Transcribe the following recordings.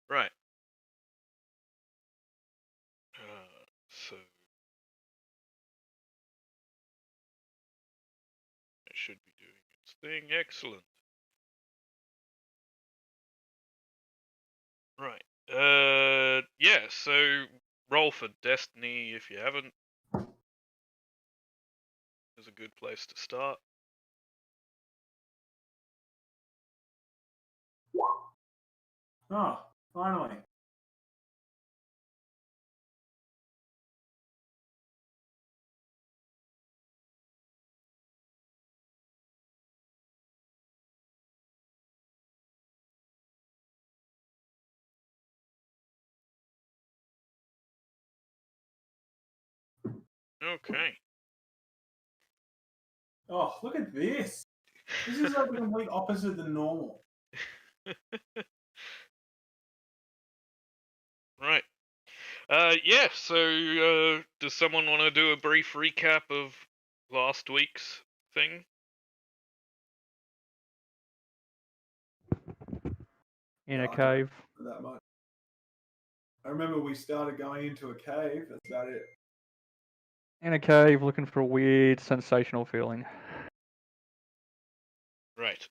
Right. So it should be doing its thing. Excellent. Right. Yeah. So roll for Destiny if you haven't. Is a good place to start. Oh, finally. Okay. Oh, look at this. This is like the complete opposite than normal. Right. Yeah. So, does someone want to do a brief recap of last week's thing? In Yeah, a I don't cave. know that much. I remember we started going into a cave. That's about it. In a cave looking for a weird sensational feeling. Right.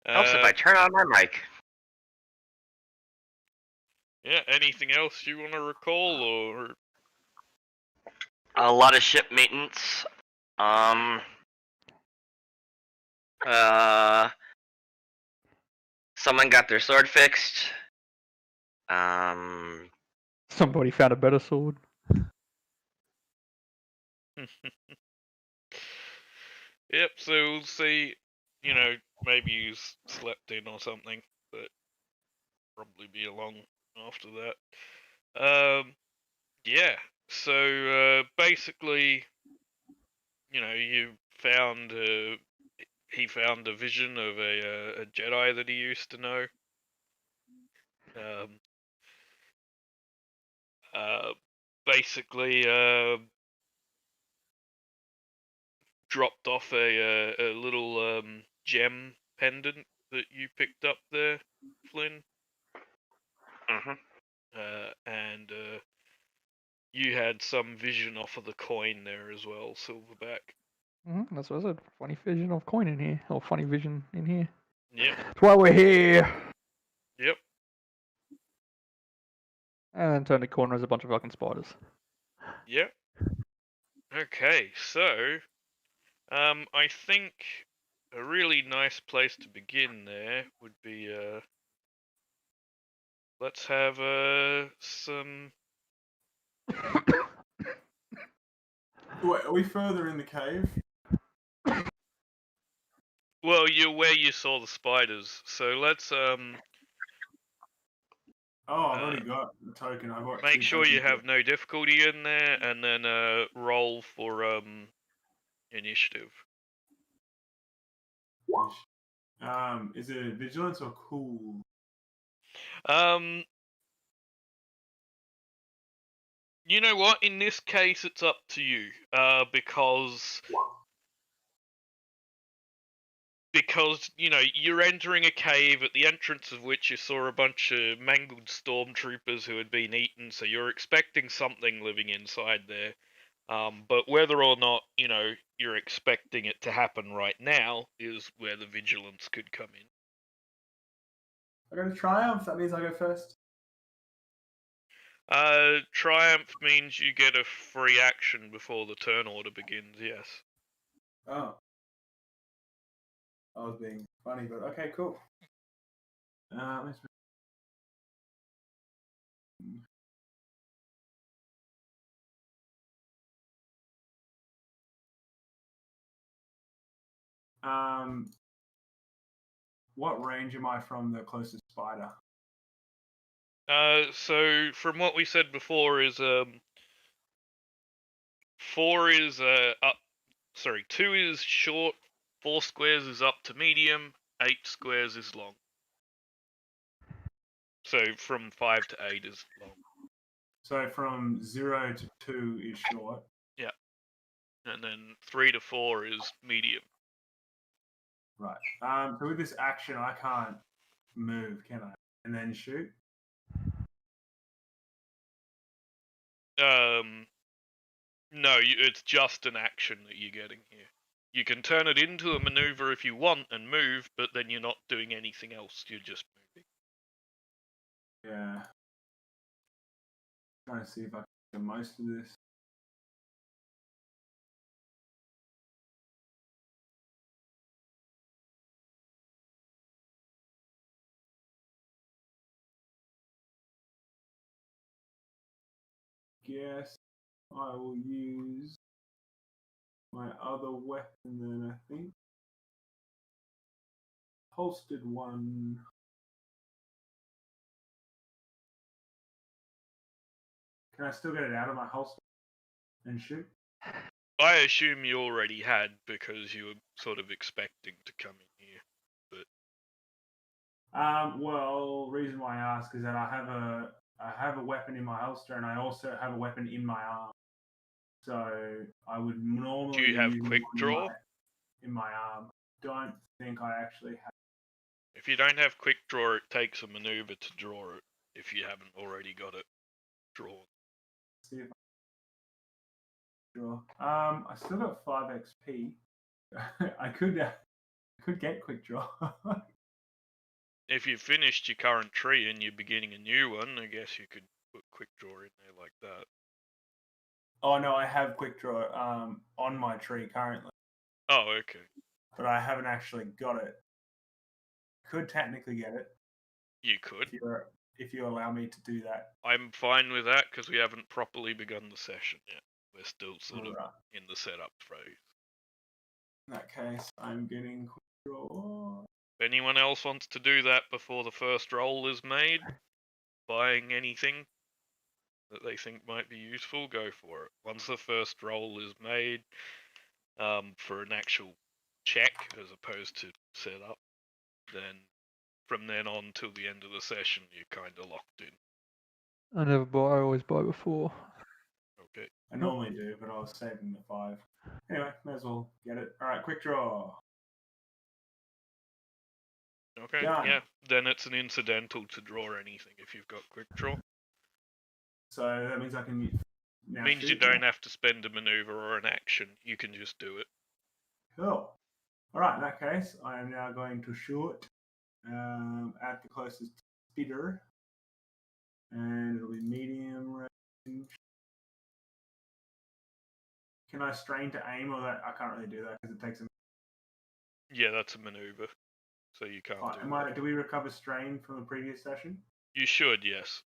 Helps if I turn on my mic. Yeah. Anything else you want to recall, or A lot of ship maintenance. Um. Uh. Someone got their sword fixed. Um. Somebody found a better sword. Yep. So we'll see. You know, maybe you slept in or something, but probably be along after that. Yeah. So basically, you know, he found a vision of a Jedi that he used to know. Um, uh, basically, dropped off a little gem pendant that you picked up there, Flynn. Mhm. And you had some vision off of the coin there as well, Silverback. That's what I said. Funny vision of coin in here. Or funny vision in here. Yep. That's why we're here. Yep. And then turn the corner, there's a bunch of fucking spiders. Yep. Okay, so I think a really nice place to begin there would be let's have some. Wait, are we further in the cave? Well, you're where you saw the spiders, so let's Oh, I've already got the token. I've got make two sure you tokens. have no difficulty in there, and then roll for initiative. Is it vigilance or cool? Um, you know what? In this case, it's up to you, because you know you're entering a cave at the entrance of which you saw a bunch of mangled stormtroopers who had been eaten, so you're expecting something living inside there. But whether or not you know you're expecting it to happen right now is where the vigilance could come in. I go to triumph. That means I go first. Triumph means you get a free action before the turn order begins. Yes. Oh, I was being funny, but okay, cool. Let's. Um, what range am I from the closest spider? So from what we said before is 4 is up. Sorry, 2 is short. 4 squares is up to medium. 8 squares is long. So from 5 to 8 is long. So from 0 to 2 is short. Yeah. And then 3 to 4 is medium. Right. So with this action, I can't move, can I? and then shoot. No, it's just an action that you're getting here. You can turn it into a maneuver if you want and move, but then you're not doing anything else. You're just moving. Yeah. Trying to see if I can get most of this. Guess I will use my other weapon then, I think. Holstered one. Can I still get it out of my holster and shoot? I assume you already had because you were sort of expecting to come in here. Well, reason why I ask is that I have a weapon in my holster and I also have a weapon in my arm. So I would normally Do you have use quick one draw? in my arm. Don't think I actually have. If you don't have quick draw, it takes a maneuver to draw it. If you haven't already got it drawn. See if I draw. I still got 5 XP. I could get quick draw. If you finished your current tree and you're beginning a new one, I guess you could put quick draw in there like that. Oh no, I have quick draw on my tree currently, Oh, okay. but I haven't actually got it. Could technically get it You could. if you allow me to do that. I'm fine with that because we haven't properly begun the session yet. We're still sort of Alright. in the setup phase. In that case, I'm getting quick draw. If anyone else wants to do that before the first roll is made, buying anything that they think might be useful, go for it. Once the first roll is made, for an actual check as opposed to setup, then from then on till the end of the session, you're kind of locked in. I never buy. I always buy before. Okay. I normally do, but I was saving the 5. Anyway, may as well get it. All right, quick draw. Okay. Done. Yeah. Then it's an incidental to draw anything if you've got quick draw. So that means I can now Means you shoot. don't have to spend a maneuver or an action. You can just do it. Cool. All right, in that case, I am now going to shoot at the closest speeder, and it'll be medium range. Can I strain to aim, or that I can't really do that because it takes a. Yeah, that's a maneuver. So you can't do that. Do we recover strain from the previous session? You should, yes.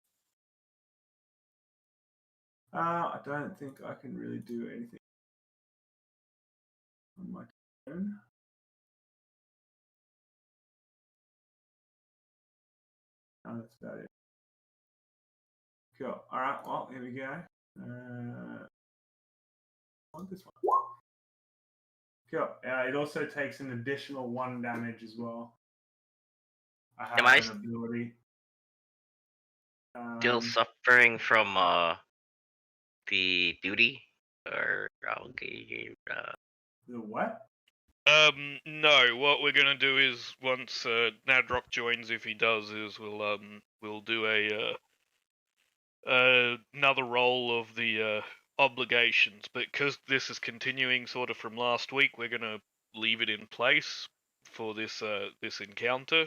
I don't think I can really do anything on my turn. No, that's about it. Cool. All right. Well, here we go. I want this one. Cool. It also takes an additional 1 damage as well. I have Am I an ability. Still suffering from the duty? Or okay, The what? No. What we're gonna do is once Nadrock joins, if he does, is we'll do another roll of the obligations. But because this is continuing sort of from last week, we're gonna leave it in place for this this encounter.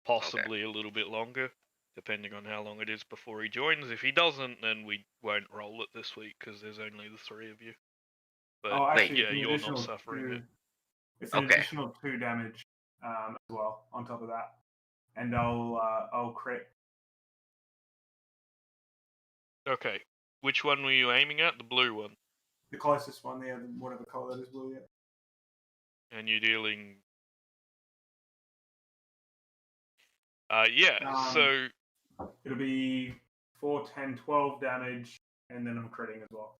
Possibly a little bit longer, depending on how long it is before he joins. If he doesn't, then we won't roll it this week because there's only the 3 of you. But actually, yeah, it's an you're not additional suffering it. It's an Okay. additional 2 damage as well on top of that, and I'll crit. Okay. Which one were you aiming at? The blue one. The closest one there, whatever color that is blue yet. And you're dealing. Yeah. So it'll be 4, 10, 12 damage, and then I'm critting as well.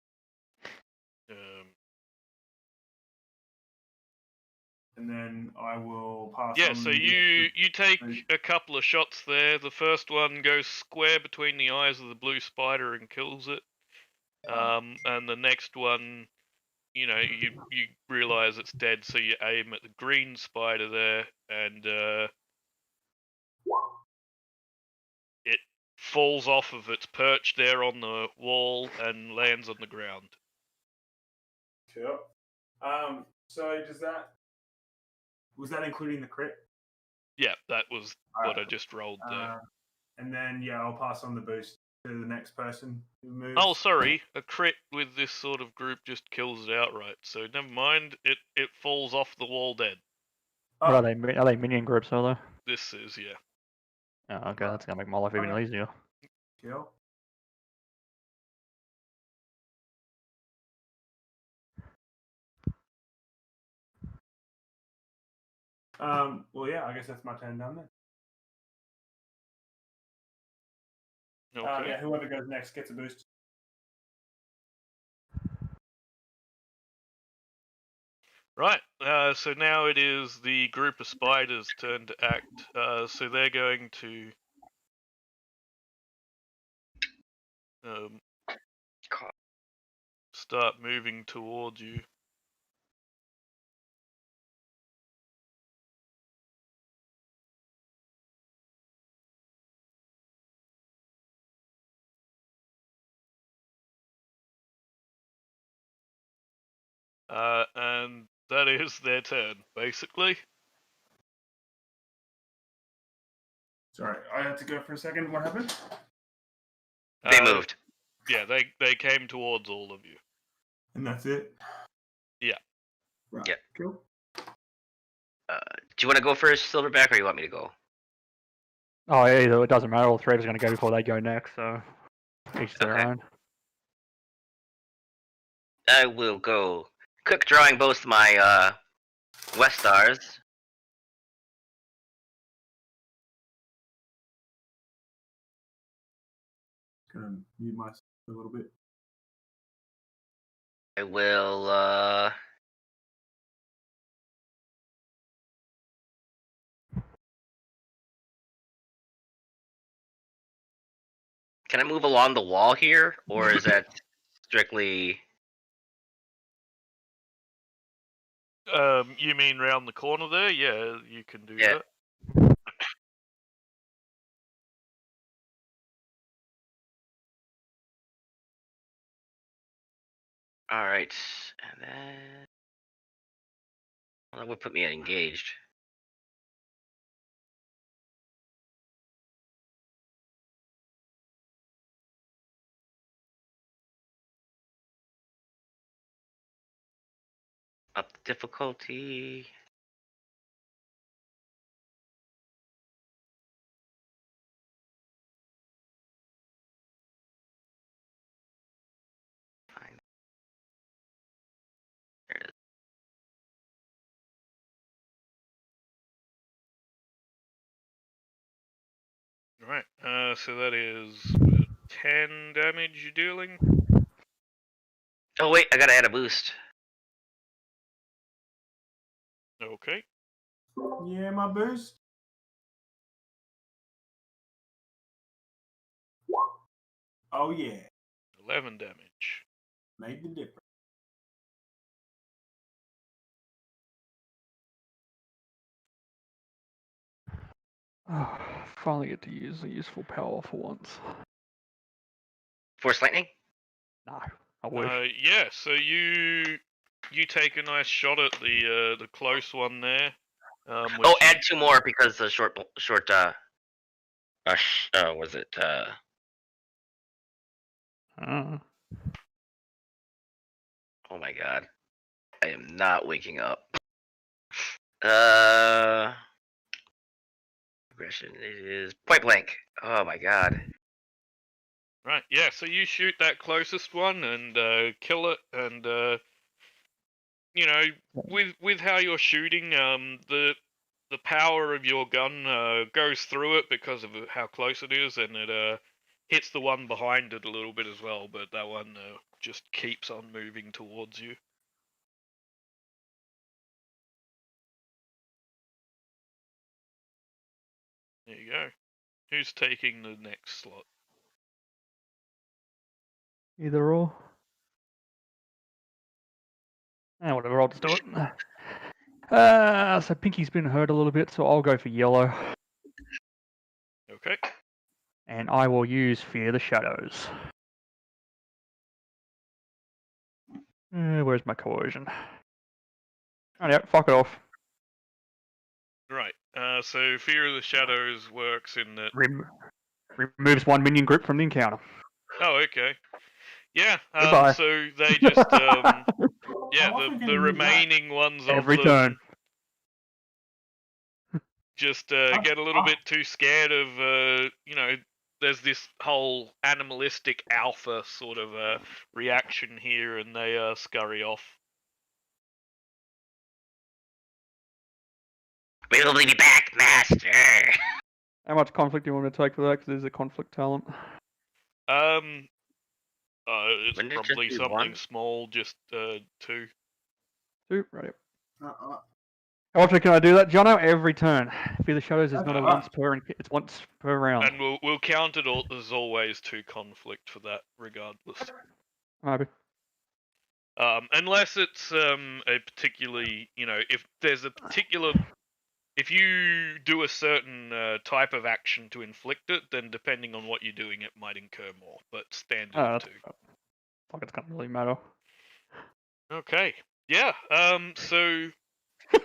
And then I will pass. Yeah. on So the- you take a couple of shots there. The first one goes square between the eyes of the blue spider and kills it. And the next one, you know, you realize it's dead, so you aim at the green spider there, and falls off of its perch there on the wall and lands on the ground. Sure. So was that including the crit? Yeah, that was what I Alright. just rolled there. And then I'll pass on the boost to the next person who moves. Oh, sorry, a crit with this sort of group just kills it outright. So never mind, it falls off the wall dead. What are they? Are they minion groups? Are they? This is, yeah. Oh, okay, that's gonna make my life even Okay. easier. Kill. Well, yeah, I guess that's my turn done then. Okay. Yeah, whoever goes next gets a boost. Right, so now it is the group of spiders' turn to act. So they're going to start moving towards you. And that is their turn, basically. Sorry, I had to go for a second. What happened? They moved. Yeah, they came towards all of you. And that's it? Yeah. Right. Yeah. Cool. Do you want to go first, Silverback, or you want me to go? Oh, either it doesn't matter. All three of us are gonna go before they go next, so each their Okay. own. I will go. Quick drawing both my West Stars. Gonna mute myself a little bit. I will Can I move along the wall here, or is that strictly? You mean round the corner there? Yeah, you can do Yeah. that. All right, and then that would put me at engaged. Up the difficulty. Fine. There it is. Right, so that is 10 damage you're dealing. Oh wait, I gotta add a boost. Okay. Yeah, my boost. Oh yeah, 11 damage. made the difference. Oh, finally get to use a useful power for once. Force lightning. No, I wish. Yeah, so you take a nice shot at the close one there. Oh, add 2 more because the short. Was it? Oh my god, I am not waking up. Aggression is point blank. Oh my god. Right, yeah, so you shoot that closest one and kill it, and you know, with how you're shooting, the power of your gun goes through it because of how close it is, and it hits the one behind it a little bit as well, but that one just keeps on moving towards you. There you go. Who's taking the next slot? Either or. Whatever, I'll just do it. So Pinky's been hurt a little bit, so I'll go for yellow. Okay. And I will use Fear the Shadows. Where's my coercion? Oh, yeah, fuck it off. Right. So Fear of the Shadows works in that. Removes one minion group from the encounter. Oh, okay. Yeah. Goodbye. So they just yeah, How often can the you use that? remaining ones Every of them turn. just Oh, get a little oh. bit too scared of there's this whole animalistic alpha sort of reaction here, and they scurry off. We'll be back, master. How much conflict do you want me to take for that? Because there's a conflict talent. It's Wouldn't it just probably be something one? small, just 2. 2, right. Uh, How often can I do that, Jono? Every turn. Fear the Shadows is not a Okay. once per. It's once per round. And we'll count it as always 2 conflict for that, regardless. Maybe. Unless it's a particularly, if there's a particular, if you do a certain type of action to inflict it, then depending on what you're doing, it might incur more. But standard Oh, 2. fuck, it's gonna really matter. Okay. Yeah. So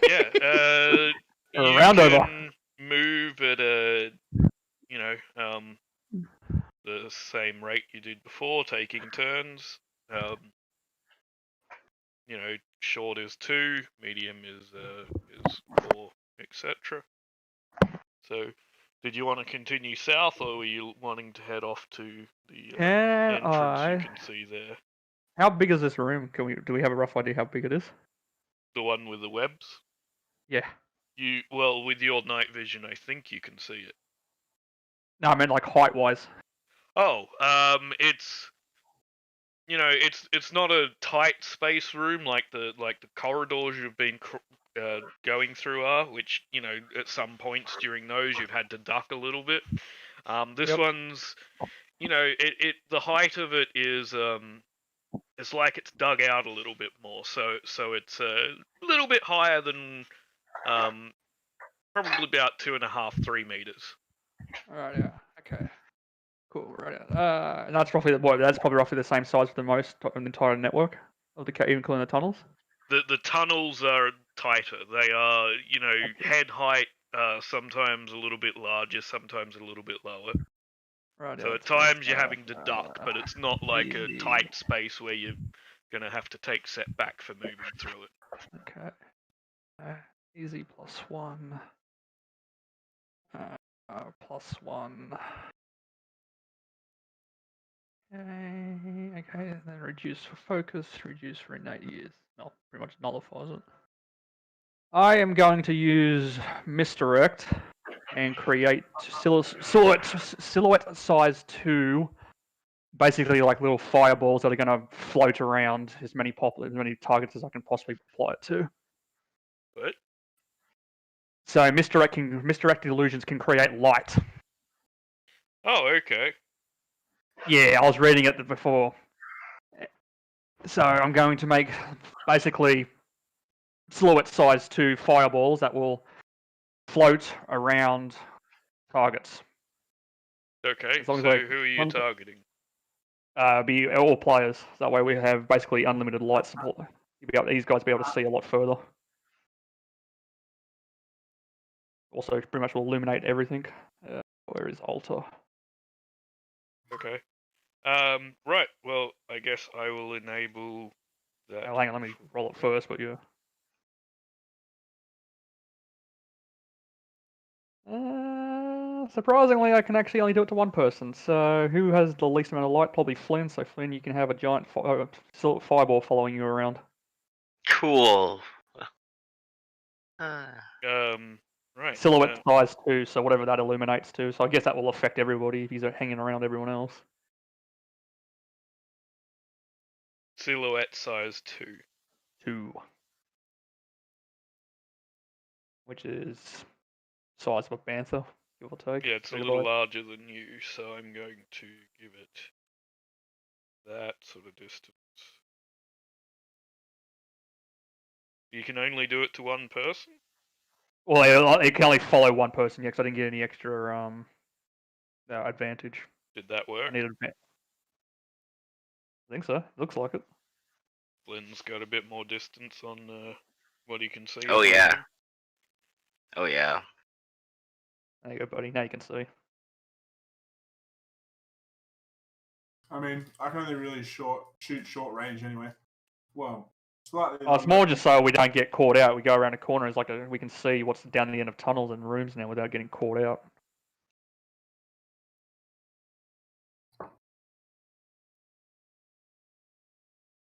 yeah. A You round over. can move at a, the same rate you did before, taking turns. Short is 2, medium is 4, etc. So, did you want to continue south, or were you wanting to head off to the Can entrance I? you can see there? How big is this room? Do we have a rough idea how big it is? The one with the webs? Yeah. With your night vision, I think you can see it. No, I meant like height wise. Oh, it's not a tight space room like the corridors you've been going through are, which at some points during those you've had to duck a little bit. This Yep. one's, the height of it is it's like it's dug out a little bit more, so it's a little bit higher than probably about 2.5, 3 meters. Alright, yeah. Okay. Cool. Right. And that's probably roughly the same size for the most in the entire network of the even including the tunnels. The tunnels are tighter. They are, Okay. head height, sometimes a little bit larger, sometimes a little bit lower. Right. So Yeah, at times you're having to duck, but it's not like a easy. tight space where you're gonna have to take setback for moving through it. Okay. Easy +1. +1. Okay, and then reduce for focus, reduce for innate years. No, pretty much nullifies it. I am going to use misdirect and create silhouette size 2, basically like little fireballs that are going to float around as many targets as I can possibly apply it to. What? So misdirected illusions can create light. Oh, okay. Yeah, I was reading it before. So I'm going to make basically silhouette size 2 fireballs that will float around targets. Okay, As so long as who are you targeting? Be all players. That way we have basically unlimited light support. These guys will be able to see a lot further. Also, pretty much will illuminate everything. Where is Altar? Okay. Right. Well, I guess I will enable that. Oh, hang on, let me roll it first, but yeah. Surprisingly, I can actually only do it to one person. So, who has the least amount of light? Probably Flynn. So, Flynn, you can have a giant fireball following you around. Cool. Right. Silhouette size 2, so whatever that illuminates to. So, I guess that will affect everybody if he's hanging around everyone else. Silhouette size 2. 2. Which is size of a bantha, give or take. Yeah, it's a little larger than you, so I'm going to give it that sort of distance. You can only do it to one person? Well, it can only follow one person, yeah, because I didn't get any extra. advantage. Did that I work? need advantage. I think so. Looks like it. Flynn's got a bit more distance on what he can see. Oh, and yeah. everything. Oh yeah. There you go, buddy. Now you can see. I mean, I can only really shoot short range anyway. Well, slightly. Oh, it's more just so we don't get caught out. We go around a corner. It's like we can see what's down the end of tunnels and rooms now without getting caught out.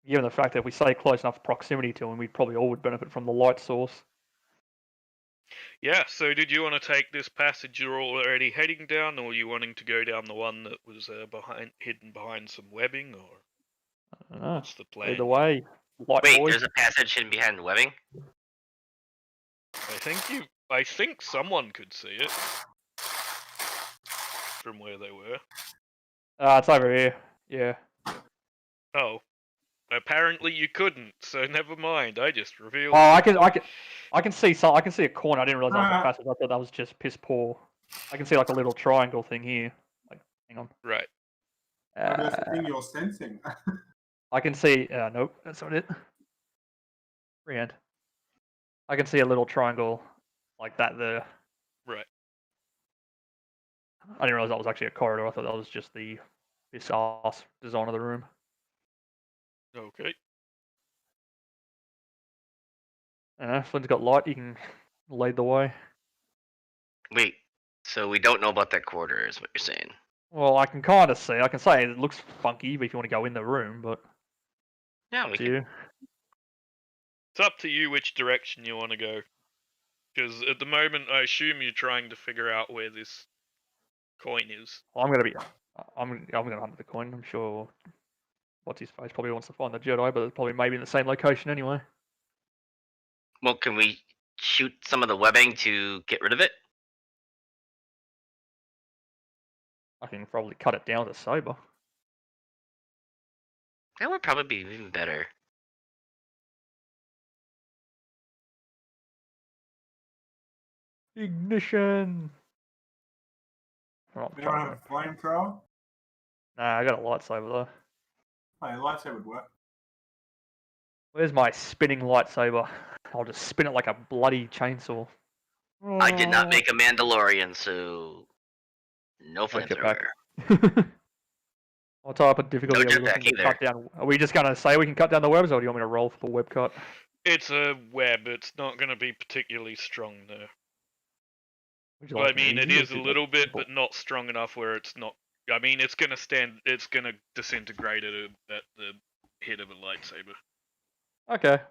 Given the fact that if we stay close enough proximity to him, we probably all would benefit from the light source. Yeah, so did you want to take this passage you're already heading down, or were you wanting to go down the one that was hidden behind some webbing, or I don't know. what's the plan? Either way, light Wait, boys. there's a passage hidden behind the webbing? I think someone could see it from where they were. It's over here. Yeah. Oh, apparently you couldn't, so never mind. I just revealed. Oh, I can see some. I can see a corner. I didn't realize that was a passage. I thought that was just piss poor. I can see like a little triangle thing here. Like, hang on. Right. Maybe that's the thing you're sensing. I can see. Nope, that's not it. Freehand. I can see a little triangle like that there. Right. I didn't realize that was actually a corridor. I thought that was just this ass design of the room. Okay. Flynn's got light. You can lead the way. Wait, so we don't know about that corridor, is what you're saying? Well, I can kind of see. I can say it looks funky, but if you want to go in the room, but Yeah, up we to can. you. It's up to you which direction you want to go. Because at the moment, I assume you're trying to figure out where this coin is. I'm gonna hunt the coin. I'm sure. What's his face probably wants to find the Jedi, but it's probably maybe in the same location anyway. Well, can we shoot some of the webbing to get rid of it? I can probably cut it down with a saber. That would probably be even better. Ignition. Oh, Anyone have a flamethrower? nah, I got a lightsaber though. Oh, a lightsaber would work. Where's my spinning lightsaber? I'll just spin it like a bloody chainsaw. I did not make a Mandalorian, so no Don't get back. flamethrower. What type of difficulty No are we jetpack looking to either. cut down? Are we just gonna say we can cut down the webs, or do you want me to roll for the web cut? It's a web. It's not going to be particularly strong there. Would you Well, I like an mean, it easy or is a would you little like bit, simple? but not strong enough where it's not. I mean, it's going to stand. It's going to disintegrate at the hit of a lightsaber. Okay.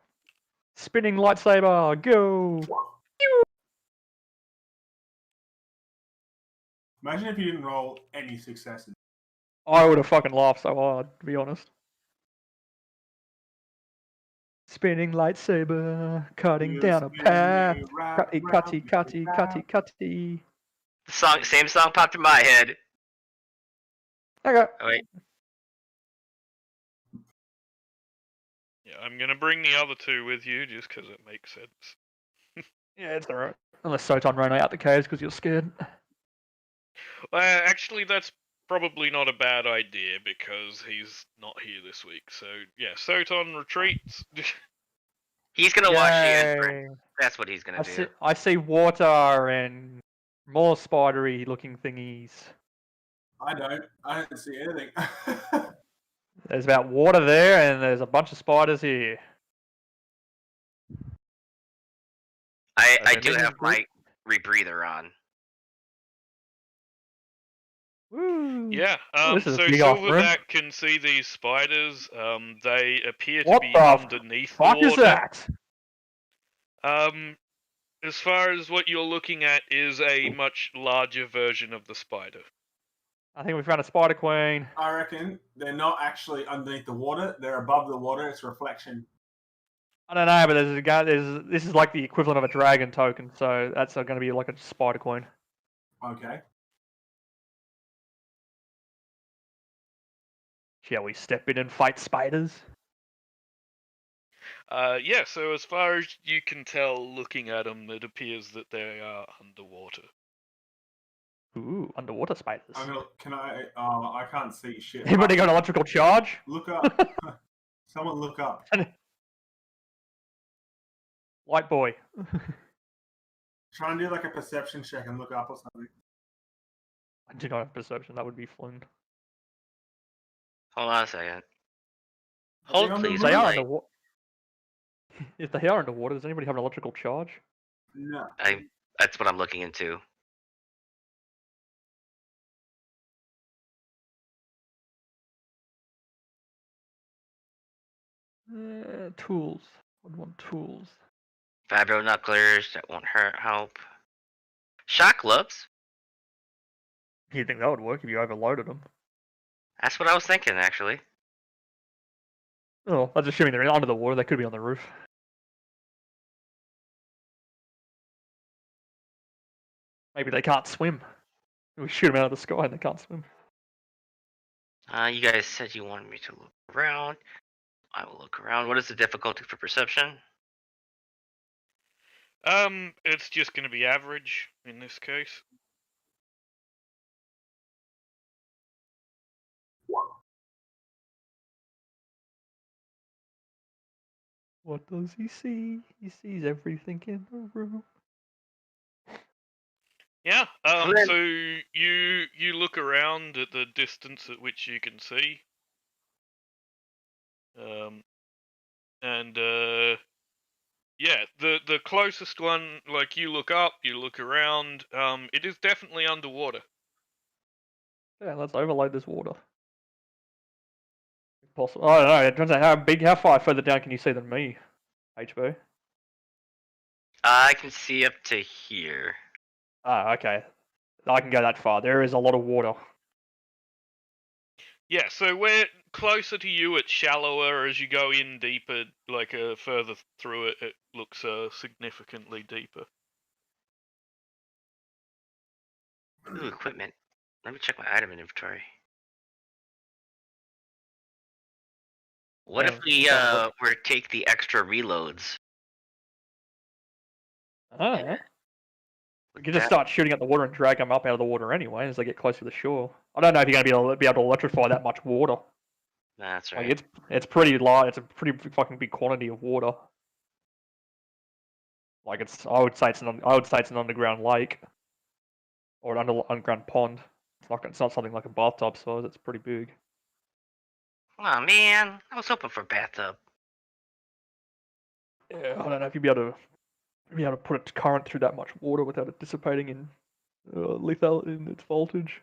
Spinning lightsaber, go! Imagine if you didn't roll any successes. I would have fucking laughed so hard, to be honest. Spinning lightsaber, cutting You spin a spin path. me right Cutty, round cutty, the cutty, ground. cutty, cutty. The same song popped in my head. Okay. Oh, wait. Yeah, I'm going to bring the other two with you just because it makes sense. Yeah, it's alright. Unless Soton ran out the caves because you're scared. Actually, that's probably not a bad idea because he's not here this week. So yeah, Soton retreats. He's gonna watch the end. Yay. That's what he's gonna do. I see water and more spidery looking thingies. I don't see anything. There's about water there and there's a bunch of spiders here. I Okay, do maybe have group. my rebreather on. Woo. Yeah. this is a So big off room. Silverback can see these spiders. They appear to What be the underneath the Fuck water. is that? As far as what you're looking at is a much larger version of the spider. I think we found a spider queen. I reckon they're not actually underneath the water. They're above the water. It's reflection. I don't know, but there's a guy. This is like the equivalent of a dragon token, so that's going to be like a spider queen. Okay. Shall we step in and fight spiders? Yeah, so as far as you can tell looking at them, it appears that they are underwater. Ooh, underwater spiders. Can I? Oh, I can't see shit. Anybody got electrical charge? Look up. Someone look up. White boy. Try and do like a perception check and look up or something. I do not have perception. That would be Flynn. Hold on a second. Are they Hold, on the please. If they roof? are Like, underwater, if they are underwater, does anybody have an electrical charge? No. that's what I'm looking into. Tools. I'd want tools. Vibronuclears, that won't help. Shock gloves? You think that would work if you overloaded them? That's what I was thinking, actually. Oh, that's assuming they're under the water. They could be on the roof. Maybe they can't swim. We shoot them out of the sky and they can't swim. You guys said you wanted me to look around. I will look around. What is the difficulty for perception? It's just going to be average in this case. What does he see? He sees everything in the room. Yeah. Flynn. So you look around at the distance at which you can see. Yeah, the closest one, like you look up, you look around. It is definitely underwater. Yeah, let's overload this water. If possible. I don't know. It depends on how far further down can you see than me, HB? I can see up to here. Ah, okay. I can go that far. There is a lot of water. Yeah, so we're closer to you. It's shallower. As you go in deeper, like further through it, it looks significantly deeper. Ooh, equipment. Let me check my item inventory. What if we were to take the extra reloads? I don't know. We can just start shooting at the water and drag them up out of the water anyway as they get closer to the shore. I don't know if you're going to be able to electrify that much water. That's Like right. it's pretty large. It's a pretty fucking big quantity of water. Like I would say it's an underground lake or an underground pond. It's not something like a bathtub size. It's pretty big. Oh man, I was hoping for a bathtub. Yeah, I don't know if you'd be able to put a current through that much water without it dissipating in lethal in its voltage.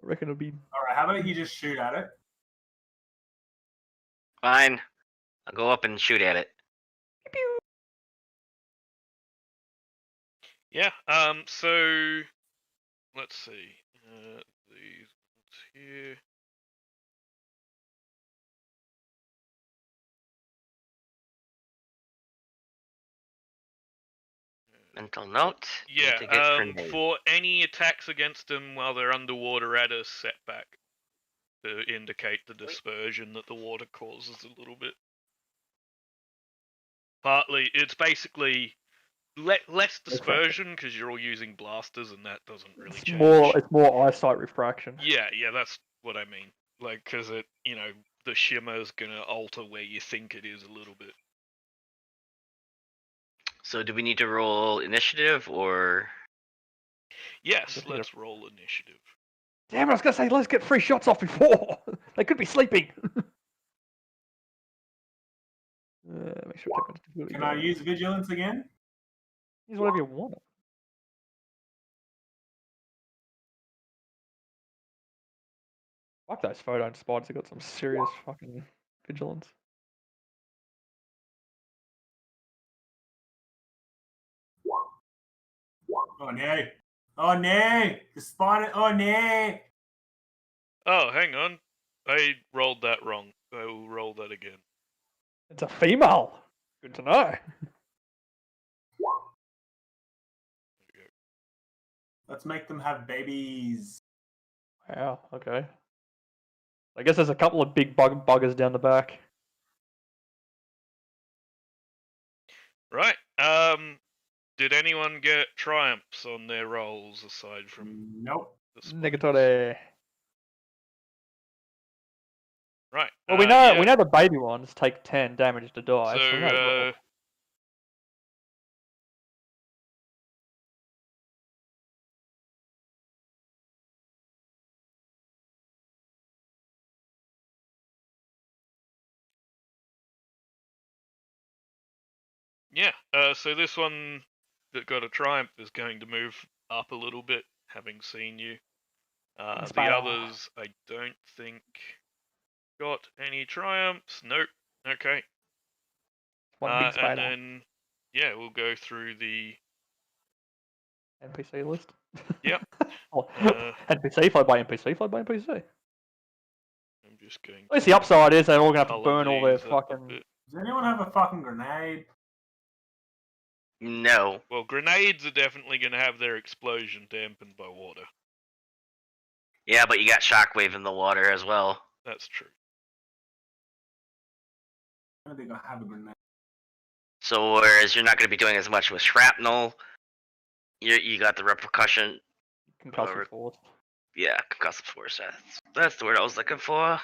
I reckon it'd be. All right. How about you just shoot at it? Fine. I'll go up and shoot at it. Yeah. So let's see. These ones here. Mental note. Yeah. To get grenade. For any attacks against them while they're underwater, add a setback to indicate the dispersion that the water causes a little bit. Partly, it's basically less dispersion because you're all using blasters, and that doesn't really change. It's more eyesight refraction. Yeah, that's what I mean. Like, because it, the shimmer's gonna alter where you think it is a little bit. So do we need to roll initiative or? Yes, let's roll initiative. Damn it, I was gonna say let's get 3 shots off before. They could be sleeping. Make sure Can I use vigilance again? Use whatever you want. Fuck those photon spiders. They got some serious fucking vigilance. Oh no! Oh no! The spider! Oh no! Oh, hang on. I rolled that wrong. I will roll that again. It's a female. Good to know. Let's make them have babies. Wow. Okay. I guess there's a couple of big buggers down the back. Right. Did anyone get triumphs on their rolls aside from? Nope. the spiders. Negatore. Right. Well, we know yeah. the baby ones take 10 damage to die. So, we know as well. Yeah. So this one that got a triumph is going to move up a little bit, having seen you. The Spider. others, I don't think got any triumphs. Nope. Okay. One big And spider. then, yeah, we'll go through the NPC list. Yep. Oh, NPC followed by NPC followed by NPC. I'm just going. At least the upside is they're all gonna have to colour burn all their these up a fucking. bit. Does anyone have a fucking grenade? No. Well, grenades are definitely going to have their explosion dampened by water. Yeah, but you got shockwave in the water as well. That's true. I don't think I have a grenade. So whereas you're not going to be doing as much with shrapnel, you got the repercussion. Concussive force. Yeah, concussive force. That's the word I was looking for.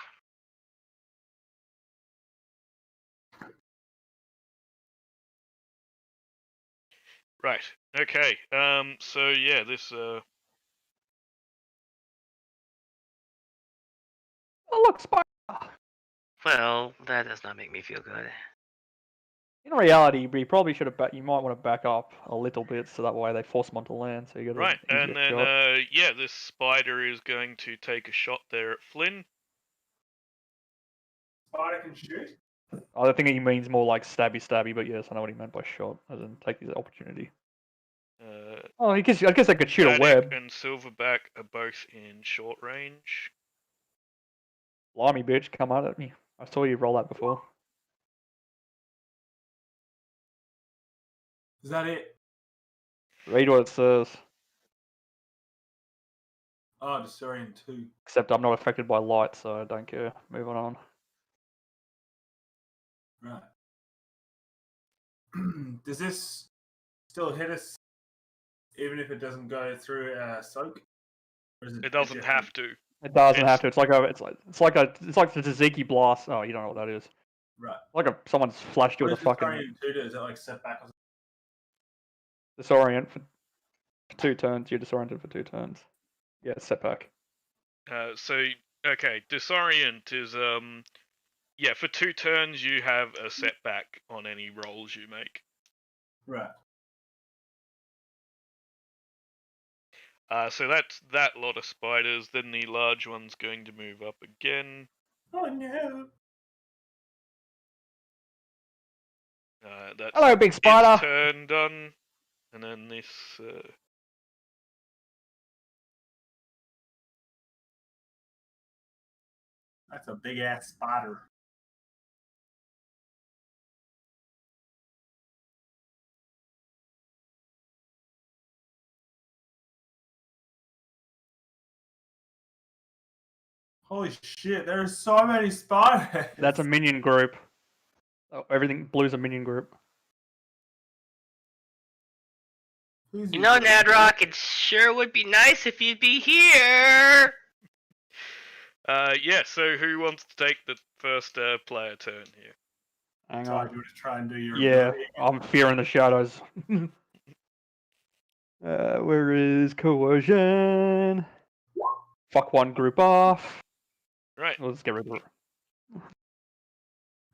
Right. Okay. So yeah, this Oh look, spider. Well, that does not make me feel good. In reality, you probably should have. You might want to back up a little bit so that way they force them onto land. So you get right, an and easier then shot. yeah, this spider is going to take a shot there at Flynn. Spider can shoot. I think he means more like stabby, but yes, I know what he meant by shot, as in take his opportunity. Oh, I guess they could shoot a web. And Silverback are both in short range. Blimey, bitch, come out at me. I saw you roll that before. Is that it? Read what it says. Oh, Disorian 2. Except I'm not affected by light, so I don't care. Moving on. Right. Does this still hit us even if it doesn't go through soak? Or is It doesn't have to. It doesn't have to. It's like the Tzatziki blast. Oh, you don't know what that is. Right. Like someone's flashed you What with a does fucking Disorian 2 do? Is it like setback or disorient for 2 turns. You're disoriented for 2 turns. Yeah, setback. So okay, disorient is yeah, for 2 turns you have a setback on any rolls you make. Right. So that's that lot of spiders. Then the large one's going to move up again. Oh no. That's Hello, big spider. its turn done, and then this. That's a big ass spider. Holy shit, there's so many spiders. That's a minion group. Oh, everything blue's a minion group. You know, Nadrock, it sure would be nice if you'd be here. Yeah. So who wants to take the first player turn here? Hang Sorry, on. you want to try and do your Yeah, I'm fearing the shadows. Where is coercion? Fuck one group off. Right. Let's get rid of it.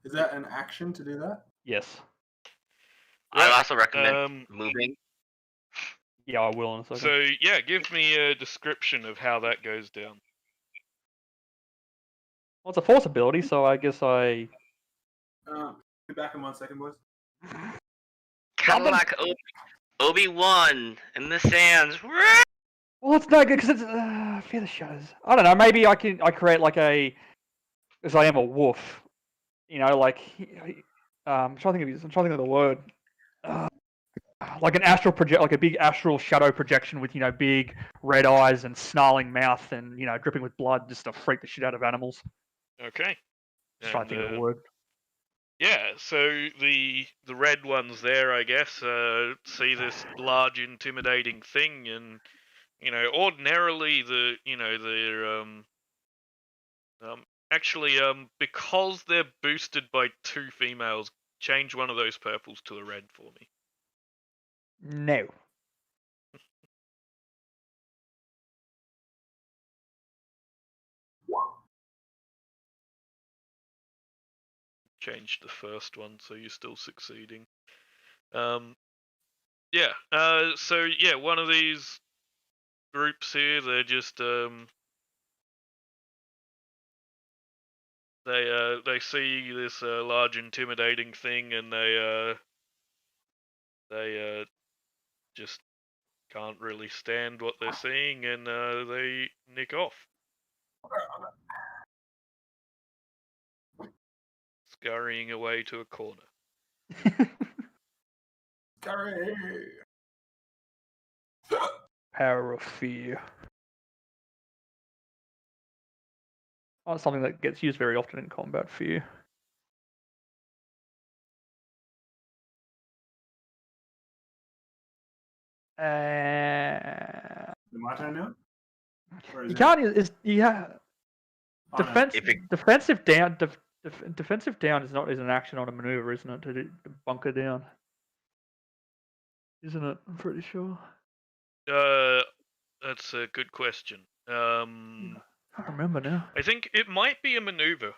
Is that an action to do that? Yes. I also recommend moving. Yeah, I will in a second. So yeah, give me a description of how that goes down. Well, it's a force ability, so I guess I. Be back in 1 second, boys. Kind of like Obi-Wan in the sands. Well, it's no good because it's fear the shadows. I don't know. Maybe I create like a, because I am a wolf. You know, like I'm trying to think of the word. Like an astral project, like a big astral shadow projection with big red eyes and snarling mouth and dripping with blood, just to freak the shit out of animals. Okay. Just trying to think of the word. Yeah, so the red ones there, I guess, see this large intimidating thing and ordinarily actually because they're boosted by 2 females, change one of those purples to a red for me. No. Change the first one, so you're still succeeding. Yeah. So yeah, one of these groups here, they're just they see this large intimidating thing, and they just can't really stand what they're seeing, and they nick off, scurrying away to a corner. Scurry. Power of fear. Oh, something that gets used very often in combat, fear. My turn now? Or is You it- can't. Yeah. Oh, no. Defense. If it- Defensive down. Defensive down is an action on a maneuver, isn't it? To bunker down. Isn't it? I'm pretty sure. That's a good question. I can't remember now. I think it might be a maneuver.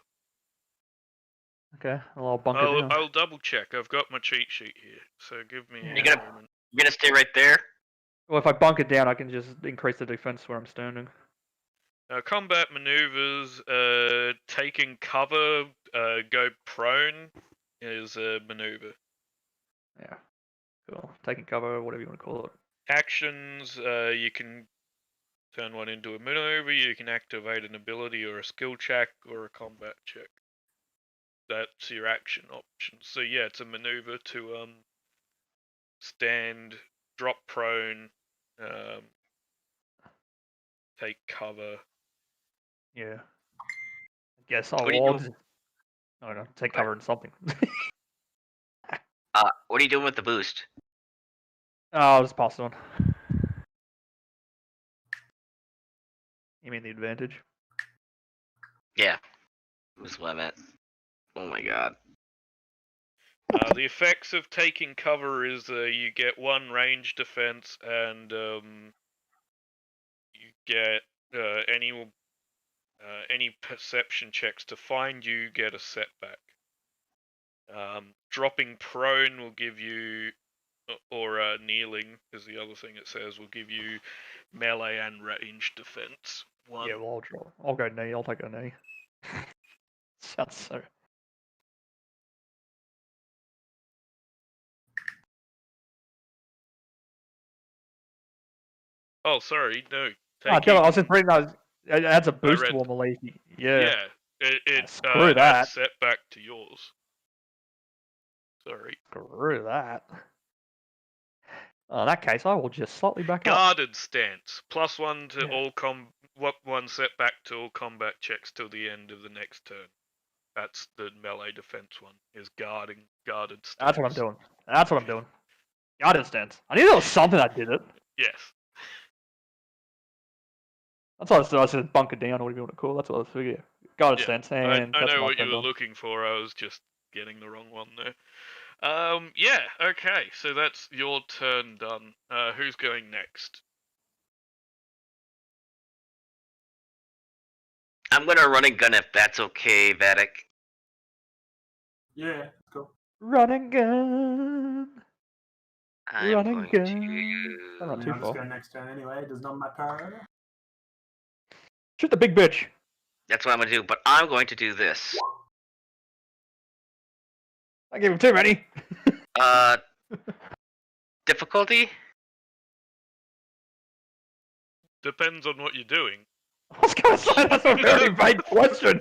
Okay, well, I'll bunker down. I'll double check. I've got my cheat sheet here, so give me You a gonna- moment. You're gonna stay right there. Well, if I bunker down, I can just increase the defense where I'm standing. Combat maneuvers, taking cover, go prone is a maneuver. Yeah. Cool. Taking cover, whatever you want to call it. Actions, you can turn one into a maneuver, you can activate an ability or a skill check or a combat check. That's your action options. So yeah, it's a maneuver to stand, drop prone, take cover. Yeah. I guess I'll What are you log. doing? I don't know. Take cover in something. What are you doing with the boost? I'll just pass it on. You mean the advantage? Yeah. That's what I meant. Oh my god. The effects of taking cover is you get 1 range defense, and you get any perception checks to find you get a setback. Dropping prone will give you, or kneeling is the other thing it says, will give you melee and range defense. One. Yeah, well, I'll go knee. I'll take a knee. Sounds so. Oh, sorry, no. I was just reading those. It adds a boost read- to a melee. Yeah. It Screw that. adds setback to yours. Sorry. Screw that. In that case, I will just slightly back up. Guarded stance. +1 to Yeah. all one setback to all combat checks till the end of the next turn. That's the melee defense one. Is guarded stance. That's what I'm doing. That's what I'm doing. Guarded stance. I knew there was something that did it. Yes. That's what I said. Bunker down, or whatever you want to call it. That's what I was figuring. Guarded Yeah, stance, I and that's know my what you turn were done. looking for. I was just getting the wrong one there. Yeah. Okay. So that's your turn done. Who's going next? I'm gonna run and gun if that's okay, Vatic. Yeah, cool. Run and gun. I'm Run and going gun. to. I'm not too I'll just far. go next turn anyway. It does not matter. Shoot the big bitch. That's what I'm gonna do, but I'm going to do this. I gave him too many. Difficulty? Depends on what you're doing. I was gonna say that's a very vague question.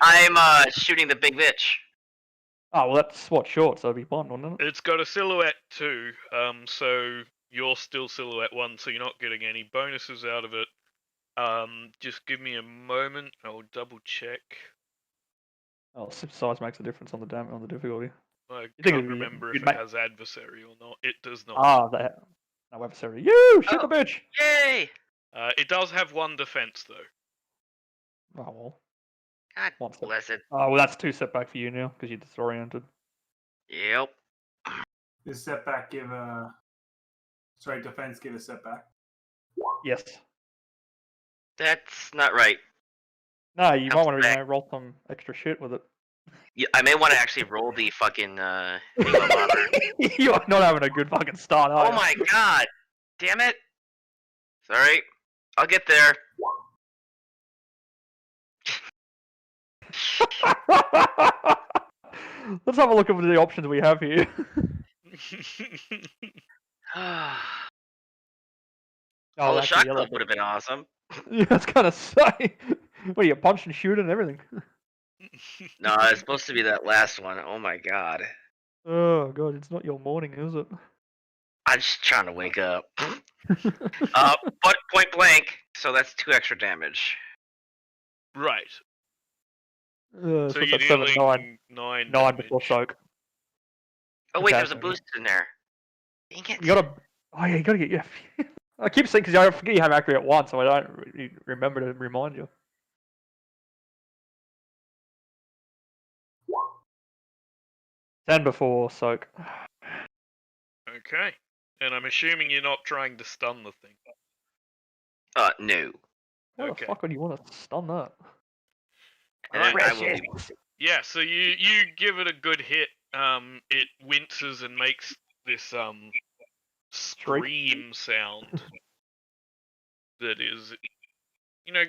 I'm shooting the big bitch. Oh well, that's what short, so it'd be fun, wouldn't it? It's got a silhouette 2, so you're still silhouette 1, so you're not getting any bonuses out of it. Just give me a moment. I'll double check. Oh, size makes a difference on the difficulty. I You think can't it'd be- remember if you'd it make- has adversary or not. It does not. Ah, that. No adversary. You shoot the bitch. Yay! It does have one defense though. Oh well. God One step. bless it. Oh well, that's 2 setback for you now because you're disoriented. Yep. Does setback give a straight defense give a setback? Yes. That's not right. No, you might Comes want to back. roll some extra shit with it. Yeah, I may want to actually roll the fucking bingo bobber. You're not having a good fucking start, are Oh my god! Damn it! Sorry. I'll get there. Let's have a look at the options we have here. Oh, the actually, shock yellow club would have been awesome. Yeah, I was gonna say. What, you punch and shoot and everything? No, it's supposed to be that last one. Oh my god. Oh god, it's not your morning, is it? I'm just trying to wake up. But point blank, so that's 2 extra damage. Right. So So what's you're that, 7, dealing 9? 9 9 before damage. soak. Oh wait, there's a Okay. boost in there. Dang it. You gotta. Oh yeah, you gotta get. Yeah. I keep saying because I forget you have accurate one, so I don't really remember to remind you. Ten before soak. Okay. And I'm assuming you're not trying to stun the thing. No. Why Okay. the fuck would you want to stun that? And then I will Precious. be... Yeah, so you give it a good hit. It winces and makes this scream sound. That is,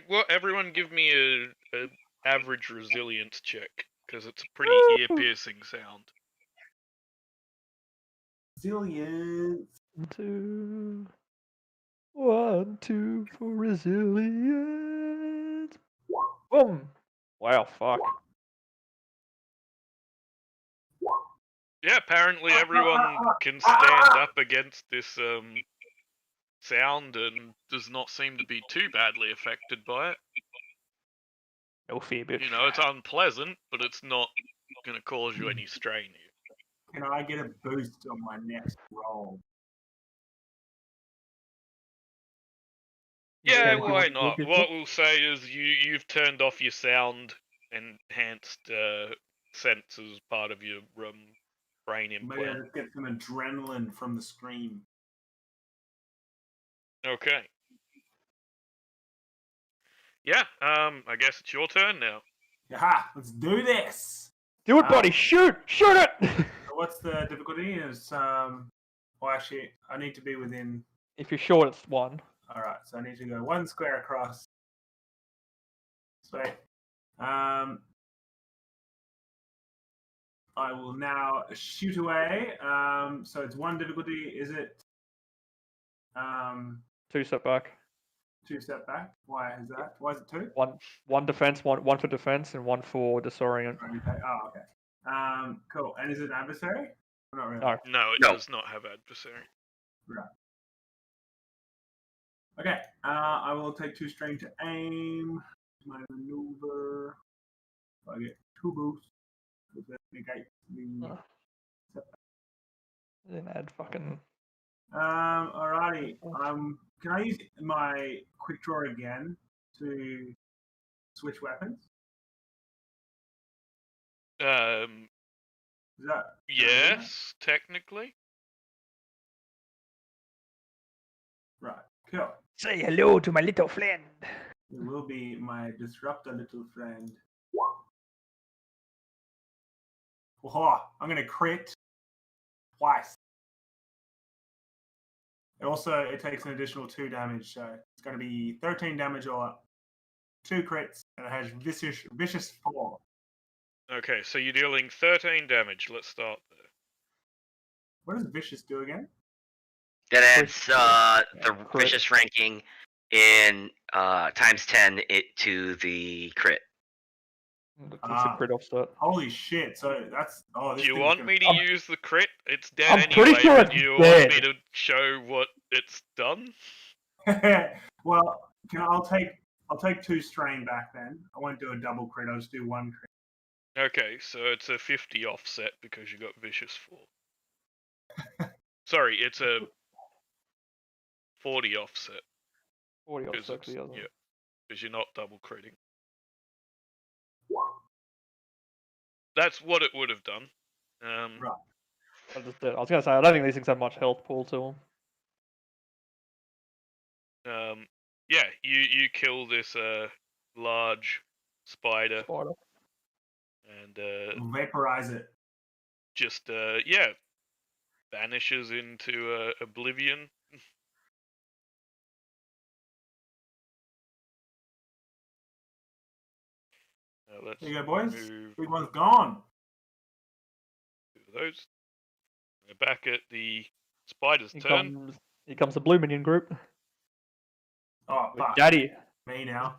what? Everyone, give me a average resilience check because it's a pretty ear piercing sound. Resilience. 2, 1, 2 for resilience. Boom. Wow, fuck. Yeah, apparently everyone can stand up against this sound and does not seem to be too badly affected by it. No fear, bitch. It's unpleasant, but it's not going to cause you any strain here. Can I get a boost on my next roll? Yeah, if you why want to not? look at What it. we'll say is you've turned off your sound enhanced sense as part of your brain Maybe I implant. just get some adrenaline from the scream. Okay. Yeah, I guess it's your turn now. Yaha! Let's do this. Do it, buddy. Shoot! Shoot it! So what's the difficulty? Is well, actually, I need to be within. If you're short, it's 1. All right, so I need to go 1 square across. Sweet. I will now shoot away. So it's 1 difficulty. Is it 2 setback. 2 step back? Why is that? Why is it 2? 1 defense, one for defense, and 1 for disorient. Okay. Oh, okay. Cool. And is it an adversary? Or not really. No. No, it No. does not have adversary. Okay. I will take 2 strain to aim. My maneuver. I get 2 boosts. So that negates the. Then add fucking. Alrighty. Can I use my quick draw again to switch weapons? Is that Yes, technically. right? Cool. Say hello to my little friend. It will be my disruptor little friend. Oh, I'm gonna crit twice. It takes an additional 2 damage, so it's going to be 13 damage or 2 crits, and it has vicious 4. Okay, so you're dealing 13 damage. Let's start there. What does vicious do again? That adds the crit. vicious ranking in times 10 to the crit. That's a crit offset. Holy shit! So that's Do you want me to use the crit? It's dead I'm anyway. pretty sure but it's you dead. want me to show what it's done? Well, I'll take 2 strain back then. I won't do a double crit. I'll just do 1 crit. Okay, so it's a 50 offset because you got vicious 4. Sorry, it's a 40 offset. 40 'cause offset to it's- the other. Yeah, because you're not double critting. That's what it would have done. Right. I was going to say, I don't think these things have much health pool to them. Yeah, you kill this large spider Spider. and Vaporize it. just vanishes into oblivion. Let's There you go, boys. move Big one's gone. two of those. We're back at the spider's Here turn. comes the blue minion group. Oh, With fuck. Daddy. Me now.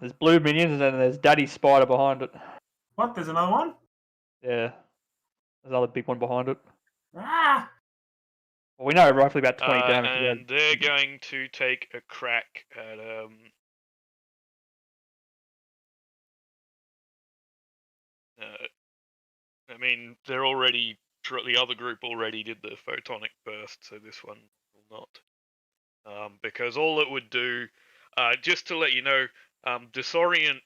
There's blue minions and then there's Daddy Spider behind it. What? There's another one? Yeah. There's another big one behind it. Ah! Well, we know roughly about 20 damage. And they're going to take a crack at I mean, they're already the other group already did the photonic burst, so this one will not. Because all it would do, just to let you know, disorient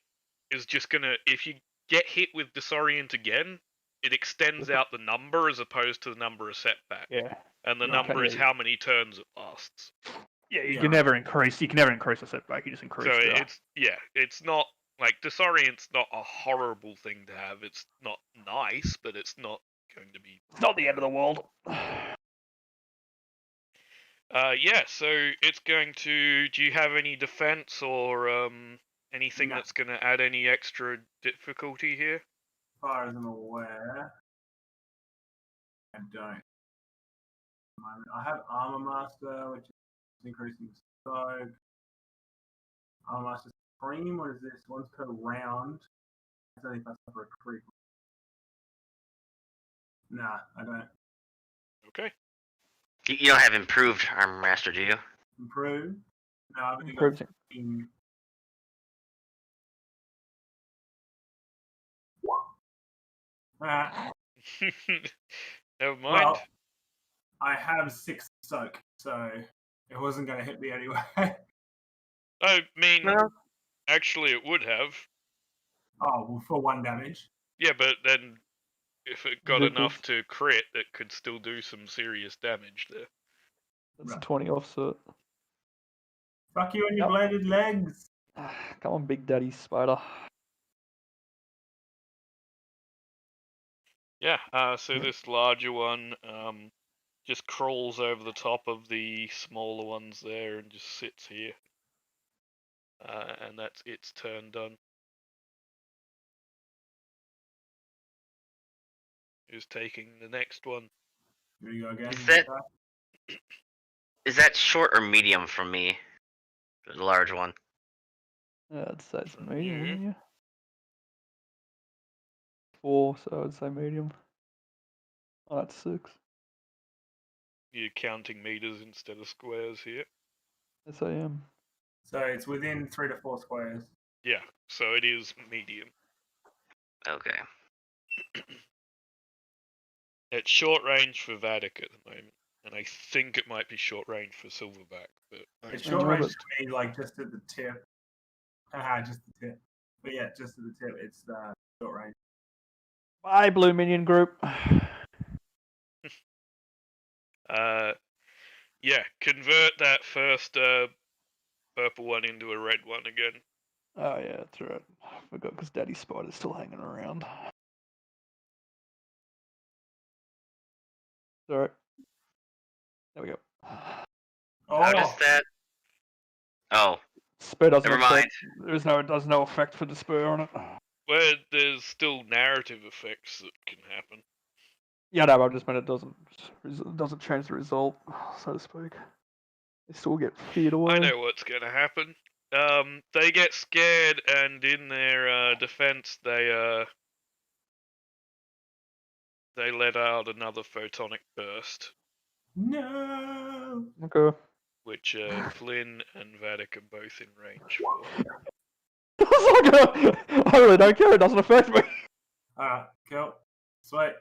is just gonna, if you get hit with disorient again, it extends out the number as opposed to the number of setback. Yeah. And the Yeah, number okay. is how many turns it lasts. Yeah, you Yeah. can never increase. You can never increase the setback. You just increase. So the... it's not like disorient's not a horrible thing to have. It's not nice, but it's not going to be. It's not the end of the world. Yeah. So it's going to. Do you have any defense or anything No. that's going to add any extra difficulty here? As far as I'm aware, I don't. I have Armor Master, which is increasing Stoke. Armor Master Supreme, what is this? Once per round. I don't think that's for a crit. Nah, I don't. Okay. You don't have improved Armor Master, do you? Improve? No, I've only got Improves it. 15. Never mind. Well, I have 6 soak, so it wasn't going to hit me anyway. I mean, No. actually, it would have. Oh, well, for 1 damage. Yeah, but then if it got Did enough this. to crit, it could still do some serious damage there. That's a Right. 20 offset. Fuck you and your Yep. bladed legs. Come on, Big Daddy Spider. Yeah, so this larger one just crawls over the top of the smaller ones there and just sits here. And that's its turn done. Who's taking the next one? Here you go again. Is that short or medium from me? The large one. Yeah, I'd say it's From medium, you. wouldn't you? 4, so I'd say medium. Oh, that's 6. You're counting meters instead of squares here. Yes, I am. So it's within 3 to 4 squares. Yeah, so it is medium. Okay. It's short range for Vatic at the moment, and I think it might be short range for Silverback. But It's Yeah, short but- range to me, like just at the tip. Haha, just the tip. But yeah, just at the tip, it's short range. Bye, Blue Minion Group. Yeah, convert that first purple one into a red one again. Oh, yeah, that's right. I forgot because Daddy Spider's still hanging around. Sorry. There we go. Oh, How does that? Oh, Spur doesn't never affect. mind. There's no effect for the spur on it. Where there's still narrative effects that can happen. Yeah, no, I just meant it doesn't change the result, so to speak. They still get feared away. I know what's going to happen. They get scared, and in their defense, they let out another photonic burst, no. Okay. which Flynn and Vatic are both in range for. I really don't care. It doesn't affect me. Alright, cool. Sweet.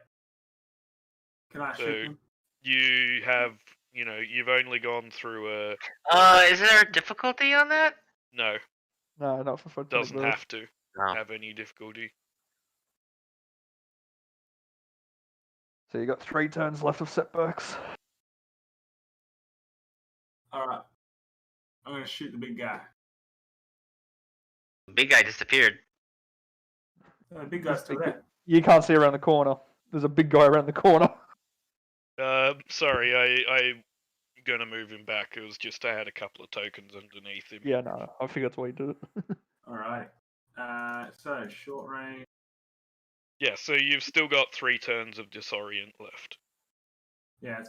Can I So- shoot them? You have you've only gone through a Is there a difficulty on that? no, No, not for photonic doesn't burst. have to No. have any difficulty. So you got 3 turns left of setbacks. Alright. I'm gonna shoot the big guy. The big guy disappeared. The big guy's still there. You can't see around the corner. There's a big guy around the corner. Sorry, I'm gonna move him back. It was just I had a couple of tokens underneath him. Yeah, no, I figured that's why you did it. Alright. So short range. Yeah, so you've still got 3 turns of disorient left. Yeah.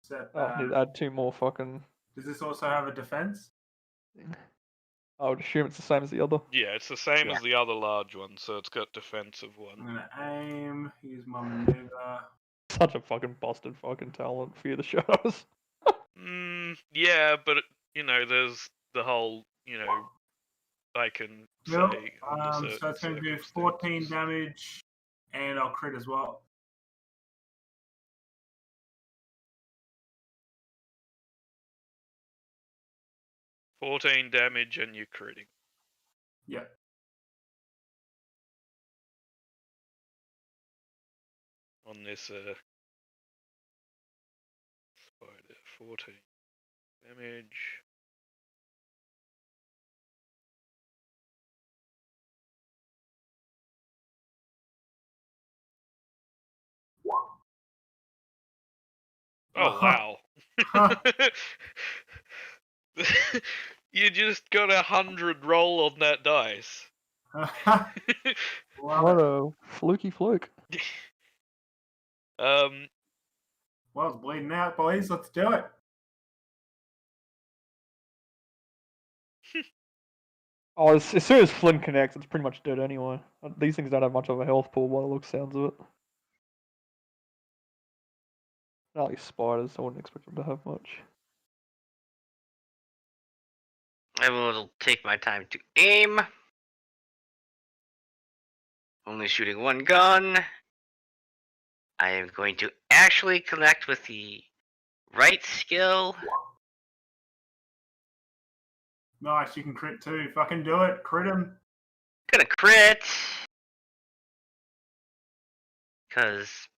Set Oh, I need to add 2 more fucking. Does this also have a defense? I would assume it's the same as the other. Yeah, it's the same as the other large one, so it's got defensive I'm 1. gonna aim, use my maneuver. Such a fucking busted fucking talent. Fear the shadows. Yeah, but there's the whole, I can say. Well, under so it's certain gonna do circumstances. 14 damage, and I'll crit as well. $14 damage and you're critting. Yep. On this spider. 14 damage. Oh wow. You just got 100 roll on that dice. What a fluky fluke. Well, it's bleeding out, boys. Let's do it. Oh, as soon as Flynn connects, it's pretty much dead anyway. These things don't have much of a health pool by the looks sounds of it. Not like spiders, I wouldn't expect them to have much. I will take my time to aim. Only shooting 1 gun. I am going to actually connect with the right skill. Nice, you can crit too. Fucking do it. Crit him. Gonna crit. Because.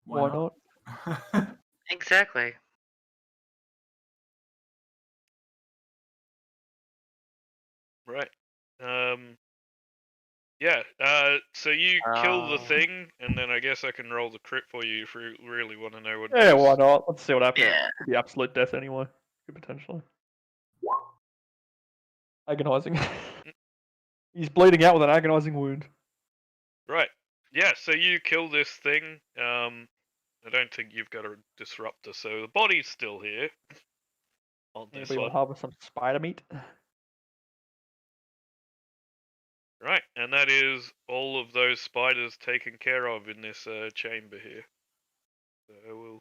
Why not? Exactly. Right. Yeah. So you kill the thing, and then I guess I can roll the crit for you if you really want to know what. Yeah, why not? Let's see what happens. Yeah. Could be absolute death anyway. Could potentially. Agonizing. He's bleeding out with an agonizing wound. Right. Yeah. So you kill this thing. I don't think you've got a disruptor, so the body's still here. On this Anybody want one. to harvest some spider meat? Right, and that is all of those spiders taken care of in this chamber here. So we'll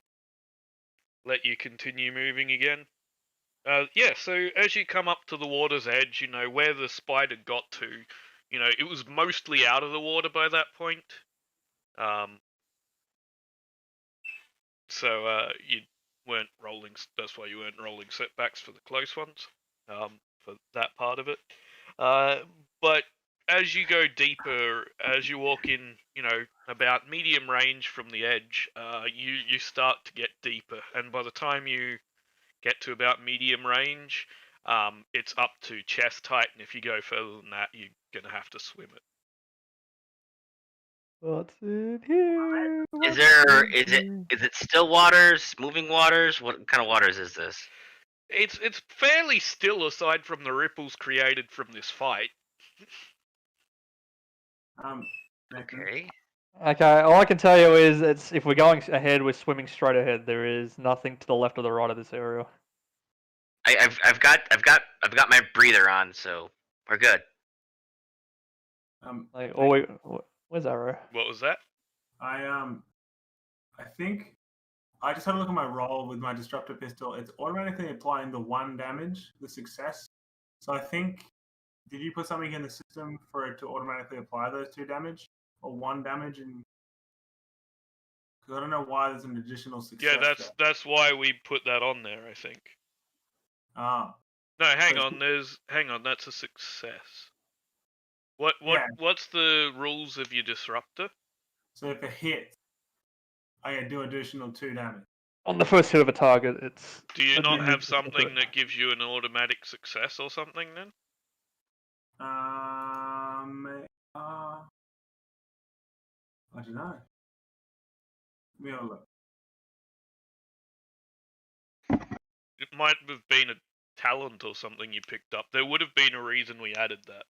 let you continue moving again. Yeah, so as you come up to the water's edge, where the spider got to, it was mostly out of the water by that point. So you weren't rolling, that's why you weren't rolling setbacks for the close ones, for that part of it. But as you go deeper, as you walk in, about medium range from the edge, you start to get deeper, and by the time you get to about medium range, it's up to chest height, and if you go further than that, you're gonna have to swim it. What's in here? Is it still waters, moving waters? What kind of waters is this? It's fairly still aside from the ripples created from this fight. Okay. Okay, all I can tell you is if we're going ahead, we're swimming straight ahead. There is nothing to the left or the right of this area. I've got my breather on, so we're good. Where's Arrow? What was that? I think I just had a look at my roll with my disruptor pistol. It's automatically applying the 1 damage, the success. So I think, did you put something in the system for it to automatically apply those 2 damage or 1 damage? And Because I don't know why there's an additional success. Yeah, there. that's why we put that on there, I think. Ah. No, hang So- on, that's a success. What's the rules of your disruptor? So if it hits, I can do additional 2 damage. On the first hit of a target, it's. Do you But not you have need to something separate. that gives you an automatic success or something then? I don't know. Let me have a look. It might have been a talent or something you picked up. There would have been a reason we added that.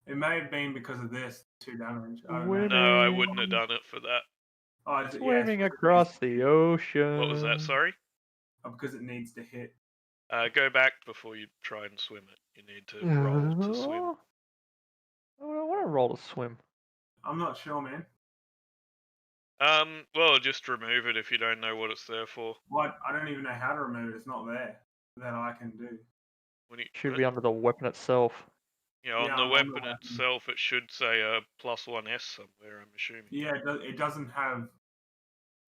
It may have been because of this 2 damage. I don't Women. know. No, I wouldn't have done it for that. Oh, is it, Swimming because across the ocean. What was that, sorry? because it needs to hit. Go back before you try and swim it. You need to roll to swim. I want to roll to swim. I'm not sure, man. Well, just remove it if you don't know what it's there for. What? I don't even know how to remove it. It's not there that I can do. When you, Should be under the weapon itself. Yeah, on Yeah, the I'm weapon under weapon. itself, it should say +1S somewhere, I'm assuming. Yeah, it doesn't have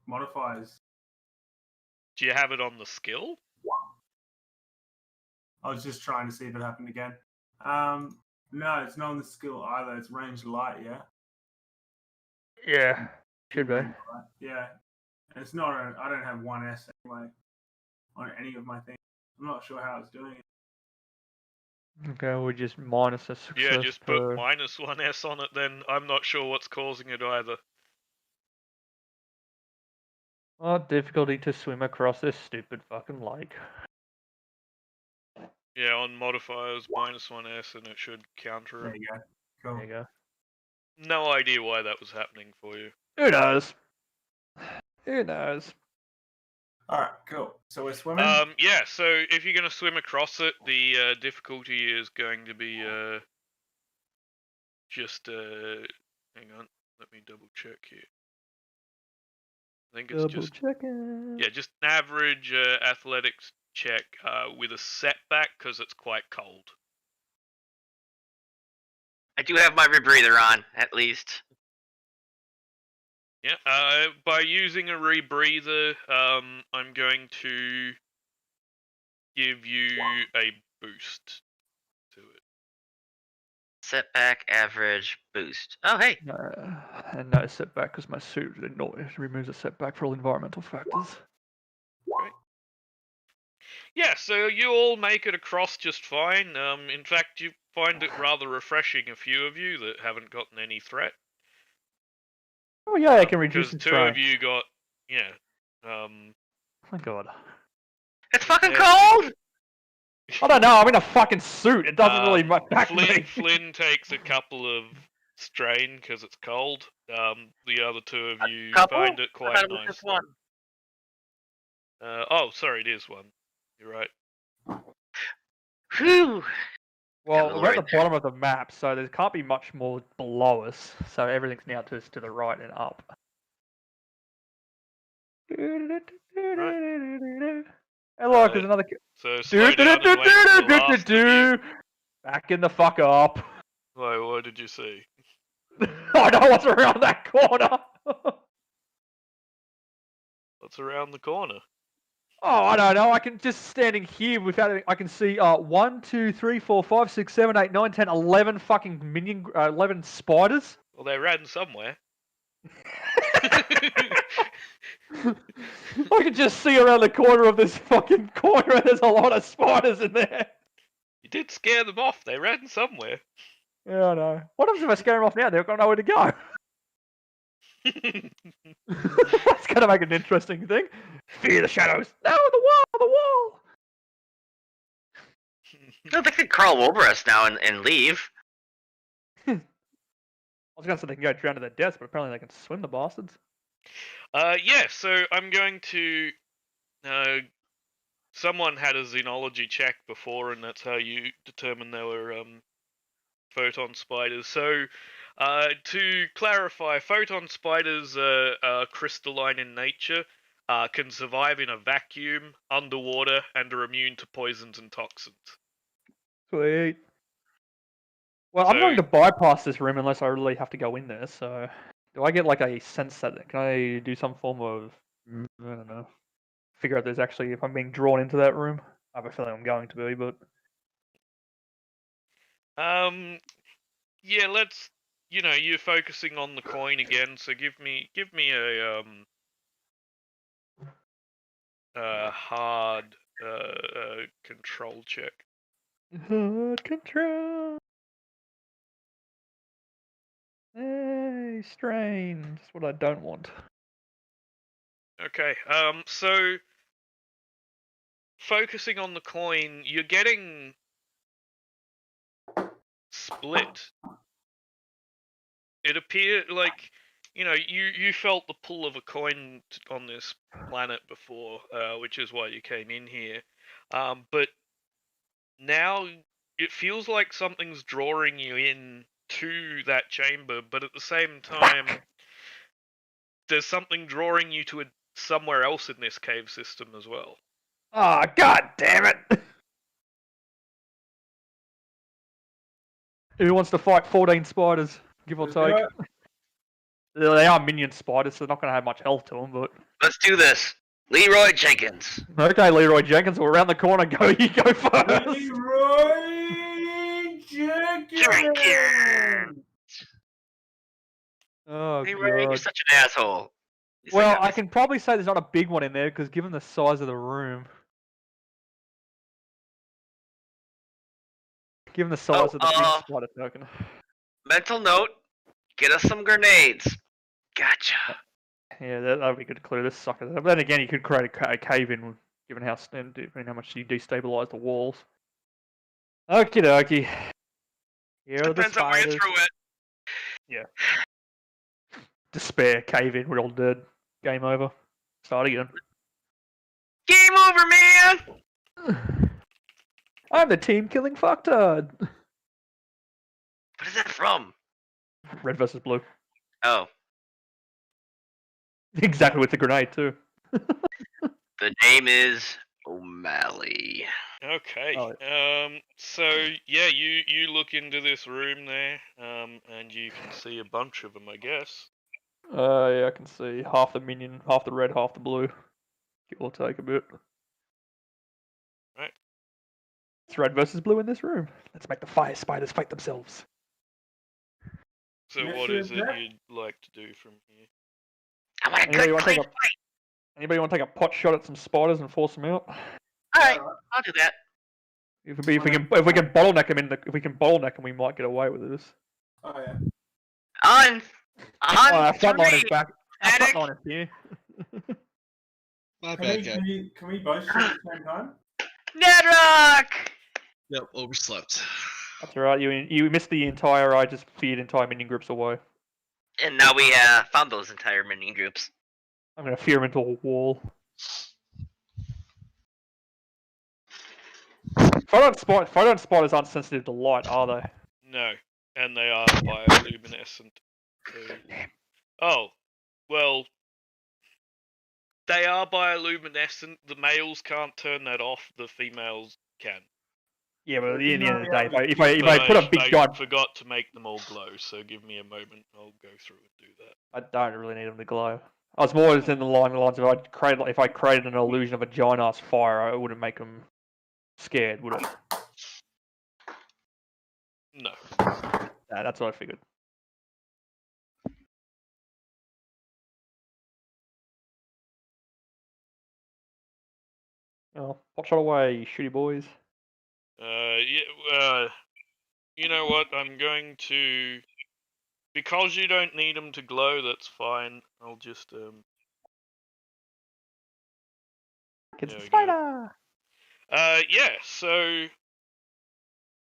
modifiers. Do you have it on the skill? I was just trying to see if it happened again. No, it's not on the skill either. It's ranged light, yeah? Yeah, should be. Ranged light, yeah. And it's not, I don't have 1S anyway on any of my things. I'm not sure how it's doing it. Okay, we just minus a success Yeah, just per. put -1S on it then. I'm not sure what's causing it either. Oh, difficulty to swim across this stupid fucking lake. Yeah, on modifiers, -1S, and it should counter There it. you go. Cool. There you go. No idea why that was happening for you. Who knows? Who knows? Alright, cool. So we're swimming? Yeah, so if you're going to swim across it, the difficulty is going to be, just, hang on, let me double check here. I think it's Double just, checking. yeah, just an average athletics check with a setback because it's quite cold. I do have my rebreather on, at least. Yeah, by using a rebreather, I'm going to give you a boost to it. Setback, average, boost. Oh, hey. No, and no setback because my suit removes a setback for all environmental factors. Yeah, so you all make it across just fine. In fact, you find it rather refreshing, a few of you that haven't gotten any threat. Oh yeah, I can reduce Because the two of strength. you got, yeah. Oh my god. It's fucking Yeah. cold! I don't know. I'm in a fucking suit. It doesn't really affect me. Flynn takes a couple of strain because it's cold. The other two of you Couple? find it I quite thought it was nice. just one. Oh, sorry, it is one. You're right. Whew. Well, little we're at right the bottom of the map, so there can't be much more below us. So everything's now to the right and up. Hey, look, there's another. So slow down and wait for the last of you. Back in the fuck up. Wait, what did you see? I know what's around that corner. What's around the corner? Oh, I don't know. I can just standing here without it. I can see 1, 2, 3, 4, 5, 6, 7, 8, 9, 10, 11 fucking 11 spiders. Well, they ran somewhere. I can just see around the corner of this fucking corner and there's a lot of spiders in there. You did scare them off. They ran somewhere. Yeah, I know. What happens if I scare them off now? They've got nowhere to go. That's going to make an interesting thing. Fear the shadows. No, the wall. I don't think they crawl over us now and leave. I was going to say they can go drown to their deaths, but apparently they can swim, the bastards. Yeah, so I'm going to... someone had a xenology check before, and that's how you determined they were photon spiders. So, to clarify, photon spiders are crystalline in nature, can survive in a vacuum, underwater, and are immune to poisons and toxins. Sweet. Well, I'm So- going to bypass this room unless I really have to go in there, so... Do I get like a sense that can I do some form of I don't know, figure out there's actually if I'm being drawn into that room? I have a feeling I'm going to be, but Yeah, let's. You're focusing on the coin again, so give me a hard control check. hard control. Hey, strain. That's what I don't want. Okay. So focusing on the coin, you're getting split. It appeared like you felt the pull of a coin on this planet before, which is why you came in here. But now it feels like something's drawing you in to that chamber, but at the same time, there's something drawing you to somewhere else in this cave system as well. Ah, god damn it! Who wants to fight 14 spiders? Give or Let's do take. it. They are minion spiders, so they're not going to have much health to them, but... Let's do this. Leroy Jenkins. Okay, Leroy Jenkins, we're around the corner. Go, you go first! Leroy Jenkins! Oh, Leroy, you're god. such an asshole. He's Well, like, I can probably say there's not a big one in there, because given the size of the room... Given the size of the big spider token... mental note, get us some grenades. Gotcha. Yeah, that would be a good clue. This sucker. But then again, you could create a cave in, given how much you destabilize the walls. Okie dokie. Here are the Depends on where you spiders. threw it. Despair, cave in, we're all dead. Game over. Start again. Game over, man! I'm the team killing fucktard. What is that from? Red versus blue. Oh, Exactly with the grenade too. the name is O'Malley. Okay. Oh, So yeah, you look into this room there, and you can see a bunch of them, I guess. Yeah, I can see half the minion, half the red, half the blue. Give or take a bit. Right. It's red versus blue in this room. Let's make the fire spiders fight themselves. So Yes, what sir, is it Jack. you'd like to do from here? I want a Anybody good want to clean take Anybody want to take a pot shot at some spiders and force them out? Alright, I'll do that. If we can bottleneck them if we can bottleneck them, we might get away with this. Oh yeah. On Our front line is three. back. Our front Medic. line is here. My Can bad, we, guy. can we both shoot at the same time? Nedrock! Yep, overslept. That's alright. You missed the entire. I just feared entire minion groups away. And now we found those entire minion groups. I'm gonna fear them into a wall. Photon spiders aren't sensitive to light, are they? No, and they are bioluminescent. So... Oh, well, they are bioluminescent. The males can't turn that off. The females can. Yeah, but at the end of the Yeah, day, if I put a big I giant, forgot to make them all glow. So give me a moment. I'll go through and do that. I don't really need them to glow. I was more just in the lines of if I created an illusion of a giant ass fire, it wouldn't make them scared, would it? No. Nah, that's what I figured. Oh, pot shot away, shooty boys. Yeah. You know what? I'm going to, because you don't need them to glow. That's fine. I'll just Kids There the we go. spider. Yeah. So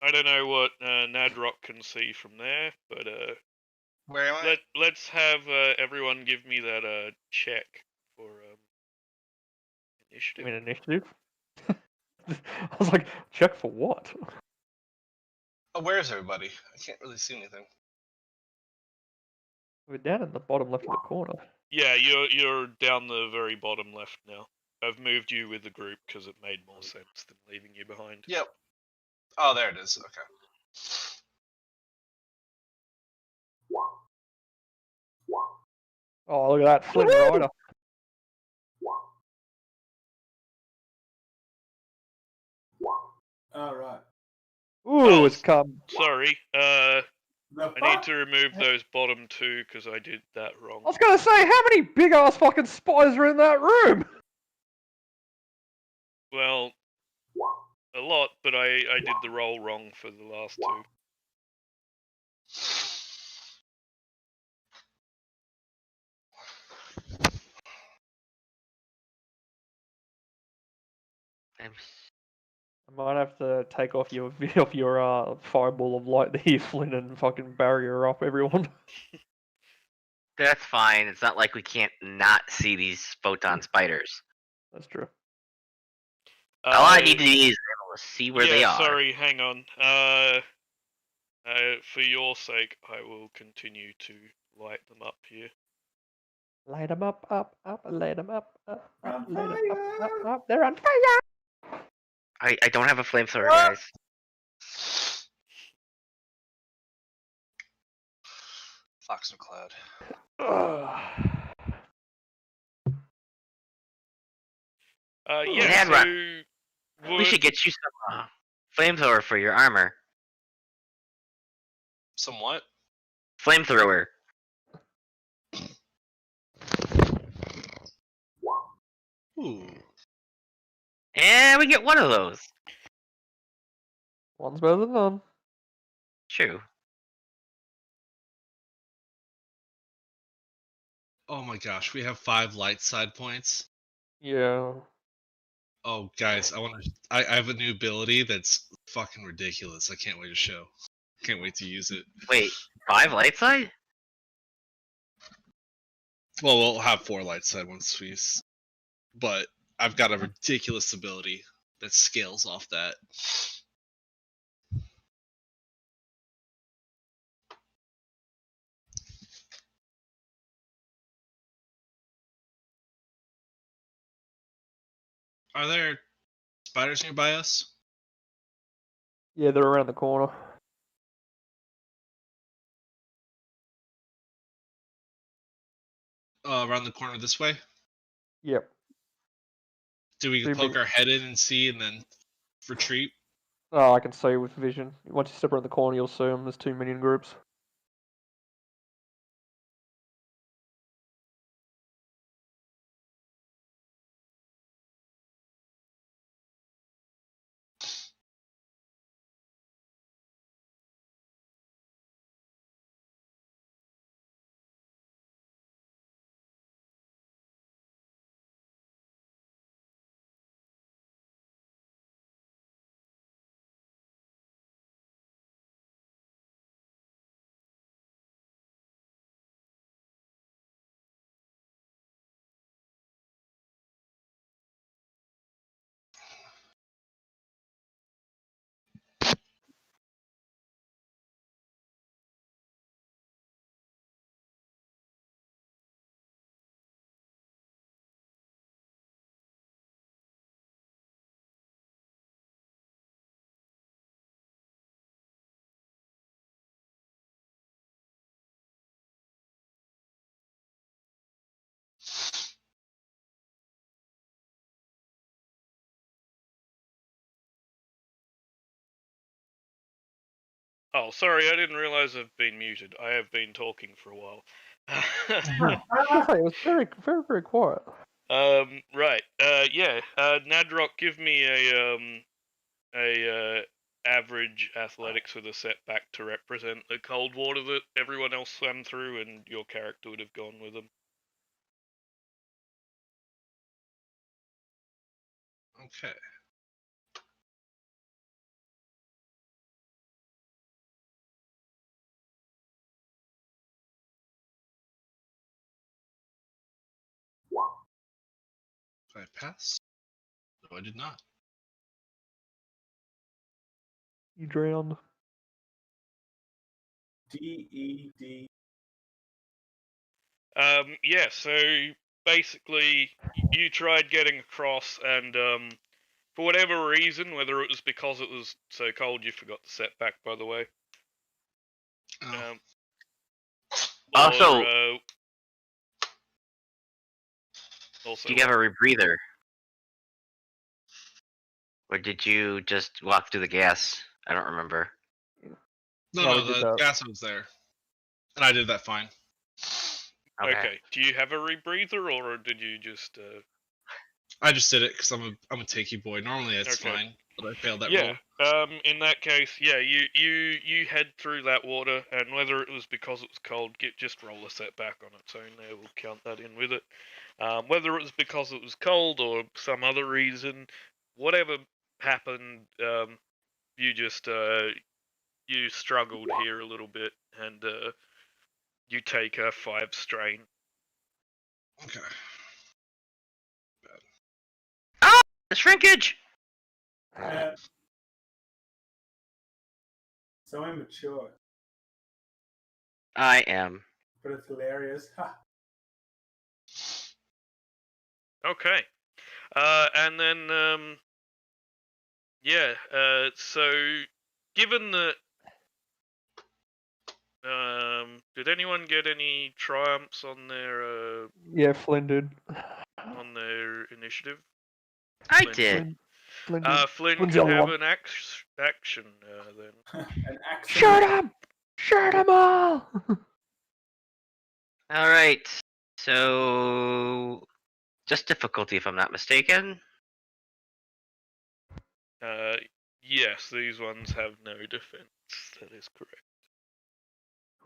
I don't know what Nadrock can see from there, but Where am I? let's have everyone give me that check for I initiative. mean initiative. I was like, check for what? Oh, where is everybody? I can't really see anything. We're down in the bottom left of the corner. Yeah, you're down the very bottom left now. I've moved you with the group because it made more sense than leaving you behind. Yep. Oh, there it is. Okay. Oh, look at that, Flynn Rider. All right. Ooh, Oh, it's come. Sorry. The I need to remove those bottom two because I did that wrong. I was gonna say, how many big ass fucking spiders are in that room? Well, a lot, but I did the roll wrong for the last two. I might have to take off your fireball of light there, Flynn, and fucking barrier up everyone. That's fine. It's not like we can't not see these photon spiders. That's true. All I need to do is able to see where they are. Sorry, hang on. For your sake, I will continue to light them up here. Light them up, light them up, On light 'em fire! up. They're on fire! I don't have a flamethrower, guys. Fox McCloud. Yeah, Mad so... Rat. We should get you some flamethrower for your armor. Somewhat. Flamethrower. Ooh. And we get one of those. One's better than none. True. Oh my gosh, we have 5 light side points. Yeah. Oh guys, I have a new ability that's fucking ridiculous. I can't wait to show. Can't wait to use it. Wait, 5 light side? Well, we'll have 4 light side once we but I've got a ridiculous ability that scales off that. Are there spiders nearby us? Yeah, they're around the corner. Around the corner this way? Yep. Do we Three poke big- our head in and see and then retreat? Oh, I can see with vision. Once you step around the corner, you'll see them. There's 2 minion groups. Oh, sorry, I didn't realize I've been muted. I have been talking for a while. It was very, very, very quiet. Right. Yeah. Nadrock, give me a average athletics with a setback to represent the cold water that everyone else swam through, and your character would have gone with them. Okay. Did I pass? No, I did not. You drowned. DED. Yeah, so basically, you tried getting across, and for whatever reason, whether it was because it was so cold you forgot the setback, by the way. Oh. Also- or, Also, Do you have a rebreather? Or did you just walk through the gas? I don't remember. No, No, no, we did the that. gas was there, and I did that fine. okay. Do you have a rebreather, or did you just? I just did it because I'm a takey boy. Normally it's Okay. fine, but I failed that Yeah. roll. In that case, yeah, you head through that water, and whether it was because it was cold, just roll a setback on its own. There, we'll count that in with it. Whether it was because it was cold or some other reason, whatever happened, you just you struggled here a little bit, and you take a 5 strain. Okay. The shrinkage! Yeah. So immature, I am. but it's hilarious. Ha. Okay. And then yeah. So given that did anyone get any triumphs on their Yeah, Flynn did. initiative? I Flynn. did. Flynn did. Flynn Flynn's the can only have one. an action then. An accent. Shoot him! Shoot 'em all! Alright. So. Just difficulty, if I'm not mistaken. Yes, these ones have no defense. That is correct.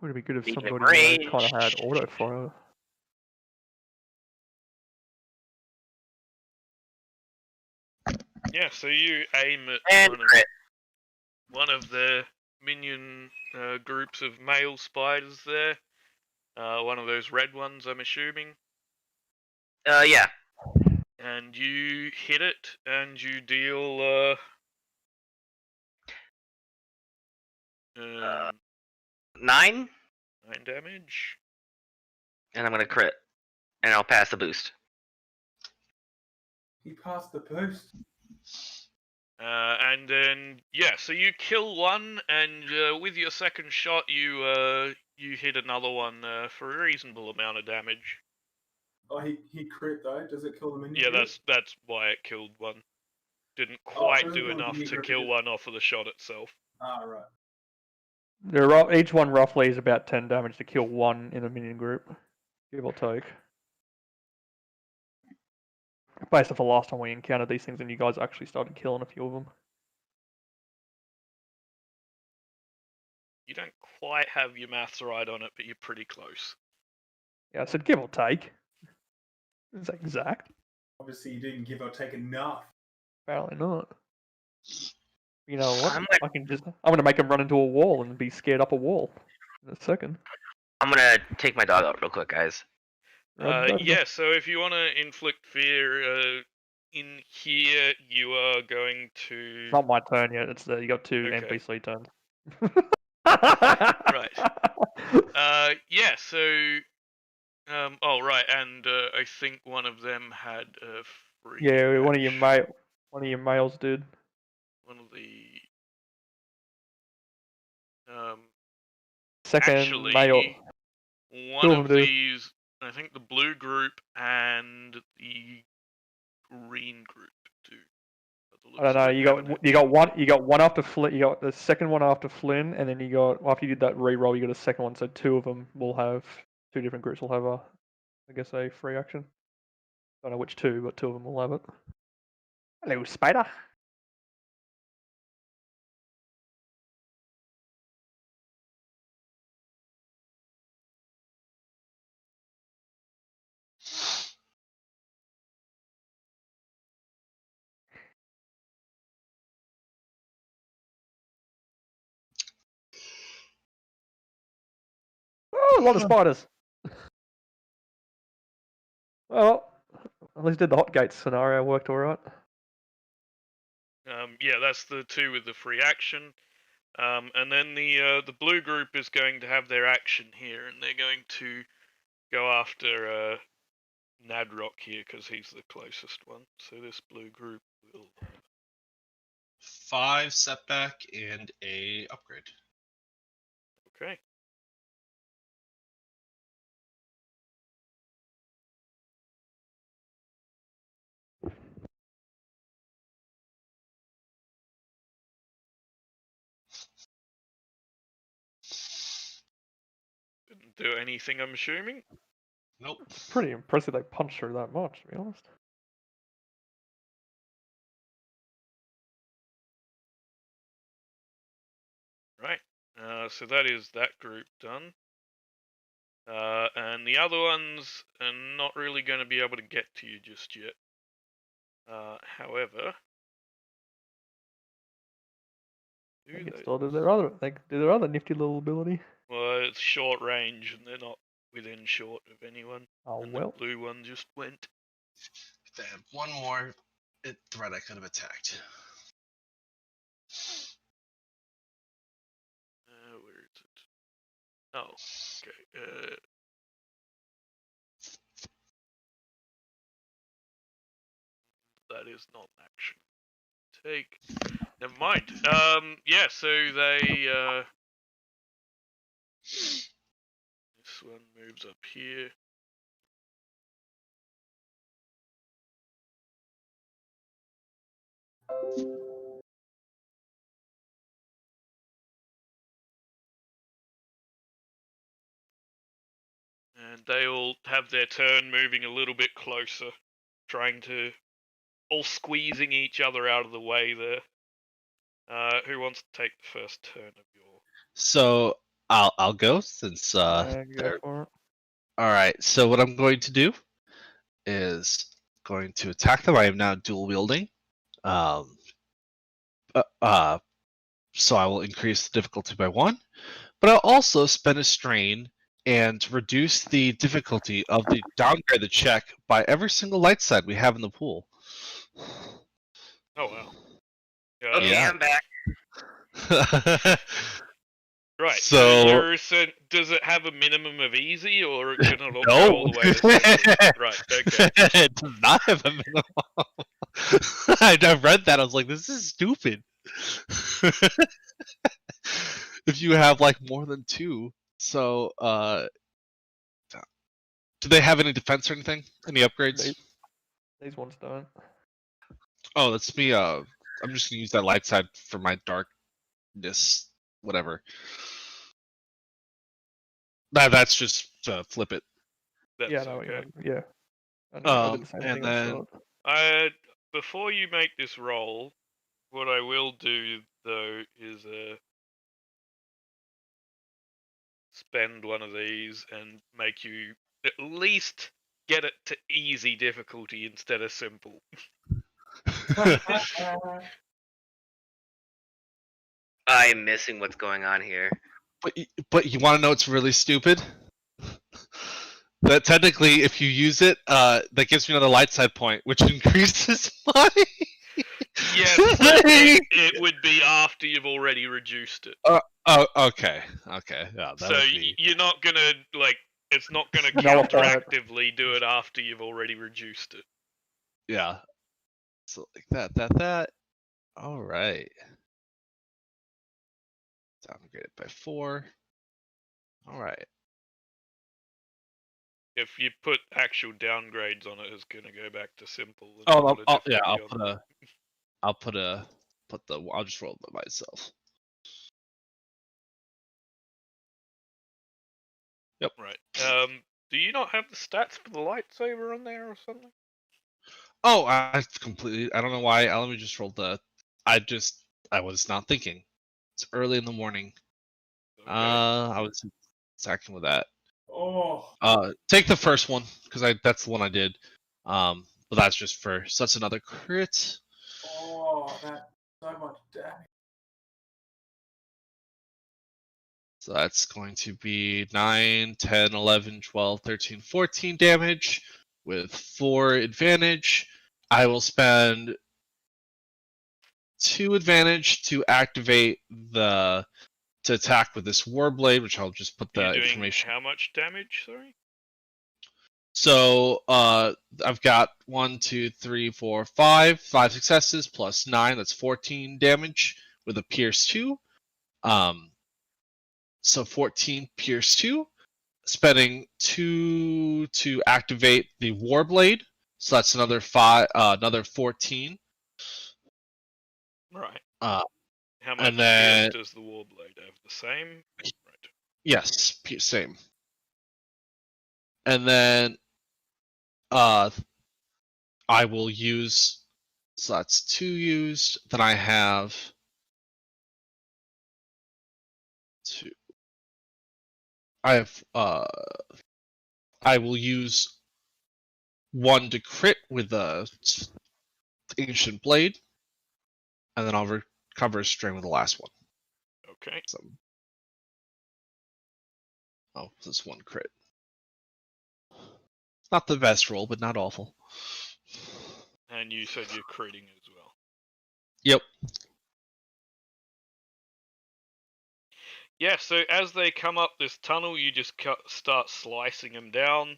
Would it be good if Medium somebody kind of had range. auto fire? Yeah, so you aim at And crit. one of the minion groups of male spiders there. One of those red ones, I'm assuming. Yeah. And you hit it, and you deal 9? 9 damage. And I'm gonna crit. And I'll pass the boost. He passed the boost. And then yeah, so you kill one, and with your second shot, you hit another one for a reasonable amount of damage. Oh, he crit though. Does it kill the minion? Yeah, group? that's why it killed one. Didn't Oh, it quite doesn't do kill the enough minion to group, kill it one off of the shot itself. Ah, right. Each one roughly is about 10 damage to kill one in a minion group, give or take. Based off the last time we encountered these things and you guys actually started killing a few of them. You don't quite have your maths right on it, but you're pretty close. Yeah, I said give or take. Is that exact? Obviously, you didn't give or take enough. Apparently not. You know what? I'm gonna make him run into a wall and be scared up a wall in a second. gonna take my dog out real quick, guys. Yeah, so if you want to inflict fear in here, you are going to. It's not my turn yet. It's you got 2 Okay. NPC turns. Right. Yeah. So. Oh right, and I think one of them had a free. Yeah, one of match. your males did. One of the. Second Actually, male. one Two of of them do. these, I think the blue group and the green group do. by the I don't looks know. of it, You got one after Flynn. You got the second one after Flynn, and then you got after you did that re-roll, you got a second one. So 2 of them will have 2 different groups will have I guess a free action. Don't know which 2, but 2 of them will have it. Hello, spider. Oh, a lot of spiders. Well, at least did the hot gates scenario worked alright. Yeah, that's the 2 with the free action. And then the blue group is going to have their action here, and they're going to go after Nadrock here because he's the closest one. So this blue group will. 5 setback and a upgrade. Okay. Didn't do anything, I'm assuming. Nope. Pretty impressive they punched through that much, to be honest. Right. So that is that group done. And the other ones are not really going to be able to get to you just yet. However, They can still do their other. They can do their other nifty little ability. well, it's short range, and they're not within short of anyone. Oh And well. the blue one just went. If they had one more threat, I could have attacked. Where is it? Oh, okay. That is not an action. Take. Never mind. Yeah. So they. This one moves up here. And they all have their turn moving a little bit closer, trying to all squeezing each other out of the way there. Who wants to take the first turn of your? So I'll go since Yeah, go they're- for it. all right. So what I'm going to do is going to attack them. I am now dual wielding. So I will increase the difficulty by 1, but I'll also spend a strain and reduce the difficulty of the downgrade the check by every single light side we have in the pool. Oh wow. Okay, Yeah. I'm back. Right. So- does it have a minimum of easy, or can it all go No. all the way to simple? Right. Okay. It does not have a minimum. I read that. I was like, this is stupid. If you have like more than 2, so do they have any defense or anything? Any upgrades? These ones don't. Oh, that's me. I'm just gonna use that light side for my darkness, whatever. That's just flip it. That's Yeah, no, okay. yeah. I did the same and thing. I saw then- it. Before you make this roll, what I will do though is spend one of these and make you at least get it to easy difficulty instead of simple. I'm missing what's going on here. But you want to know what's really stupid? That technically, if you use it, that gives me another light side point, which increases my. Yes, but it would be after you've already reduced it. Oh, okay. Yeah, that So would be. you're not gonna it's not gonna Nullify it. counteractively do it after you've already reduced it. Yeah. So like that. All right. Downgrade it by 4. All right. If you put actual downgrades on it, it's gonna go back to simple. and Oh, put a difficulty on I'll just roll it by myself. Yep. Right. Do you not have the stats for the lightsaber on there or something? Oh, I don't know why. Let me just roll I was not thinking. It's early in the morning. Okay. I was attacking with that. Oh, Take the first one because that's the one I did. But that's just so that's another crit. that's so much damage. So that's going to be 9, 10, 11, 12, 13, 14 damage with 4 advantage. I will spend 2 advantage to activate to attack with this Warblade, which I'll just put You're the doing information. how much damage? Sorry. So I've got 1, 2, 3, 4, 5 successes plus 9. That's 14 damage with a Pierce 2. So 14 Pierce 2. Spending 2 to activate the Warblade. So that's another 14. Right. Uh, How much and then- PS does the Warblade have? The same? Right. Yes, same. and then I will use. So that's 2 used. Then I have 2. I will use 1 to crit with the ancient blade, and then I'll recover a strain with the last one. Okay. So, oh, this 1 crit. Not the best roll, but not awful. And you said you're critting as well. Yep. Yeah, so as they come up this tunnel, you just start slicing them down.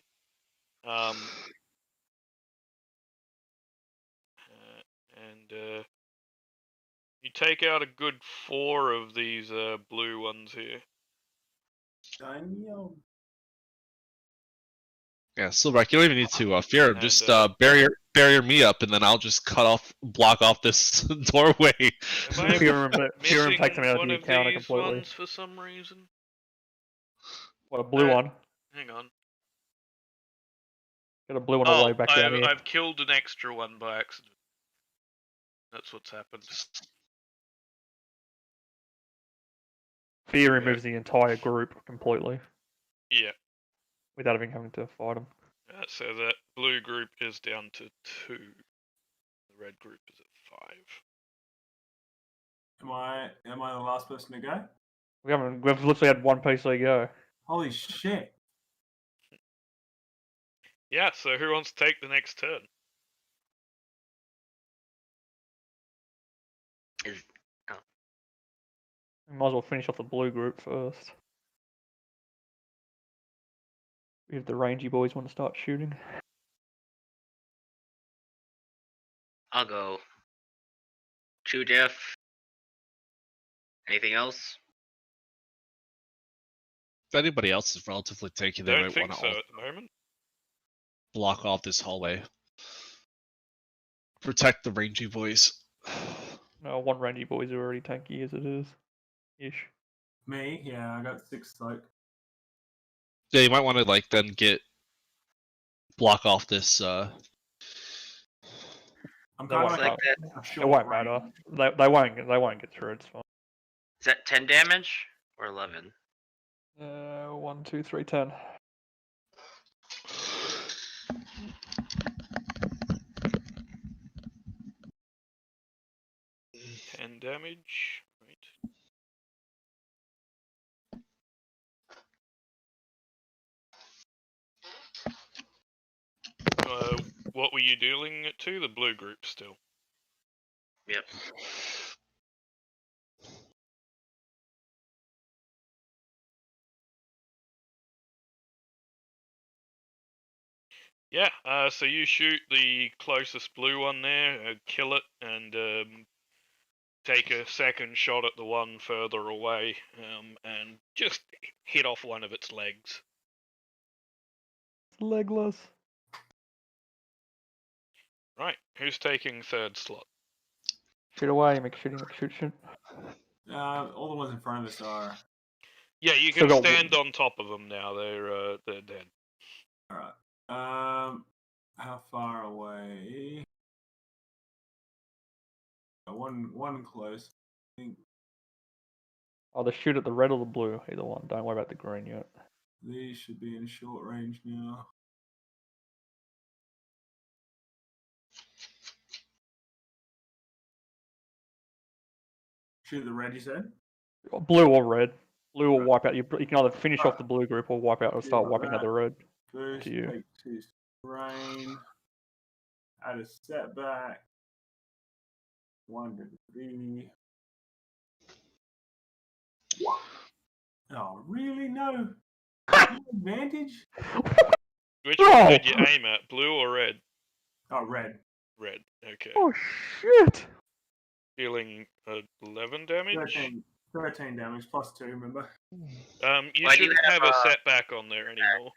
You take out a good 4 of these blue ones here. Damn. Yeah, Silverback, you don't even need to fear him. And, Just barrier me up, and then I'll just block off this doorway. Am I Fear him missing takes him out of one the of encounter these completely. ones for some reason? What, a blue one? Hang on. Get a blue one all the way back down here. I've killed an extra one by accident. That's what's happened. Fear removes the entire group completely Yeah. without even having to fight them. So that blue group is down to 2. The red group is at 5. Am I the last person to go? We've literally had 1 PC go. Holy shit. Yeah, so who wants to take the next turn? We might as well finish off the blue group first. If the rangy boys want to start shooting. I'll go. True Diff. Anything else? If anybody else is relatively tanky, they Don't might think want so to at the moment. block off this hallway. Protect the rangy boys. No, 1 rangy boys are already tanky as it is. Ish. Me? Yeah, I got 6 soak. Yeah, you might want to then block off this. I'm They kind of won't, like like that. a it short won't matter. range. They won't get through. It's fine. Is that 10 damage or 11? 1, 2, 3, 10. Ten damage. Right. What were you dealing it to? The blue group still. Yep. Yeah, so you shoot the closest blue one there, kill it, and take a second shot at the one further away, and just hit off one of its legs. It's legless. Right, who's taking third slot? Shoot away, shoot. All the ones in front of us are. Yeah, you Still can got stand on top of them now. They're dead. Alright. How far away? One close. I think Oh, they shoot at the red or the blue, either one. Don't worry about the green yet. these should be in short range now. Shoot the red, you said? Blue or red. Blue will wipe out. You can either finish off the blue group or wipe out or start Yeah, wiping out the red. First, To you. take 2 strain. Add a setback. 1 to 3. Oh, really? No. No advantage? Which No! one did you aim at, blue or red? Oh, red. Red. Okay. Oh shit! Dealing 11 damage. 13 damage plus 2, remember? You Why do you shouldn't have have, a setback on there anymore.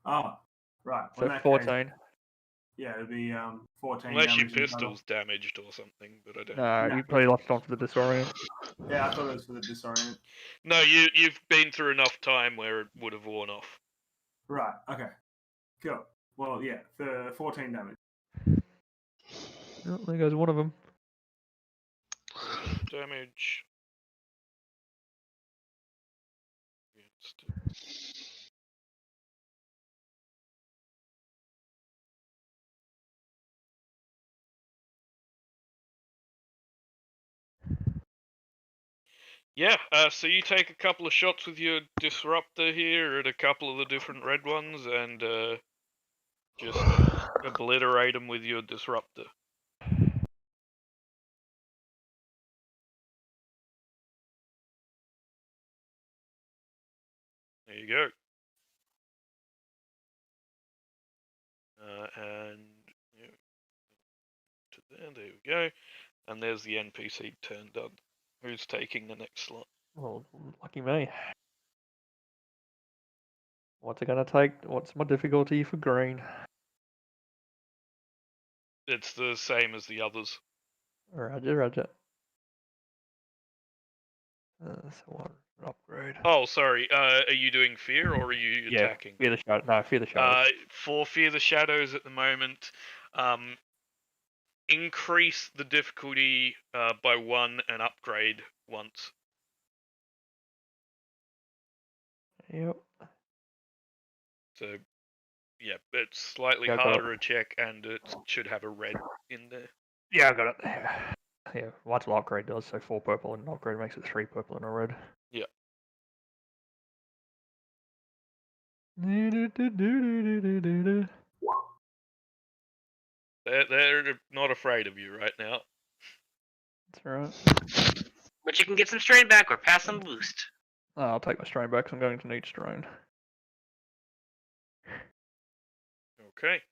Oh, right. So 14. Yeah, it'd be 14 Unless your damage. in total. pistol's damaged or something, but I don't. No, No. you probably left it on for the disorient. Yeah, I thought it was for the disorient. No, you've been through enough time where it would have worn off. Right. Okay. Cool. Well, yeah, for 14 damage. Oh, there goes one of them. Damage. Yeah, so you take a couple of shots with your disruptor here at a couple of the different red ones and just obliterate them with your disruptor. There you go. And yeah, to there we go. And there's the NPC turn done. Who's taking the next slot? Well, lucky me. What's it gonna take? What's my difficulty for green? It's the same as the others. Roger, roger. So what? Upgrade. Oh, sorry. Are you doing fear or are you Yeah, attacking? fear the shadow. No, fear the shadow. For Fear the Shadows at the moment, increase the difficulty by 1 and upgrade once. Yep. So, yeah, it's slightly Yeah, I got it. harder a check and it should have a red in there. Yeah, I got it. Yeah, well, that's what upgrade does. So 4 purple and an upgrade makes it 3 purple and a red. Yeah. They're not afraid of you right now. That's right. But you can get some strain back or pass some boost. I'll take my strain back 'cause I'm going to need strain. Okay.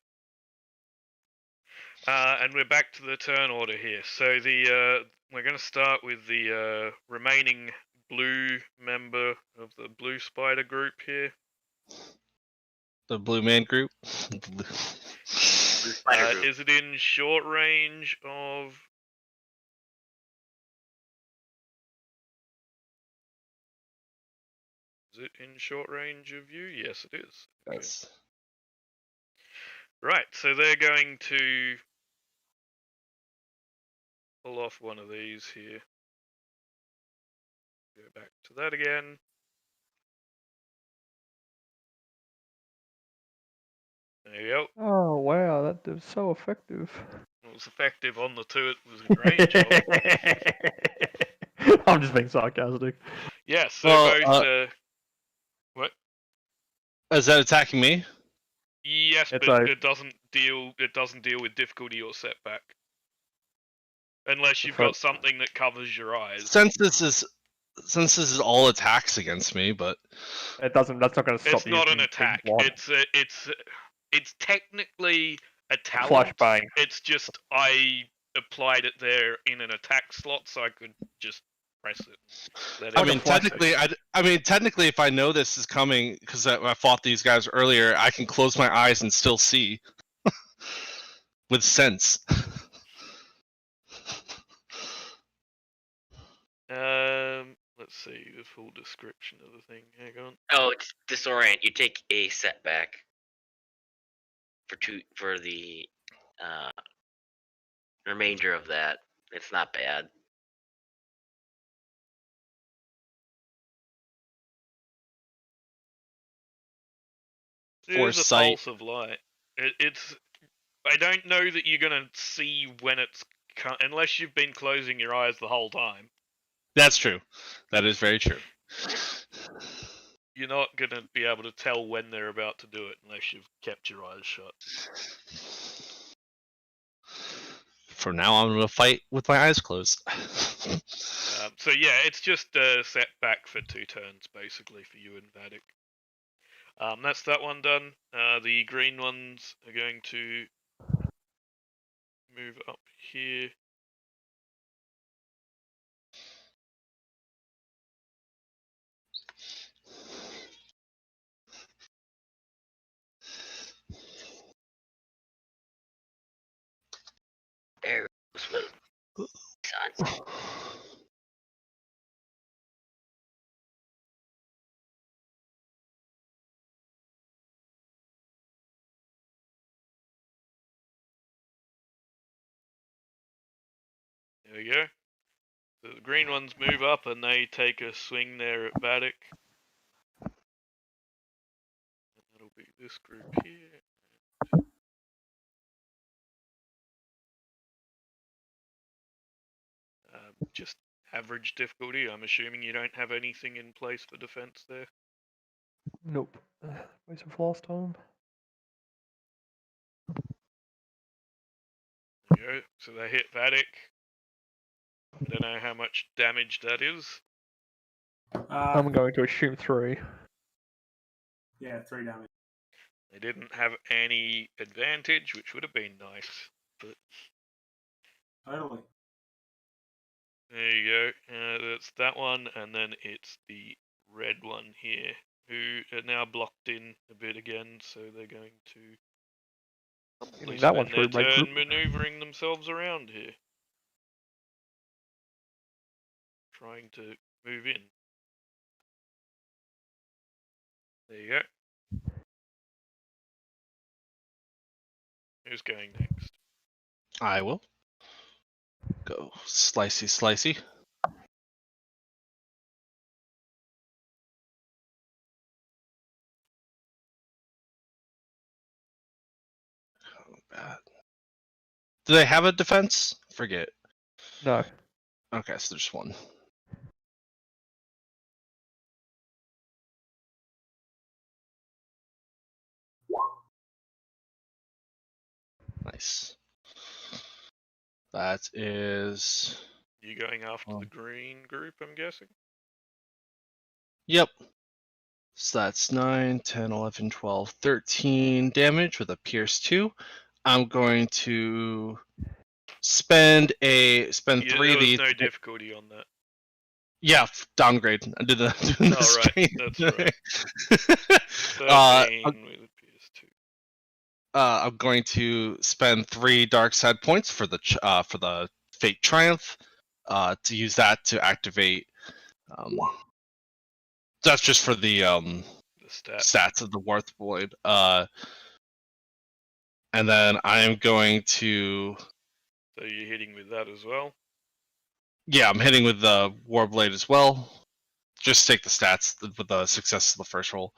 And we're back to the turn order here. So the we're going to start with the remaining blue member of the Blue Spider group here. The Blue Man Group. Spider group. Is it in short range of? Is it in short range of you? Yes, it is. Okay. Yes. Right, so they're going to pull off one of these here. Go back to that again. There you go. Oh wow, that was so effective. It was effective on the two it was in range of. I'm just being sarcastic. Yeah, so Well, both. What? Is that attacking me? Yes, It's but a- it doesn't deal. It doesn't deal with difficulty or setback, unless you've For- got something that covers your eyes. Since this is all attacks against me, but It doesn't. That's not going to stop It's you. not from an being attack. blind. It's technically a talent. Flashbang. It's just I applied it there in an attack slot, so I could just press it. Let it I Like a mean, flash technically, if I know this is coming because I fought these guys earlier, I can close my eyes and still see with sense. Let's see the full description of the thing. Hang on. Oh, it's disorient. You take a setback for the remainder of that. It's not bad. It is a Foresight. pulse of light. It's. I don't know that you're gonna see when it's unless you've been closing your eyes the whole time. That's true. That is very true. You're not gonna be able to tell when they're about to do it unless you've kept your eyes shut. For now, I'm gonna fight with my eyes closed. So yeah, it's just a setback for 2 turns basically for you and Vatic. That's that one done. The green ones are going to move up here. There goes son. There you go. So the green ones move up and they take a swing there at Vatic. And that'll be this group here. Just average difficulty. I'm assuming you don't have anything in place for defense there. Nope. Waiting for last time. There you go. So they hit Vatic. I don't know how much damage that is. I'm going to assume 3. Yeah, 3 damage. They didn't have any advantage, which would have been nice. But Totally. there you go. That's that one, and then it's the red one here, who are now blocked in a bit again, so they're going to probably that one spend through their red turn group. maneuvering themselves around here. Trying to move in. There you go. Who's going next? I will. Go slicey slicey. Oh, bad. Do they have a defense? Forget. No. Okay, so there's one. Nice. That is. You going after Oh. the green group, I'm guessing? Yep. So that's 9, 10, 11, 12, 13 damage with a Pierce 2. I'm going to spend Yeah, 3 there of was these. no difficulty on that. Yeah, downgrade. I did the, doing the Oh, right, strain. that's right. 13 with a PS2. I'm going to spend 3 dark side points for the Fate Triumph, to use that to activate. That's just for the The stats of the Warth Blade. And then I am going to. So you're hitting with that as well? Yeah, I'm hitting with the Warblade as well. Just take the stats with the success of the first roll.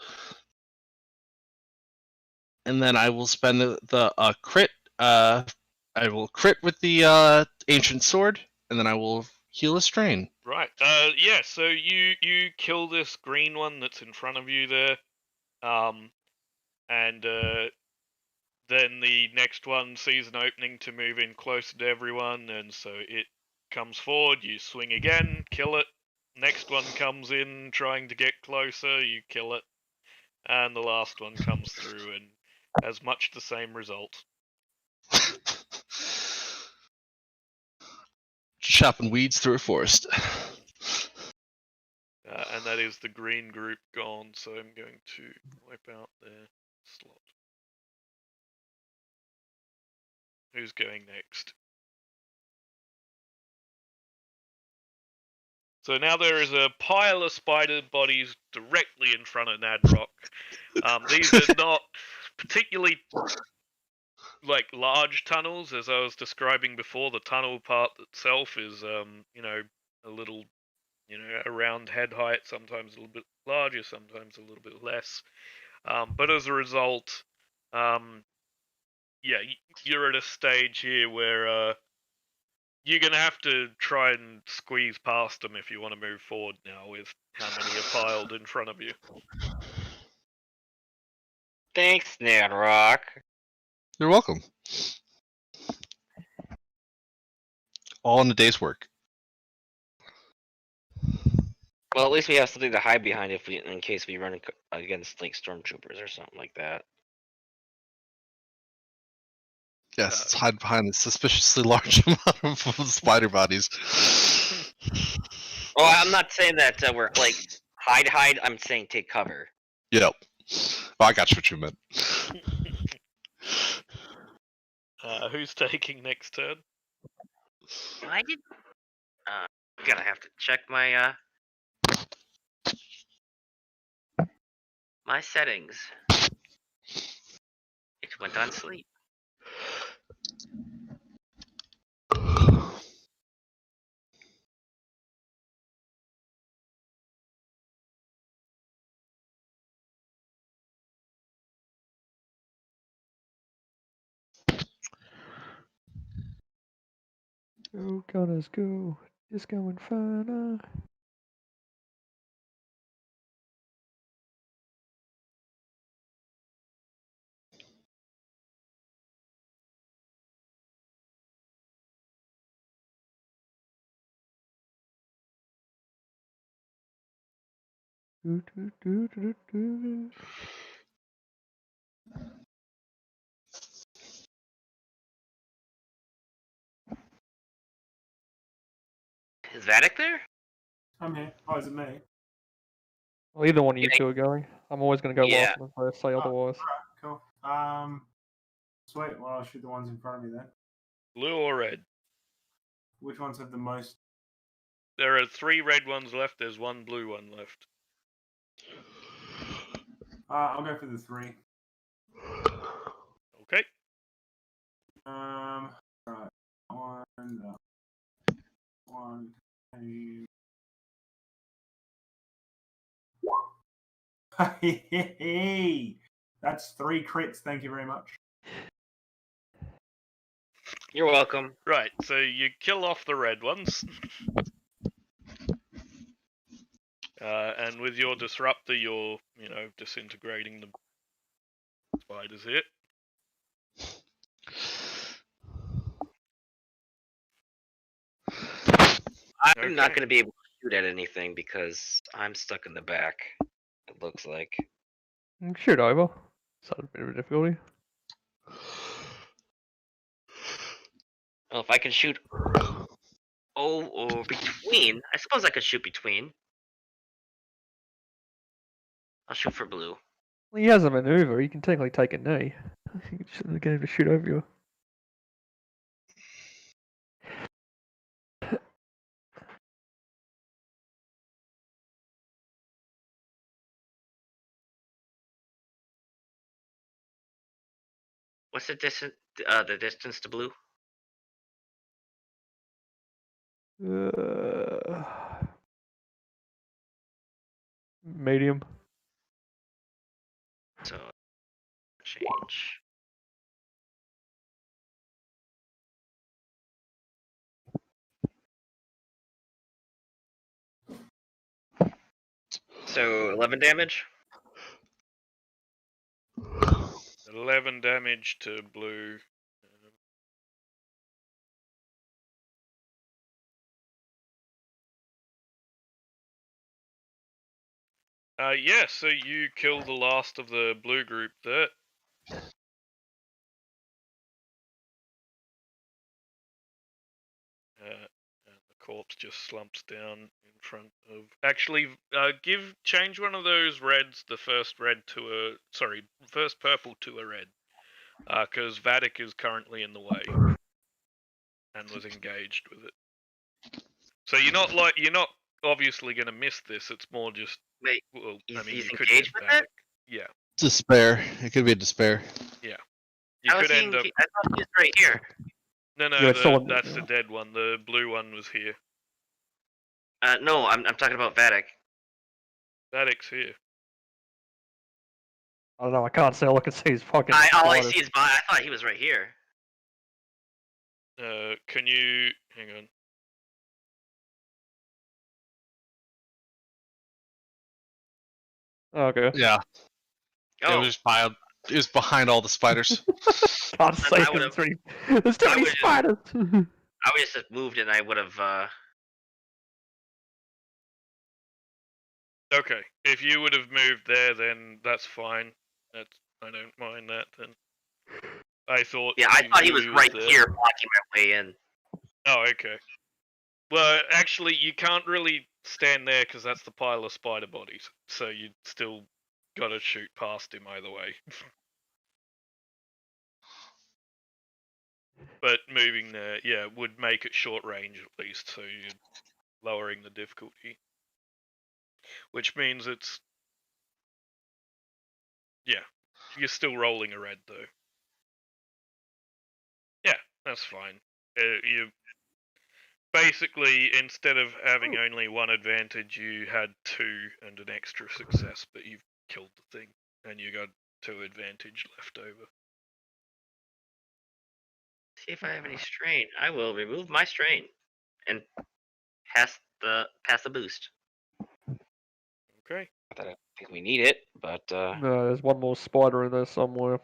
And then I will spend the crit. I will crit with the Ancient Sword, and then I will heal a strain. Right. Yeah, so you kill this green one that's in front of you there. And then the next one sees an opening to move in closer to everyone, and so it comes forward, you swing again, kill it. Next one comes in trying to get closer, you kill it. And the last one comes through and has much the same result. Chopping weeds through a forest. And that is the green group gone, so I'm going to wipe out their slot. Who's going next? So now there is a pile of spider bodies directly in front of Nadrock. These are not particularly large tunnels, as I was describing before. The tunnel part itself is, a little, around head height, sometimes a little bit larger, sometimes a little bit less. But as a result, you're at a stage here where you're going to have to try and squeeze past them if you want to move forward now with how many are piled in front of you. Thanks, Nadrock. You're welcome. All in a day's work. Well, at least we have something to hide behind in case we run against stormtroopers or something like that. Yes, it's hide behind a suspiciously large amount of spider bodies. Well, I'm not saying that we're hide. I'm saying take cover. Yep. Well, I got what you meant. Who's taking next turn? I did. Gonna have to check my my settings. It went on sleep. Go, Gunners, go. Disco Inferno. Do, do, do, do, do, do. Is Vatic there? I'm here. Oh, is it me? Well, either one of you Yeah. two are going. I'm always going to go Yeah. last unless I say otherwise. Alright, cool. Sweet. Well, I'll shoot the ones in front of me then. Blue or red? Which ones have the most? There are 3 red ones left. There's 1 blue one left. I'll go for the 3. Okay. Right. One, two. Hey, that's 3 crits. Thank you very much. You're welcome. Right, so you kill off the red ones. And with your disruptor, you're, disintegrating the spiders here. I'm not Okay. going to be able to shoot at anything because I'm stuck in the back. It looks like. Shoot over. It's a bit of a difficulty. Well, if I can shoot. Oh, or between. I suppose I could shoot between. I'll shoot for blue. Well, he has a maneuver. He can technically take a knee. You can just get him to shoot over you. What's the distance? The distance to blue? Medium. So change. So 11 damage. 11 damage to blue. Yeah, so you kill the last of the blue group there. And the corpse just slumps down in front of. Actually, change one of those reds, the first purple to a red, because Vatic is currently in the way and was engaged with it. So you're not obviously going to miss this. It's more just. Wait, Well, he's you could engaged miss with it? Vatic. Yeah. Despair. It could be a despair. You How is could he end up. I thought he was right here. No, Yeah, it's still- that's the dead one. The blue one was here. No, I'm talking about Vatic. Vatic's here. I don't know. I can't see. All I can see is fucking. All I spiders. see is body. I thought he was right here. Can you hang on? Okay. Yeah. Oh, It was behind all the spiders. Can't see I 'cause would've- there's too I many would've- spiders. I would just moved and I would have. Okay, if you would have moved there, then that's fine. I don't mind that. Then I thought. Yeah, I you thought he knew was right there. here, blocking my way in. Oh, okay. Well, actually, you can't really stand there because that's the pile of spider bodies. So you still got to shoot past him either way. But moving there, yeah, would make it short range at least, so you're lowering the difficulty. Which means it's. Yeah, you're still rolling a red though. Yeah, that's fine. You. Basically, instead of having only 1 advantage, you had 2 and an extra success, but you've killed the thing, and you got 2 advantage left over. see if I have any strain. I will remove my strain and pass the boost. Okay. Not that I think we need it, but No, there's one more spider in there somewhere.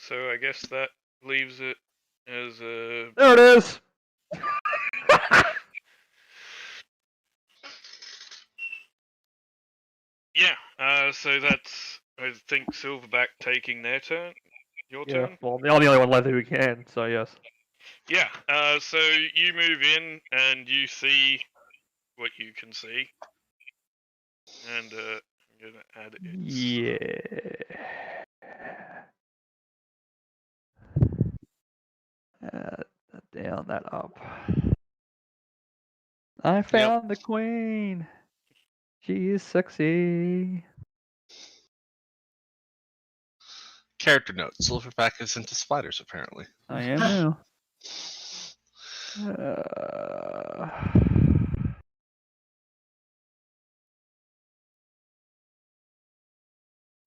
So I guess that leaves it as a. There it is! Yeah. So that's, I think, Silverback taking their turn. Your Yeah, turn. well, I'm the only one left who can, so yes. Yeah. So you move in and you see what you can see, and I'm gonna add it. Yeah. Down, that up. I found the queen. She is sexy. Character note: Silverback is into spiders, apparently. I am now.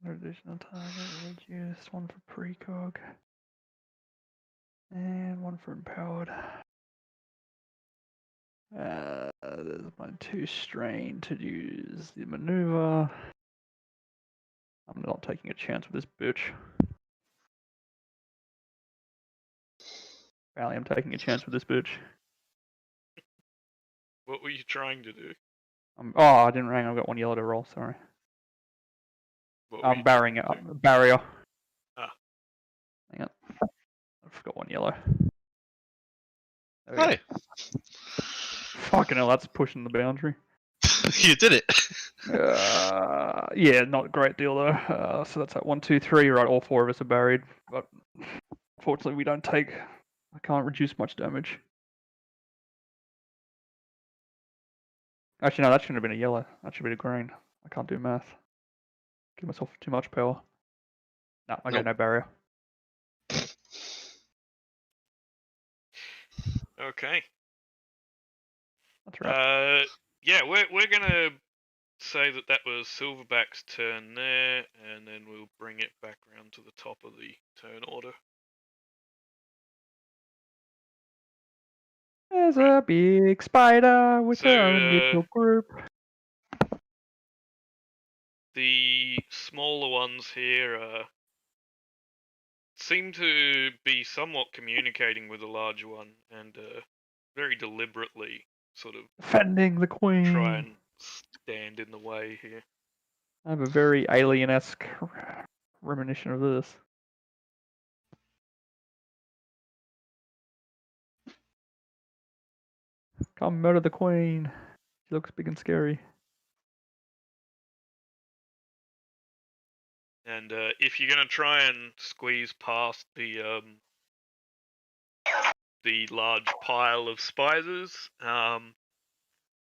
Additional target reduced, one for precog. And one for empowered. There's my 2 strain to use the maneuver. I'm not taking a chance with this bitch. Apparently I'm taking a chance with this bitch. What were you trying to do? Oh, I didn't ring. I've got 1 yellow to roll, sorry. What were you I'm barring it trying to do? up. Barrier. Ah. Hang on. I forgot 1 yellow. There we go. Hi. Fucking hell, that's pushing the boundary. You did it. Yeah, not a great deal though. So that's at 1, 2, 3. Right, all 4 of us are buried, but unfortunately we don't take. I can't reduce much damage. Actually, no, that shouldn't have been a yellow. That should be a green. I can't do math. Give myself too much power. No, I got Nope. no barrier. Okay. That's right. Yeah, we're gonna say that was Silverback's turn there, and then we'll bring it back around to the top of the turn order. There's a big spider with So, her own little group. The smaller ones here seem to be somewhat communicating with the larger one, and very deliberately sort of Defending the queen. try and stand in the way here. I have a very alien-esque reminiscence of this. Come murder the queen. She looks big and scary. And if you're gonna try and squeeze past the large pile of spiders,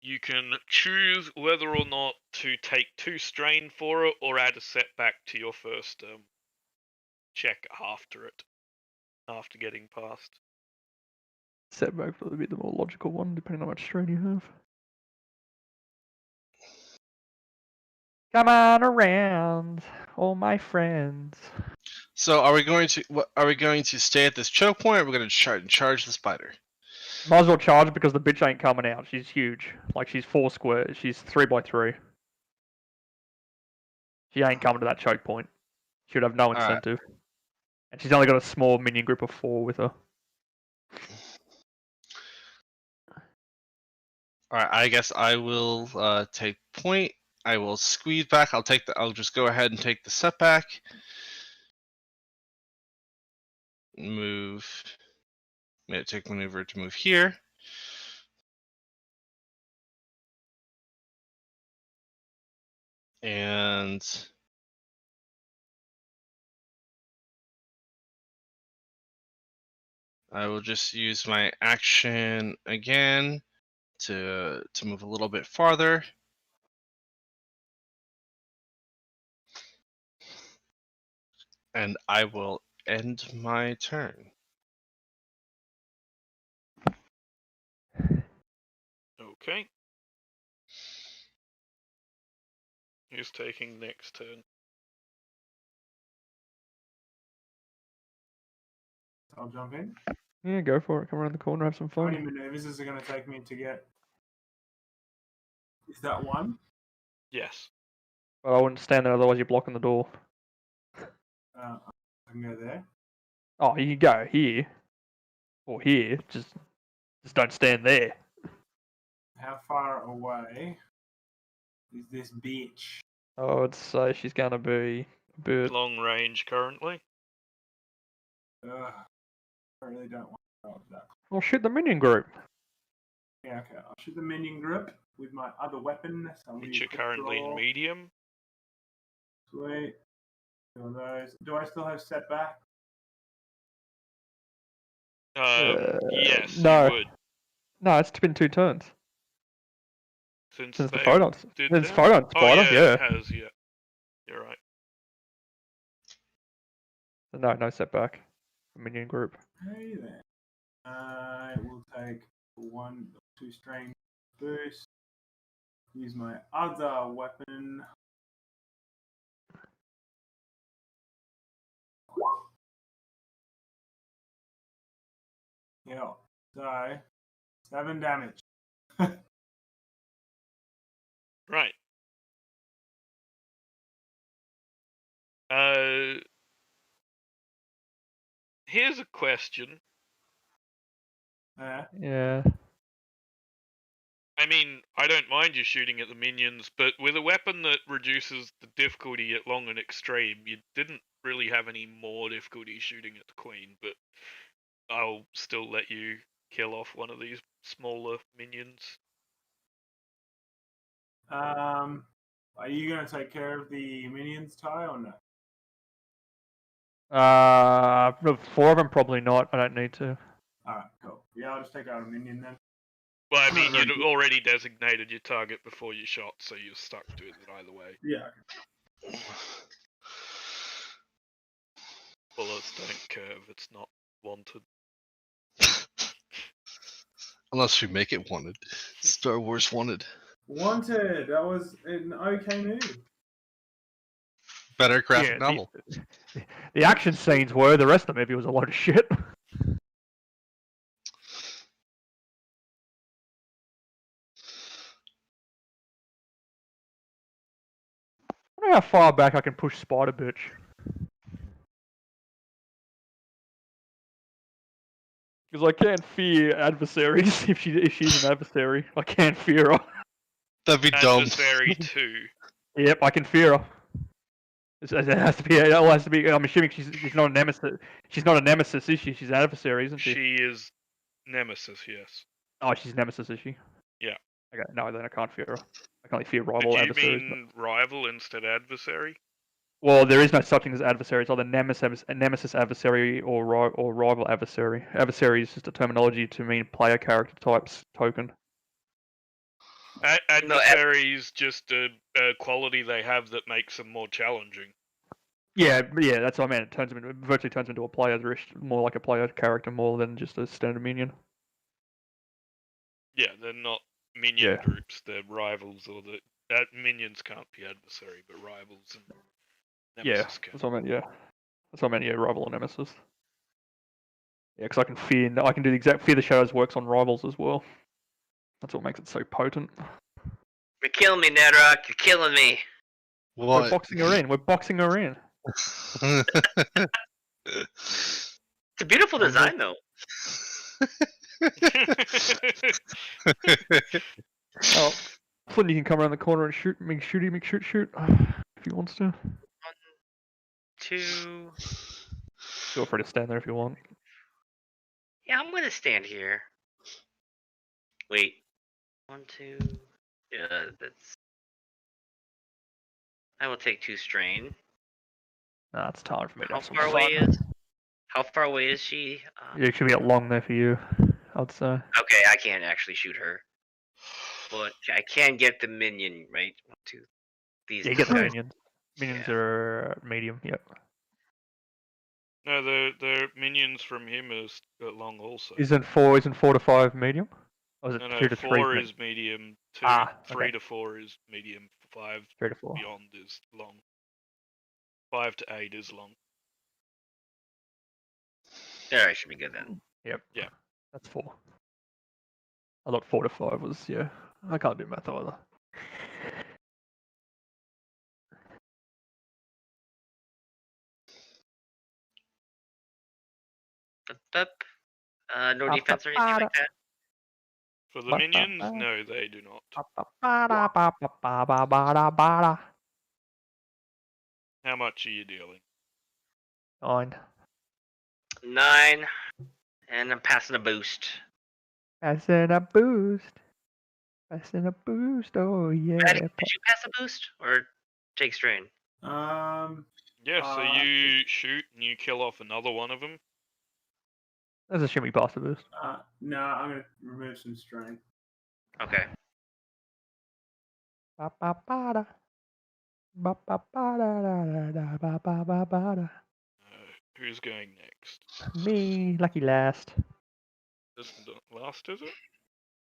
you can choose whether or not to take 2 strain for it or add a setback to your first check after it, after getting past. Setback would be the more logical one, depending on how much strain you have. Come on around, all my friends. So, are we going to stay at this choke point, or are we going to charge the spider? Might as well charge because the bitch ain't coming out. She's huge. Like, she's 4 square. She's 3x3. She ain't coming to that choke point. She would have no Alright. incentive. And she's only got a small minion group of 4 with her. Alright, I guess I will take point. I will squeeze back. I'll just go ahead and take the setback. Move. Take maneuver to move here. And I will just use my action again to move a little bit farther. And I will end my turn. Okay. Who's taking next turn? I'll jump in. Yeah, go for it. Come around the corner, have some How many fun. maneuvers is it going to take me to get? Is that one? Yes. But I wouldn't stand there, otherwise you're blocking the door. I can go there. Oh, you can go here. Or here. Just don't stand there. How far away is this bitch? I would say she's gonna be a bit. Long range currently. Ugh, I really don't want to go with that. Well, shoot the minion group. Yeah, okay. I'll shoot the minion group with my other weapon. So I'm Which gonna are currently in draw. medium. Sweet. Two of those. Do I still have setback? Yes, no. you would. No, it's been 2 turns. Since Since the they photons. did Since that? photon Oh spider, yeah, yeah. it has, yeah. You're right. No setback. Minion group. Okay then. I will take 1 or 2 strain boost. Use my other weapon. Yeah. So 7 damage. Right. Here's a question. Yeah. I mean, I don't mind you shooting at the minions, but with a weapon that reduces the difficulty at long and extreme, you didn't really have any more difficulty shooting at the queen, but I'll still let you kill off one of these smaller minions. Are you going to take care of the minions, Ty, or no? The 4 of them probably not. I don't need to. Alright, cool. Yeah, I'll just take out a minion then. Well, I Not mean, very you'd good. already designated your target before you shot, so you're stuck doing it either way. Yeah. Bullets don't curve, it's not wanted. Unless we make it wanted. Star Wars wanted. Wanted. That was an okay move. Better graphic Yeah, novel. The action scenes were. The rest of the movie was a load of shit. I wonder how far back I can push Spider Bitch. Because I can't fear adversaries if she's an adversary. I can't fear her. That'd be dumb. Adversary 2. Yep, I can fear her. It has to be. It all has to be. I'm assuming she's not a nemesis. She's not a nemesis, is she? She's an adversary, isn't she? She is Nemesis, yes. Oh, she's nemesis, is she? Yeah. Okay, no, then I can't fear her. I can only fear Did rival you adversaries. mean rival instead of adversary? Well, there is no such thing as adversary. It's either nemesis adversary or rival adversary. Adversary is just a terminology to mean player character types token. Adversary is just a quality they have that makes them more challenging. Yeah, that's what I meant. It virtually turns into a player, more like a player character more than just a standard minion. Yeah, they're not minion Yeah. groups, they're rivals, or minions can't be adversary, but rivals and nemesis can. That's what I meant. Yeah, that's what I meant. Yeah, rival and nemesis. Yeah, because I can do the exact Fear the Shadows works on rivals as well. That's what makes it so potent. You're killing me, Nedrock. You're killing me. We're What? boxing her in. We're boxing her in. It's a beautiful design, though. Oh, Flynn, you can come around the corner and shoot. Make shoot if he wants to. 1, 2. Feel free to stand there if you want. Yeah, I'm gonna stand here. Wait. 1, 2. Yeah, that's. I will take 2 strain. Nah, it's time for me to How have some far away fun. is? How far away is she? Yeah, it should be at long there for you, I'd say. Okay, I can't actually shoot her, but I can get the minion, right? 1, 2. These Yeah, you get the guys. minions. Minions Yeah. are medium. Yep. No, the minions from him is long also. Isn't 4 to 5 medium? Or is it No, 2 to 3? 4 is medium, 3 Ah, to 4 is medium, 5 3 to 4. beyond is long. 5 to 8 is long. Alright, should be good then. Yep. Yeah. That's 4. I thought 4 to 5 was, yeah. I can't do math either. No defense or anything like that? For the Ba- ba- minions, ba. no, they do not. How much are you dealing? 9. 9. And I'm passing a boost. Passing a boost. Passing a boost, oh yeah. Maddie, did you pass a boost? Or take strain? Yeah, so you shoot and you kill off another one of them. Let's assume he passed a boost. No, I'm gonna remove some strain. Okay. Ba-ba-ba-da. Ba-ba-ba-da-da-da-da-ba-ba-ba-da. Who's going next? Me, lucky last. This last, is it?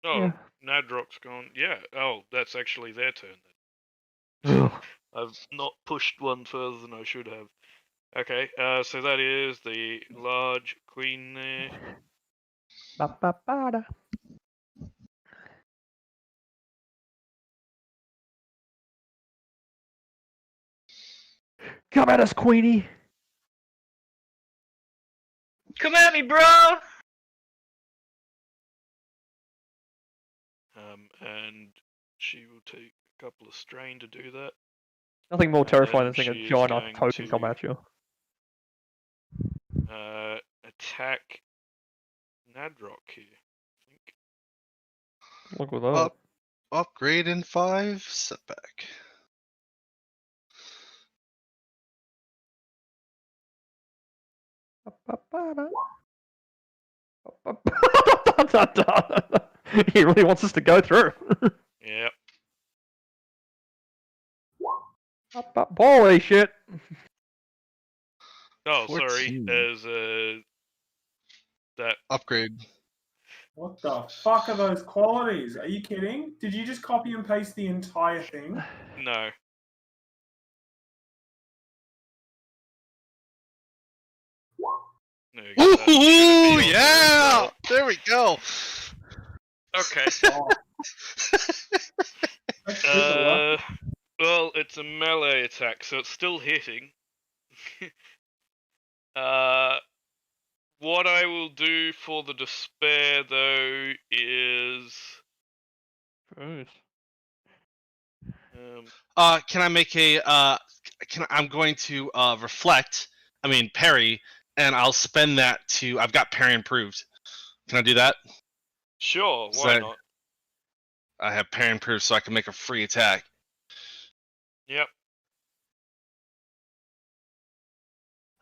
Oh, Yeah. Nadrock's gone. Yeah. Oh, that's actually their turn Ugh. I've not pushed one further than I should have. Okay, so that is the large queen there. Ba-ba-ba-da. Come at us, Queenie! Come at me, bro! And she will take a couple of strain to do that. Nothing more And terrifying then than seeing she a is giant going token to- come at you. Attack Nadrock here, I think. Look at that. Upgrade in 5, setback. Ba-ba-ba-da. Ba-ba-ba-da. He really wants us to go through. Yep. Holy shit! Oh, sorry. 14. There's that. Upgrade. What the fuck are those qualities? Are you kidding? Did you just copy and paste the entire thing? No. There you go, that should Ooh, have been yeah! There we go. Okay. Oh, that's super lucky. Well, it's a melee attack, so it's still hitting. What I will do for the despair, though, is Can I make a I'm going to reflect, parry, and I'll spend that to I've got parry improved. Can I do that? sure, Is why that- not? I have parry improved so I can make a free attack. Yep.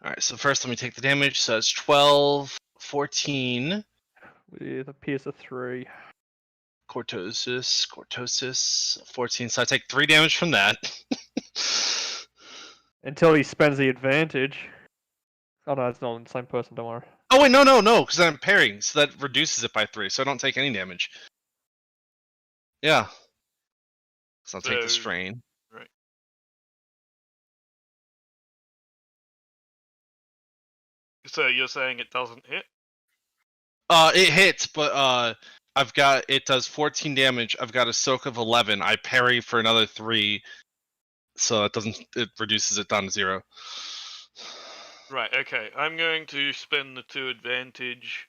Alright, so first let me take the damage. So it's 12, 14. With a pierce of 3. Cortosis, 14. So I take 3 damage from that. Until he spends the advantage. Oh no, it's not the same person, don't worry. Oh wait, no, because I'm parrying, so that reduces it by 3, so I don't take any damage. Yeah. So I'll take the So- strain. So you're saying it doesn't hit? It hits, but it does 14 damage. I've got a soak of 11. I parry for another 3, so it reduces it down to 0. Right, okay. I'm going to spend the 2 advantage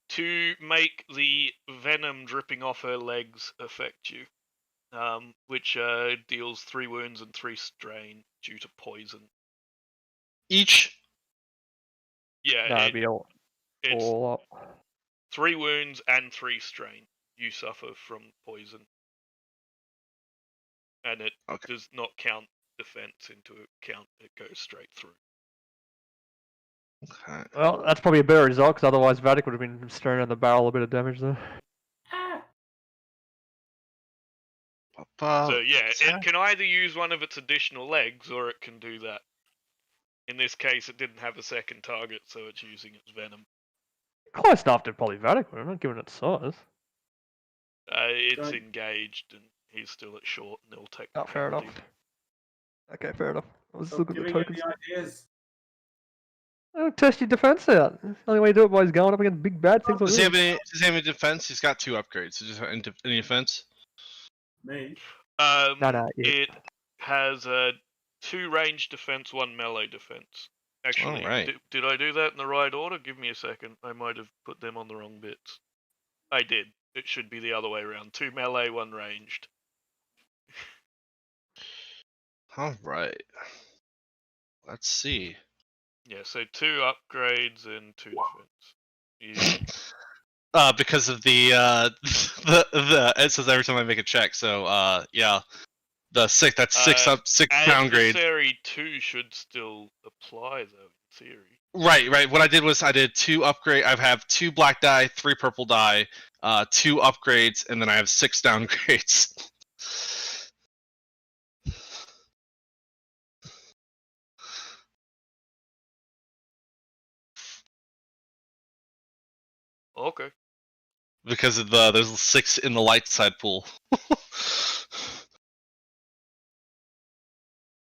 to make the venom dripping off her legs affect you. Which deals 3 wounds and 3 strain due to poison. Each. Yeah, No, it'd be all it's up. 3 wounds and 3 strain you suffer from poison. And it Okay. does not count defense into account, it goes straight through. Okay. Well, that's probably a better result, because otherwise Vatic would have been staring on the barrel a bit of damage there. So yeah, attack. it can either use one of its additional legs, or it can do that. In this case, it didn't have a second target, so it's using its venom. Close enough to probably Vatic, I'm not given its size. It's Don't- engaged, and he's still at short nil tech. Oh, fair enough. Okay, fair enough. I was Stop looking at the giving him tokens. the ideas. Test your defense out. The only way to do it is going up against big bad things like Does he this. have any defense? He's got 2 upgrades. Does he have any defense? Me. No, yeah. It has 2 range defense, 1 melee defense. Actually, Alright. did I do that in the right order? Give me a second. I might have put them on the wrong bits. I did. It should be the other way around. 2 melee, 1 ranged. Alright. Let's see. Yeah, so 2 upgrades and 2 defense. Because of the it says every time I make a check, so yeah. The 6 that's 6 downgrade. Adversary 2 should still apply though, in theory. Right. What I did was I did 2 upgrade. I have 2 black die, 3 purple die, 2 upgrades, and then I have 6 downgrades. Okay. Because of there's 6 in the light side pool.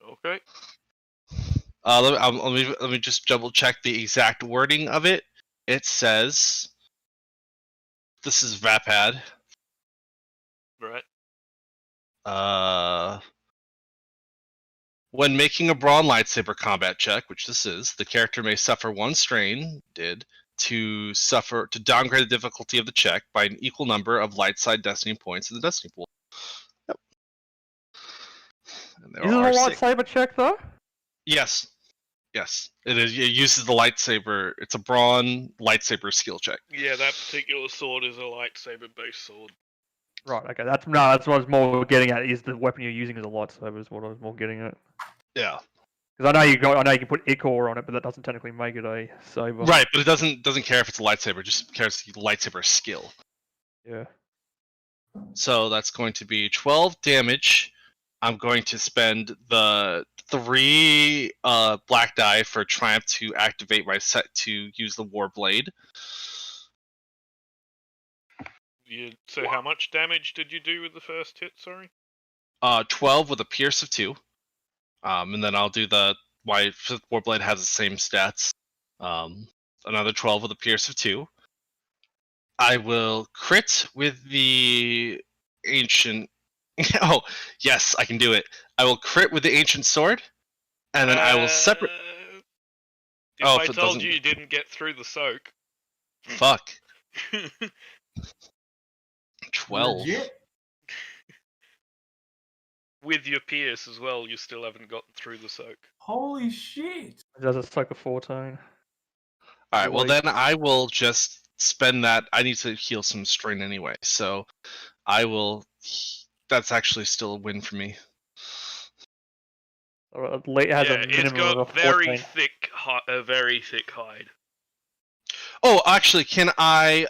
Okay. Let me just double check the exact wording of it. It says, this is Vapad. Right. When making a brawn lightsaber combat check, which this is, the character may suffer 1 strain, to downgrade the difficulty of the check by an equal number of light side destiny points in the destiny pool. Yep. And there Is it a are 6. lightsaber check though? Yes. It is. It uses the lightsaber. It's a brawn lightsaber skill check. Yeah, that particular sword is a lightsaber based sword. Right. Okay. That's what I was more getting at. Is the weapon you're using as a lightsaber? Is what I was more getting at. Yeah. Because I know you can put Ichor on it, but that doesn't technically make it a saber. Right, but it doesn't care if it's a lightsaber. It just cares the lightsaber skill. Yeah. So that's going to be 12 damage. I'm going to spend the 3 black die for Triumph to activate my set to use the War Blade. So how much damage did you do with the first hit, sorry? 12 with a Pierce of 2. And then I'll do my fifth War Blade has the same stats. Another 12 with a Pierce of 2. I will crit with the Ancient... Oh, yes, I can do it. I will crit with the Ancient Sword, and then I will separate... If Oh, I if it told doesn't- you didn't get through the soak. Fuck. 12. Legit? With your pierce as well, you still haven't gotten through the soak. Holy shit! It does a soak of 14. Alright, well Like- then I will just spend that. I need to heal some strain anyway, so I will... That's actually still a win for me. Or at least it has Yeah, a it's minimum got of a 14. very thick hide. Oh, actually, can I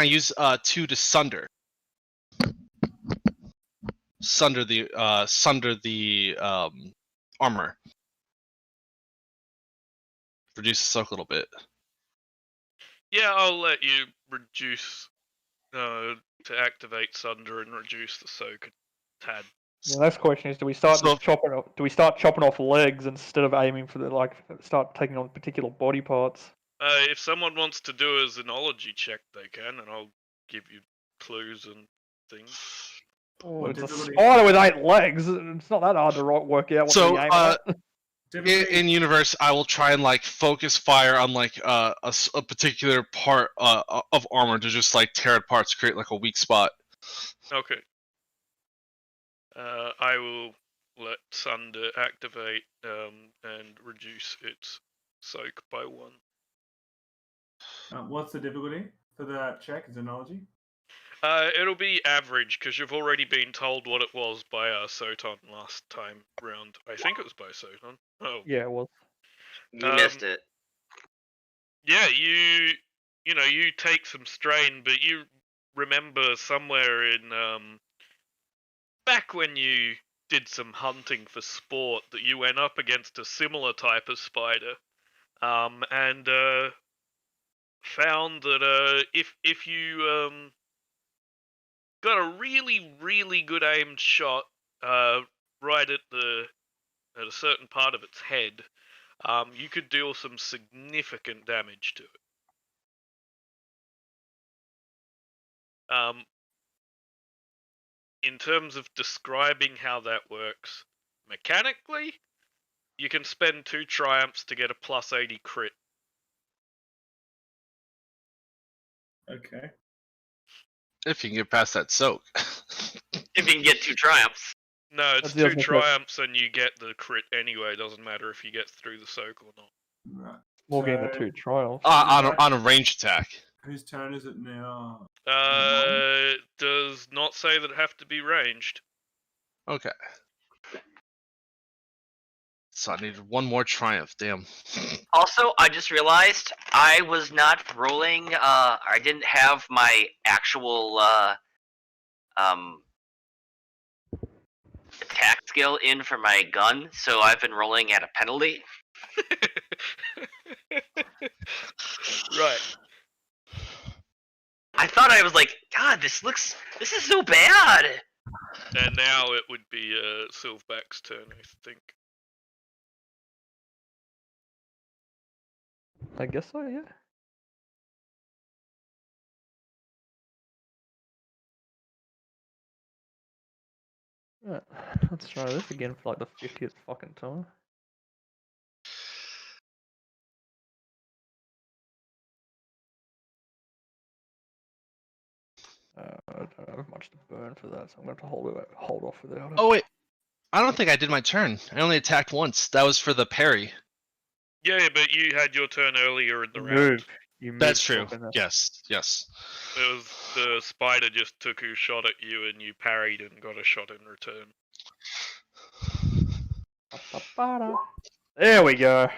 use 2 to sunder? Sunder the armor. Reduce the soak a little bit. Yeah, I'll let you reduce to activate Sunder and reduce the soak a tad. The next question is: Do we start So- chopping? Do we start chopping off legs instead of aiming for start taking on particular body parts? If someone wants to do a xenology check, they can, and I'll give you clues and things. Oh, What it's a difficulty? spider with 8 legs. It's not that hard to work out what So, we aim at. In universe, I will try and focus fire on a particular part of armor to just tear it apart to create a weak spot. Okay. I will let Sunder activate and reduce its soak by 1. What's the difficulty for the check? Xenology? It'll be average because you've already been told what it was by Soton last time round. I think it was by Soton. Oh, Yeah, well, You missed it. yeah. You take some strain, but you remember somewhere in back when you did some hunting for sport that you went up against a similar type of spider, and found that if you got a really, really good aimed shot right at a certain part of its head, you could deal some significant damage to it. In terms of describing how that works, mechanically, you can spend 2 triumphs to get a plus 80 crit. Okay. If you can get past that soak. If you can get 2 triumphs. No, it's That's the 2 other triumphs and you get the crit anyway. Doesn't matter if you get through the soak or not. Right. More getting the So- 2 trials. On a range attack. Whose turn is it now? Does not say that it have to be ranged. Okay. So I needed one more triumph. Damn. Also, I just realized I was not rolling. I didn't have my actual attack skill in for my gun, so I've been rolling at a penalty. Right. I thought I was like, God, this is so bad. And now it would be Silverback's turn, I think. I guess so, yeah. Right, let's try this again for like the 50th fucking time. I don't have much to burn for that, so I'm going to hold off without it. Oh wait, I don't think I did my turn. I only attacked once. That was for the parry. Yeah, but you had your turn earlier in the You round. moved. You moved That's true. fucking up. Yes. It was the spider just took a shot at you and you parried and got a shot in return. Ba-ba-ba-da. There we go.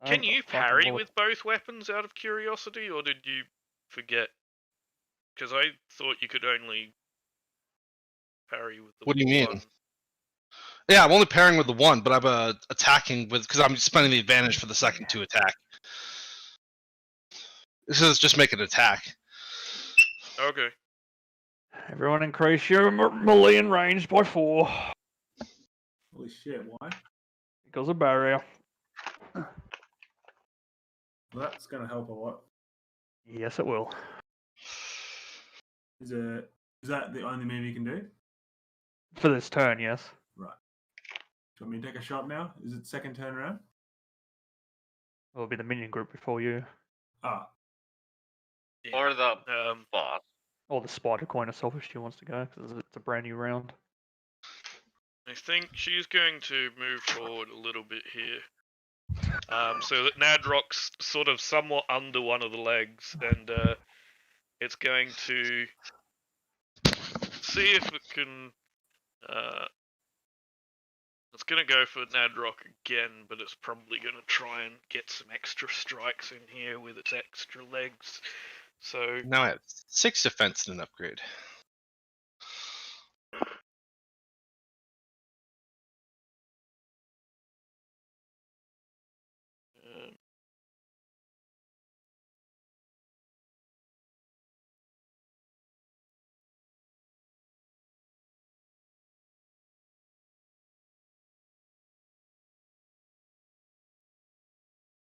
Can I'm you a fucking parry bullet. with both weapons out of curiosity, or did you forget? Because I thought you could only parry with the What do you mean? one. Yeah, I'm only pairing with the one, but I'm attacking with because I'm spending the advantage for the second to attack. This is just make an attack. Okay. Everyone increase your melee and range by 4 Holy shit, why? because of barrier. Well, that's going to help a lot. Yes, it will. Is that the only move you can do? For this turn, yes. Right. Do you want me to take a shot now? Is it second turn around? It'll be the minion group before you. Ah, Yeah. Or the boss. Or the spider coin herself if she wants to go, because it's a brand new round. I think she's going to move forward a little bit here. So that Nadrock's sort of somewhat under one of the legs, and it's going to see if it can. It's going to go for Nadrock again, but it's probably going to try and get some extra strikes in here with its extra legs. So Now I have 6 defense and an upgrade.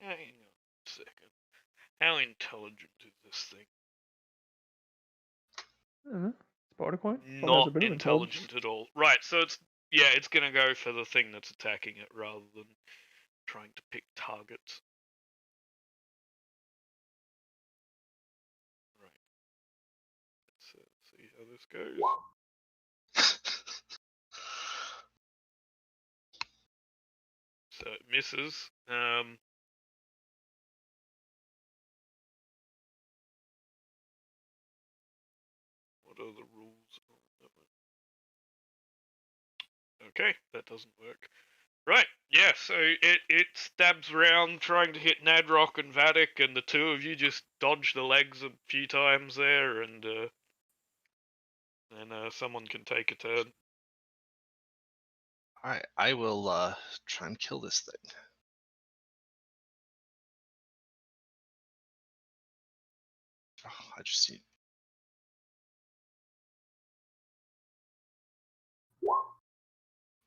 hang on a second. How intelligent is this thing? I don't know. Spider coin? Probably has a Not bit of intelligent at all. Right, so it's gonna go for the thing that's attacking it rather than trying to pick targets. Right. Let's see how this goes. So it misses. What are the rules on that one? Okay, that doesn't work. Right, yeah, so it stabs around trying to hit Nadrock and Vatic, and the two of you just dodge the legs a few times there, and someone can take a turn. Alright, I will try and kill this thing. Oh, I just need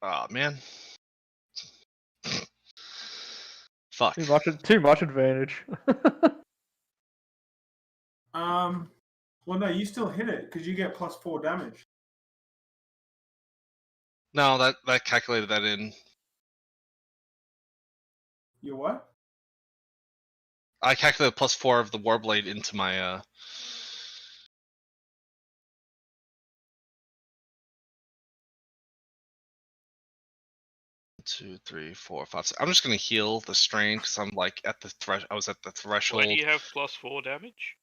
Oh man. Fuck. Too much advantage. Well, no, you still hit it because you get +4 damage. No, that calculated that in. You what? I calculated +4 of the Warblade into my 2, 3, 4, 5. I'm just gonna heal the strain because I'm like at the I was at the threshold. Why do you have +4 damage?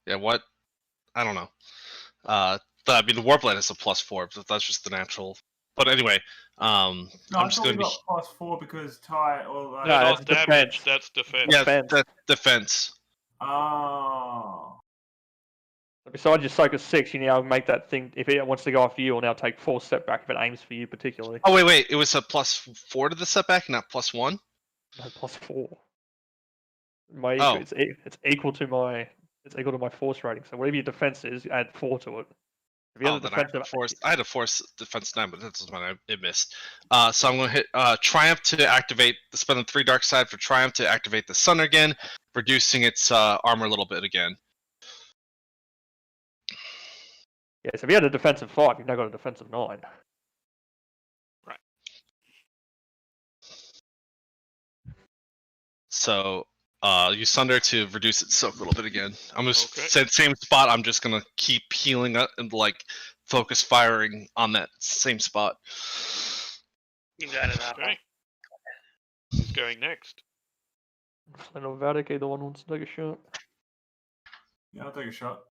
Yeah, what? I don't know. I mean, the Warblade is a +4, but that's just the natural. But anyway, No, I'm I just thought we gonna be. got +4 because Ty or like. No, Not that's damage. defense. That's defense. Yeah, defense. that's defense. Oh. Besides your Soak of 6, you now make that thing. If it wants to go after you, it'll now take 4 step back if it aims for you particularly. Oh wait, it was a +4 to the setback, not +1. No, +4. My Oh. it's equal to my force rating. So whatever your defense is, add 4 to it. If you Oh, have a then I had a force defense 9, but that's when it missed. So I'm going to hit Triumph to activate, spend the 3 dark side for Triumph to activate the Sun again, reducing its armor a little bit again. Yeah, so if you had a defensive 5, you've now got a defensive 9. Right. So use Sunder to reduce its soak a little bit again. I'm just Okay. same spot. I'm just gonna keep healing up and like focus firing on that same spot. You got it, Apple. Okay. Who's going next? Flynn or Vatic, either one wants to take a shot. Yeah, I'll take a shot.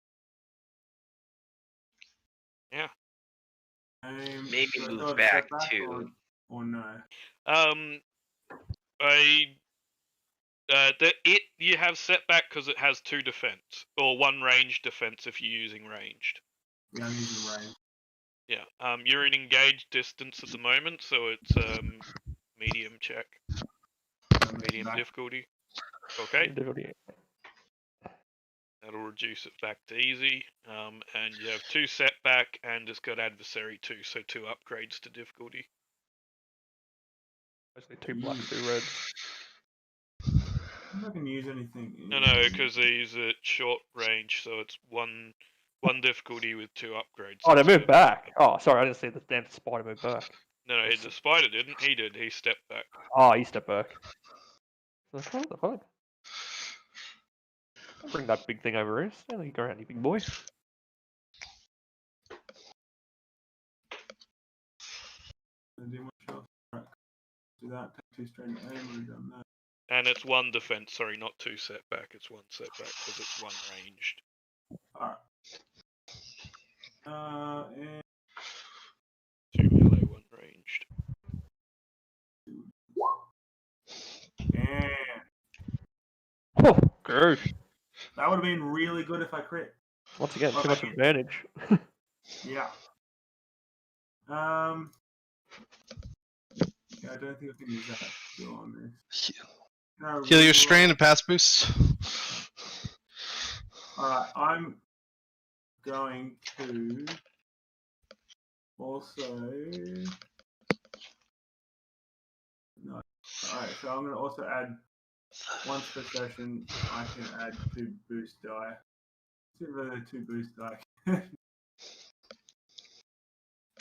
Yeah. Maybe should I move throw a back setback too. Or no? You have setback because it has 2 defense or 1 ranged defense if you're using ranged. Yeah, I'm using range. Yeah. You're in engaged distance at the moment, so it's medium check, medium difficulty. Okay. Difficulty. That'll reduce it back to easy. And you have 2 setback, and it's got adversary 2, so 2 upgrades to difficulty. Basically 2 blacks, 2 reds. I'm not gonna use anything. No, because these are short range, so it's one difficulty with 2 upgrades. Oh, they instead. moved back. Oh, sorry, I didn't see the damn spider move back. No, the spider didn't. He did. He stepped back. Oh, he stepped back. What the fuck? Don't bring that big thing over here. Stand there, you go around, you big boy. Do my shot. Right. Do that. Take 2 straight aim. We've done that. And it's 1 defense. Sorry, not 2 setback. It's 1 setback because it's 1 ranged. Alright. And 2 melee, 1 ranged. and Oh, gross. that would have been really good if I crit. Once again, too much advantage. Yeah. Yeah, I don't think I can use that skill on this. No, Heal your really strain and pass boost. Alright, I'm going to also. No. Alright, so I'm going to also add once per session. I can add 2 boost die. 2 boost die.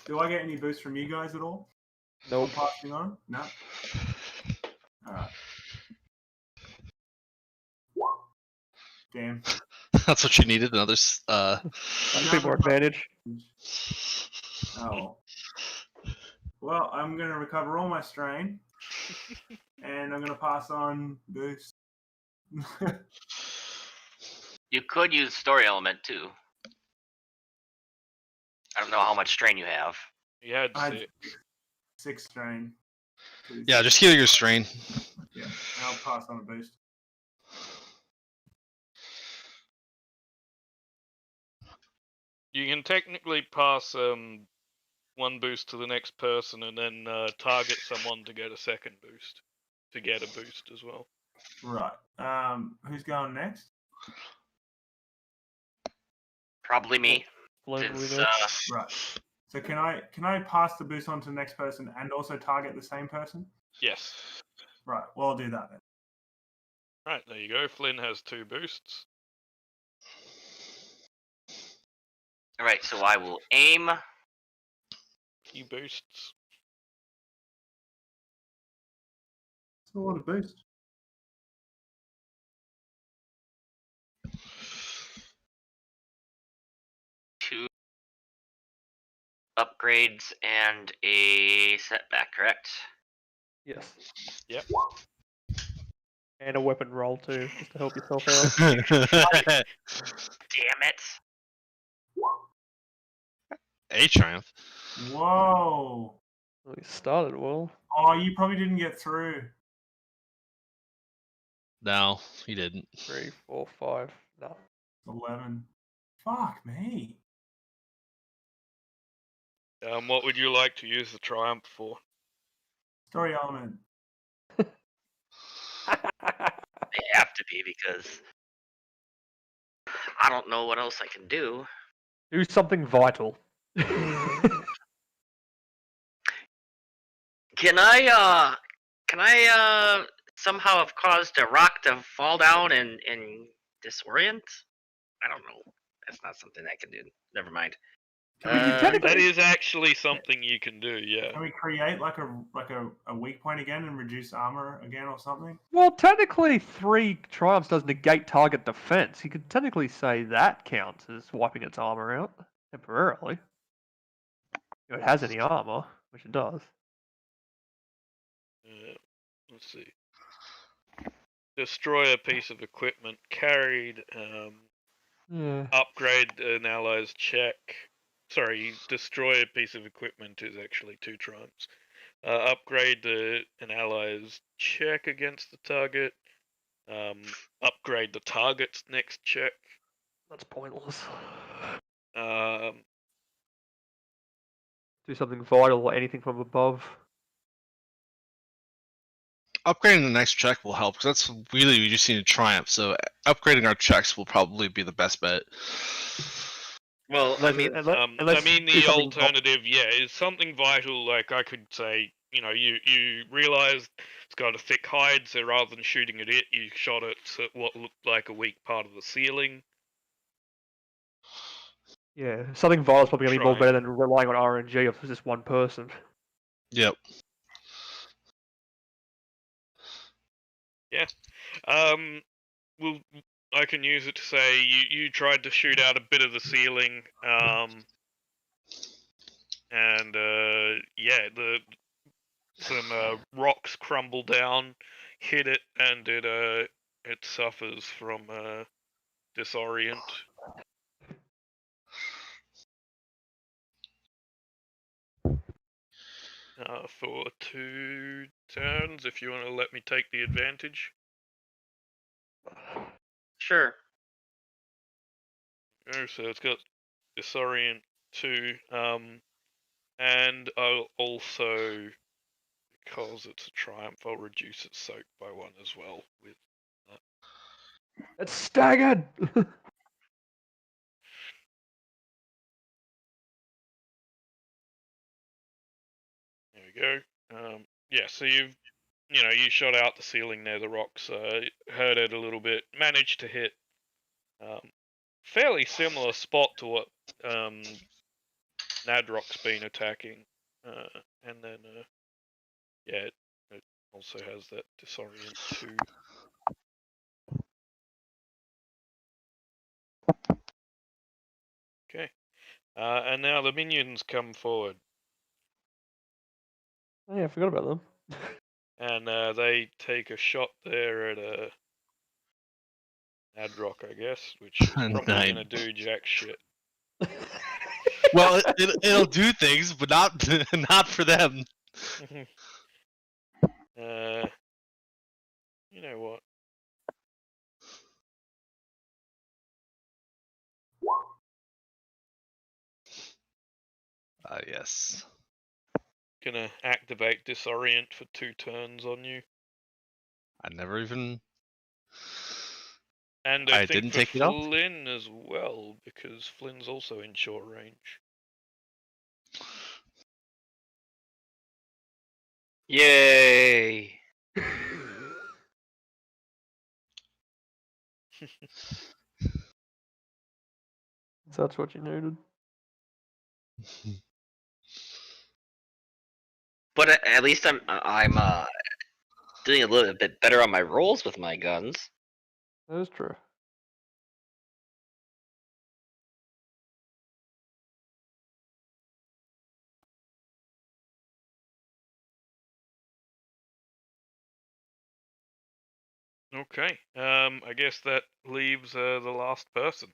Do I get any boost from you guys at all? Nope. Passing on? No. Alright. Damn. That's what you needed. Another. A bit more advantage. Oh. Well, I'm going to recover all my strain. And I'm going to pass on boost. You could use story element too. I don't know how much strain you have. You had I 6. had 6 strain. Yeah, just heal your strain. Yeah, and I'll pass on a boost. You can technically pass 1 boost to the next person and then target someone to get a second boost. To get a boost as well. Right. Who's going next? Probably me. Float Since, with it. Right. So can I pass the boost on to the next person and also target the same person? Yes. Right. Well, I'll do that then. Right, there you go. Flynn has 2 boosts. Alright, so I will aim. He boosts. It's a lot of boost. Two upgrades and a setback, correct? Yes. Yep. And a weapon roll too, just to help yourself out. Damn it. A triumph. Whoa. Well, you started well. Oh, you probably didn't get through. No, he didn't. 3, 4, 5. No. 11. Fuck me. What would you like to use the triumph for? Story element. They have to be because I don't know what else I can do. Do something vital. Can I somehow have caused a rock to fall down and disorient? I don't know. That's not something I can do. Never mind. That is actually something you can do, yeah. Can we create like a weak point again and reduce armor again or something? Well, technically, 3 triumphs does negate target defense. You could technically say that counts as wiping its armor out temporarily. If it has any armor, which it does. Let's see. Destroy a piece of equipment carried. Yeah. Upgrade an ally's check. Sorry, destroy a piece of equipment is actually 2 triumphs. Upgrade an ally's check against the target. Upgrade the target's next check. That's pointless. Do something vital or anything from above. Upgrading the next check will help because that's really we just need a triumph. So upgrading our checks will probably be the best bet. Well, I mean, the alternative, is something vital. Like I could say, you realize it's got a thick hide, so rather than shooting at it, you shot at what looked like a weak part of the ceiling. Yeah, something vital is probably going to be more better than relying on RNG of just one person. Yep. Yeah. Well, I can use it to say you tried to shoot out a bit of the ceiling, and some rocks crumble down, hit it, and it suffers from disorient. For 2 turns, if you want to let me take the advantage. sure. Oh, so it's got disorient 2, and I'll also, because it's a triumph, I'll reduce its soak by 1 as well. With It's staggered! There we go. So you shot out the ceiling there, the rocks, hurt it a little bit, managed to hit fairly similar spot to what Nadrock's been attacking, and then it also has that disorient 2. Okay, and now the minions come forward. Oh yeah, I forgot about them. And they take a shot there at Nadrock, I guess, which is probably going to do jack shit. Well, it'll do things, but not not for them. You know what? Yes. Gonna activate Disorient for 2 turns on you. I never even. And I think didn't for take it off. Flynn as well, because Flynn's also in short range. Yay! That's what you needed. But at least I'm doing a little bit better on my rolls with my guns. That is true. Okay. I guess that leaves the last person.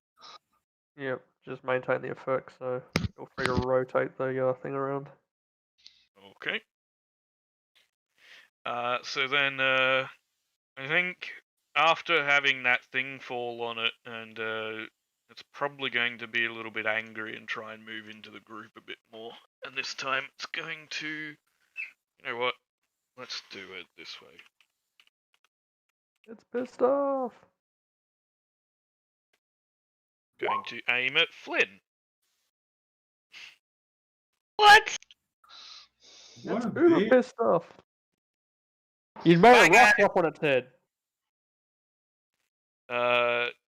Yep, just maintain the effect, so feel free to rotate the thing around. Okay. So then, I think after having that thing fall on it, and it's probably going to be a little bit angry and try and move into the group a bit more. And this time, it's going to, you know what? Let's do it this way. It's pissed off. Going to aim at Flynn. What? What It's a uber bitch. pissed off. You made My a rock drop on its head.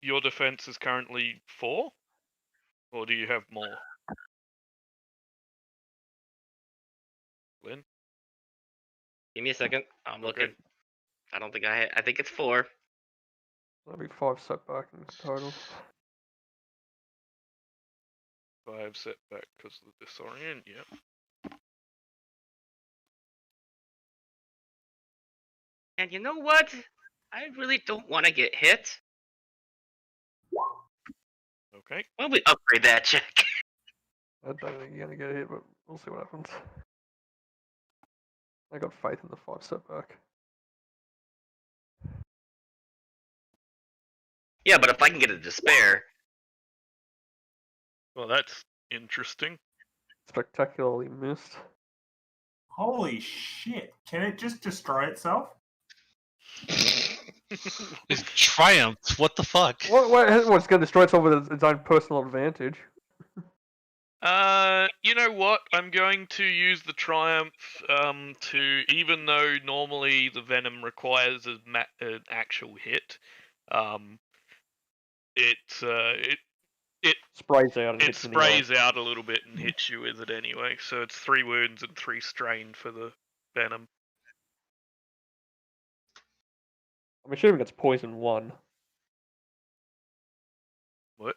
Your defense is currently 4, or do you have more? Flynn? Give me a second. I'm Okay. looking. I don't think I think it's 4. That'll be 5 setback in total. 5 setback because of the disorient, yep. And you know what? I really don't want to get hit. Okay. Why don't we upgrade that check? I don't think you're gonna get hit, but we'll see what happens. I got faith in the 5 setback. Yeah, but if I can get a despair. Well, that's interesting. Spectacularly missed. Holy shit. Can it just destroy itself? It's triumphed. What the fuck? What's gonna destroy itself with its own personal advantage? You know what? I'm going to use the Triumph to, even though normally the Venom requires an actual hit, it Sprays out and it hits you in the eye. sprays out a little bit and hits you with it anyway. So it's 3 wounds and 3 strain for the Venom. I'm assuming it's poison 1. What?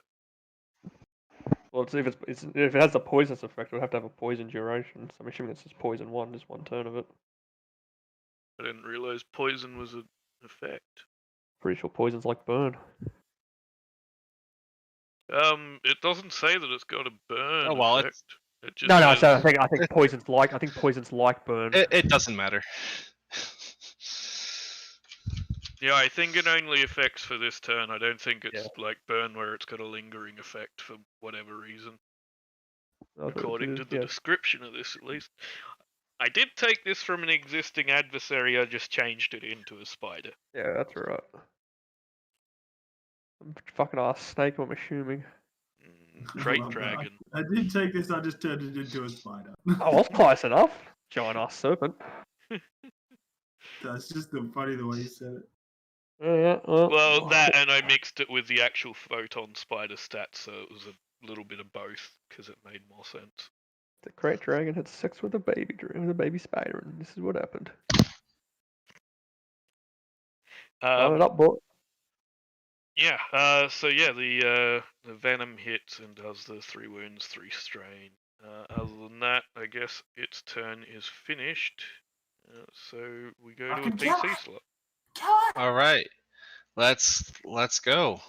Well, if it has the poisonous effect, it would have to have a poison duration. So I'm assuming it's just poison 1, just 1 turn of it. I didn't realize poison was an effect. Pretty sure poison's like burn. It doesn't say that it's got a burn Oh, well, effect. It just No, says, so I think poison's like burn. It doesn't matter. yeah, I think it only affects for this turn. I don't think it's Yeah. like burn where it's got a lingering effect for whatever reason. I thought it According did, to the yeah. description of this, at least. I did take this from an existing adversary. I just changed it into a spider. Yeah, that's right. I'm fucking ass snake, I'm assuming. Great Well, dragon. I did take this, I just turned it into a spider. Oh, that's close enough. Giant ass serpent. That's just funny the way you said it. Yeah, Well, that and I mixed it with the actual photon spider stats, so it was a little bit of both because it made more sense. The great dragon had sex with a baby spider, and this is what happened. Line it up, boy. Yeah. So yeah, the venom hits and does the 3 wounds, 3 strain. Other than that, I guess its turn is finished. So we go to a Fucking PC kill it. slot. All right, let's go.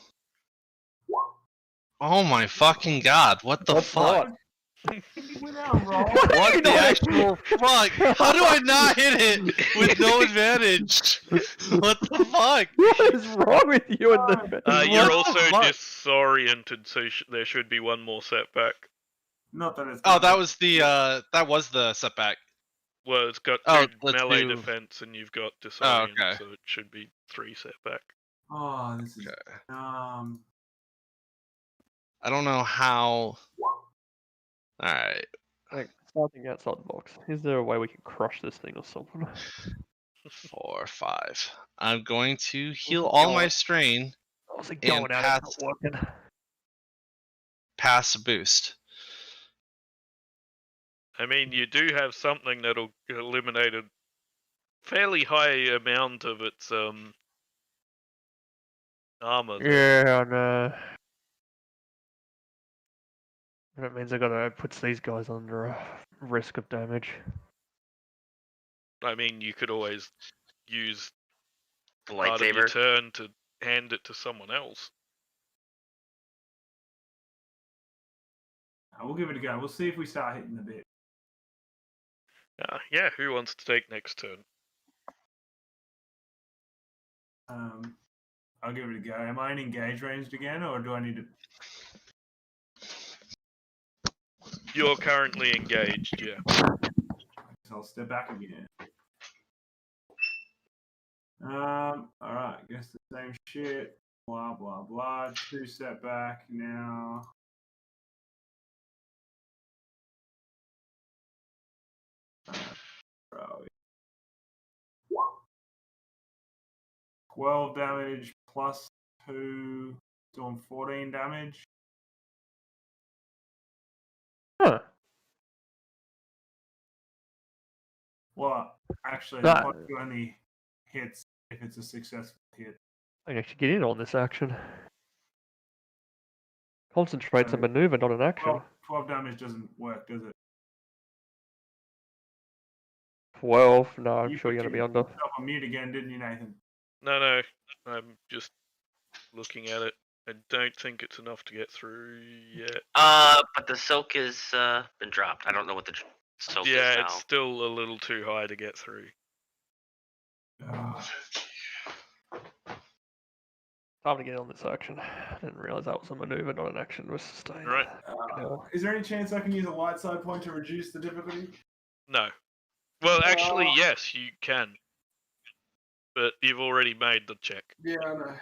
Oh my fucking god! What the That's fuck? right. Without roll. What the actual fuck? How do I not hit it with no advantage? What the fuck? What is wrong with you and the You're What the also fuck? disoriented, so there should be 1 more setback. Not that it's. Oh, that was the setback. Well, it's got 2 Oh, let's melee do- defense, and you've got disorient, okay. so it should be 3 setback. Oh, this is. Okay. I don't know how. All right. Like, something outside the box. Is there a way we can crush this thing or something? 4, 5. I'm going to heal it all my going? strain, How's it And going out? It's not working. pass a boost. I mean, you do have something that'll eliminate a fairly high amount of its armor. There. Yeah, I know. That means I gotta put these guys under a risk of damage. I mean, you could always use The part of your lightsaber. turn to hand it to someone else. We'll give it a go. We'll see if we start hitting a bit. Yeah, who wants to take next turn? I'll give it a go. Am I in engage ranged again, or do I need to? You're currently engaged, yeah. I'll step back again. Alright, guess the same shit. Blah blah blah. 2 step back now. Bro. 12 damage plus 2, doing 14 damage. Huh. Well, actually, That- the bot only hits if it's a successful hit. I can actually get in on this action. Concentrate's a So, maneuver, not an action. 12 damage doesn't work, does it? 12. No, I'm You sure you're put gonna be under. yourself on mute again, didn't you, Nathan? No, I'm just looking at it. I don't think it's enough to get through yet. But the silk has been dropped. I don't know what the silk is Yeah, now. it's still a little too high to get through. Time to get on this action. I didn't realize that was a maneuver, not an action. Was sustained. Right. Is there any chance I can use a light side point to reduce the difficulty? No. Well, actually, yes, you can. But you've already made the check. Yeah, I know.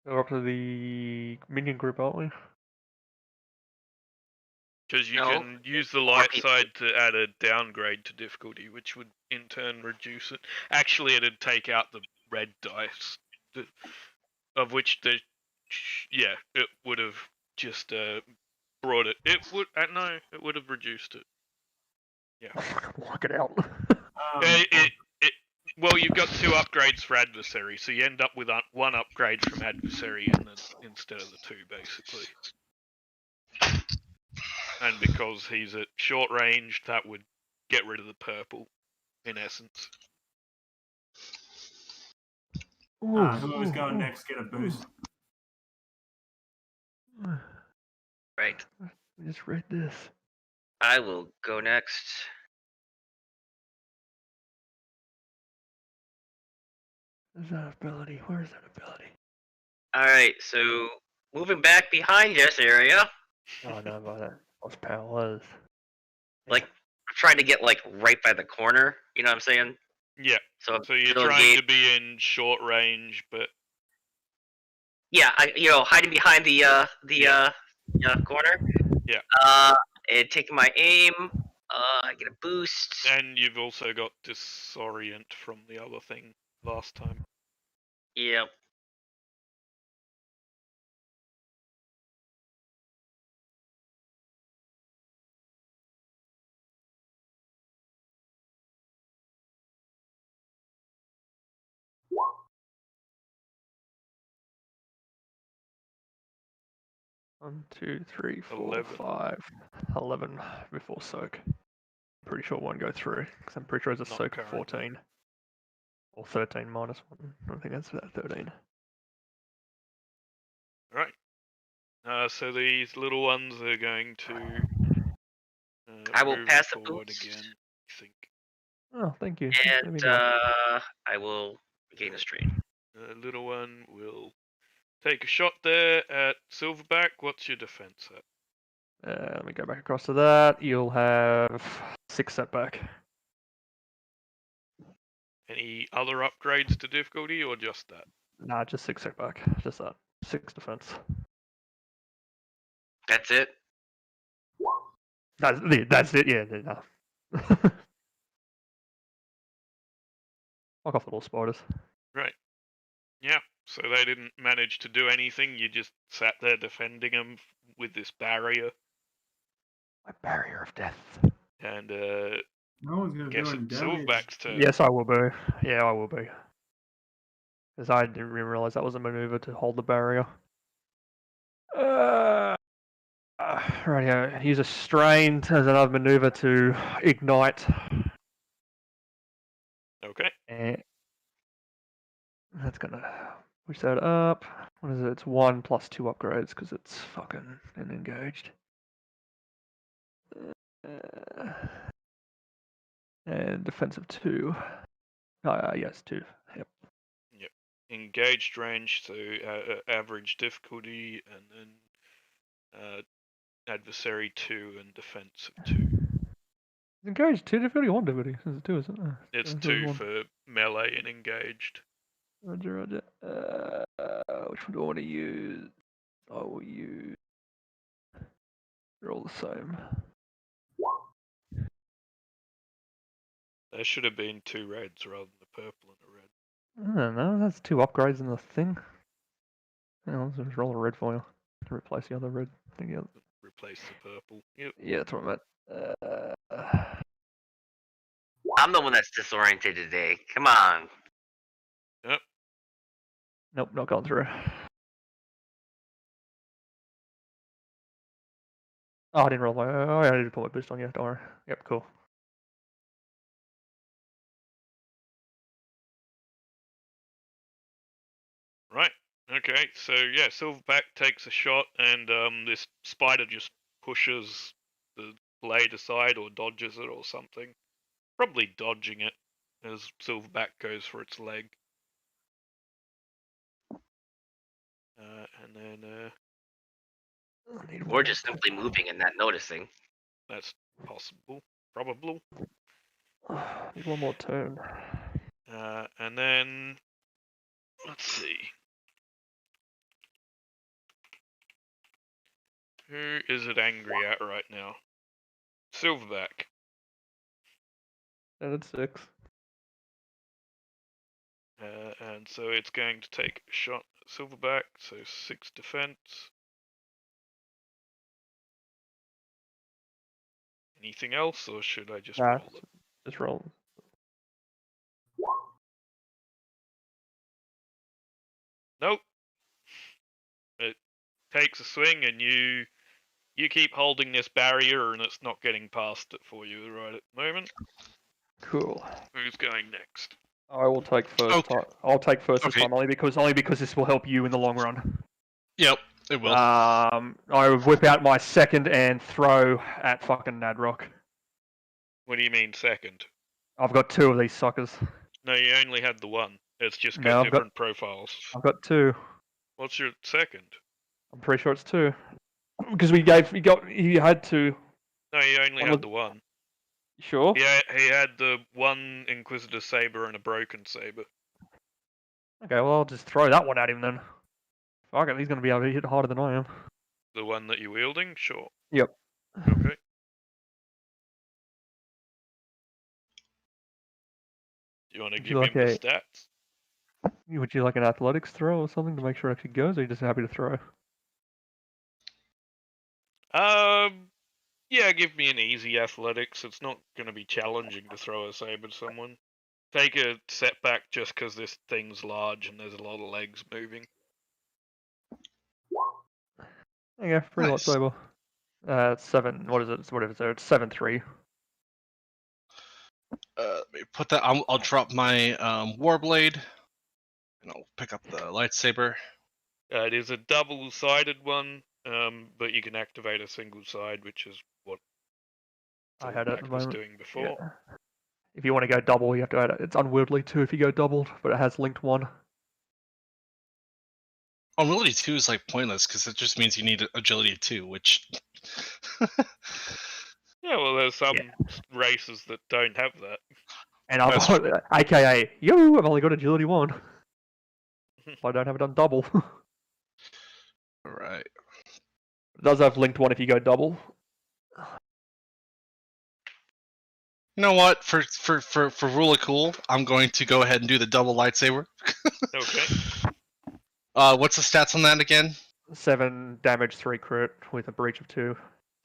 We're up to the minion group, aren't we? Because you No. can use the light people. side to add a downgrade to difficulty, which would in turn reduce it. Actually, it'd take out the red dice, of which the it would have just brought it. It would no, it would have reduced it. Work it out. Well, you've got 2 upgrades for adversary, so you end up with 1 upgrade from adversary instead of the 2, basically. And because he's at short range, that would get rid of the purple, in essence. Whoever's going next, get a boost. Right. Just read this. I will go next. Is that ability? Where is that ability? Alright, so moving back behind this area. Oh no, by that. What's power? Like, I'm trying to get, like, right by the corner. You know what I'm saying? Yeah. So, So you're still trying engaged. to be in short range, but Yeah, hiding behind the corner. Yeah. And taking my aim. I get a boost. and you've also got disorient from the other thing last time. Yep. One, 2, 3, 4, 11. 5. 11 before soak. Pretty sure it won't go through because I'm pretty sure it's a Not soak of currently. 14 or 13 minus 1. I don't think that's that 13. Right. So these little ones are going to. I will move pass the forward boost. again. I think Oh, thank you. Let me And know. I will gain a strain. the little one will take a shot there at Silverback. What's your defense at? Let me go back across to that. You'll have 6 setback. Any other upgrades to difficulty or just that? Nah, just 6 setback. Just that. 6 defense. That's it. That's it, yeah. No. Fuck off, little spiders. Right. Yeah. So they didn't manage to do anything. You just sat there defending them with this barrier, My barrier of death. and No one's gonna guess do any it's damage. Silverback's turn. Yes, I will be. Yeah, I will be. Because I didn't even realize that was a maneuver to hold the barrier. Right, yeah. Use a strain as another maneuver to ignite. Okay. And that's gonna push that up. What is it? It's 1 plus 2 upgrades because it's fucking engaged. And defensive 2. Yes, 2. Yep. Engaged range, so average difficulty, and then adversary 2 and defensive 2. Engaged 2 difficulty, 1 difficulty. It's 2, isn't it? It's It's 2 1. for melee and engaged. Roger, roger. Which one do I want to use? I will use. They're all the same. There should have been 2 reds rather than a purple and a red. I don't know. That's 2 upgrades in the thing. Hang on, let's just roll a red for you to replace the other red thing. Yeah, Replace the purple. Yep. yeah, that's what I meant. I'm the one that's disoriented today. Come on. Nope, not going through. Oh, I didn't roll my. Oh, yeah, I need to put my boost on. Yeah, don't worry. Yep, cool. Right. Okay. So yeah, Silverback takes a shot, and this spider just pushes the blade aside or dodges it or something. Probably dodging it as Silverback goes for its leg. And then Or just simply moving and not noticing. that's possible, probable. Need one more turn. And then let's see. Who is it angry at right now? Silverback. And it's 6. And so it's going to take a shot at Silverback, so 6 defense. Anything else, or should I just Nah, roll it? just roll. Nope. It takes a swing, and you keep holding this barrier, and it's not getting past it for you right at the moment. Cool. Who's going next? I will take first. Okay. I'll take first this Okay. time only because this will help you in the long run. Yep, it will. I whip out my second and throw at fucking Nadrock. What do you mean second? I've got 2 of these suckers. No, you only had the one. It's just No, got I've got- different profiles. I've got 2. What's your second? I'm pretty sure it's 2. Because you had 2. No, you only One had was- the one. Sure. Yeah, he had the one Inquisitor Saber and a Broken Saber. Okay, well I'll just throw that one at him then. Fuck it, he's gonna be able to hit harder than I am. The one that you're wielding? Sure. Yep. Okay. Do you want to Would give you like him the a- stats? Would you like an athletics throw or something to make sure it actually goes, or are you just happy to throw? Yeah, give me an easy athletics. It's not going to be challenging to throw a saber to someone. Take a setback just because this thing's large and there's a lot of legs moving. Okay, pretty Nice. lightsaber. It's 7. What is it? It's whatever. So it's 7-3. Let me put that. I'll drop my Warblade, and I'll pick up the lightsaber. It is a double-sided one, but you can activate a single side, which is what I had it at Silverback the was moment. doing before. Yeah. If you want to go double, you have to add it. It's unwieldy too if you go doubled, but it has linked 1. Unwieldy 2 is like pointless because it just means you need agility 2, which. Yeah, well, there's some Yeah. races that don't have that. And I've That's got, aka, I've only got agility 1. If I don't have it on double. All right. It does have linked 1 if you go double. You know what? For rule of cool, I'm going to go ahead and do the double lightsaber. Okay. What's the stats on that again? 7 damage, 3 crit with a breach of 2.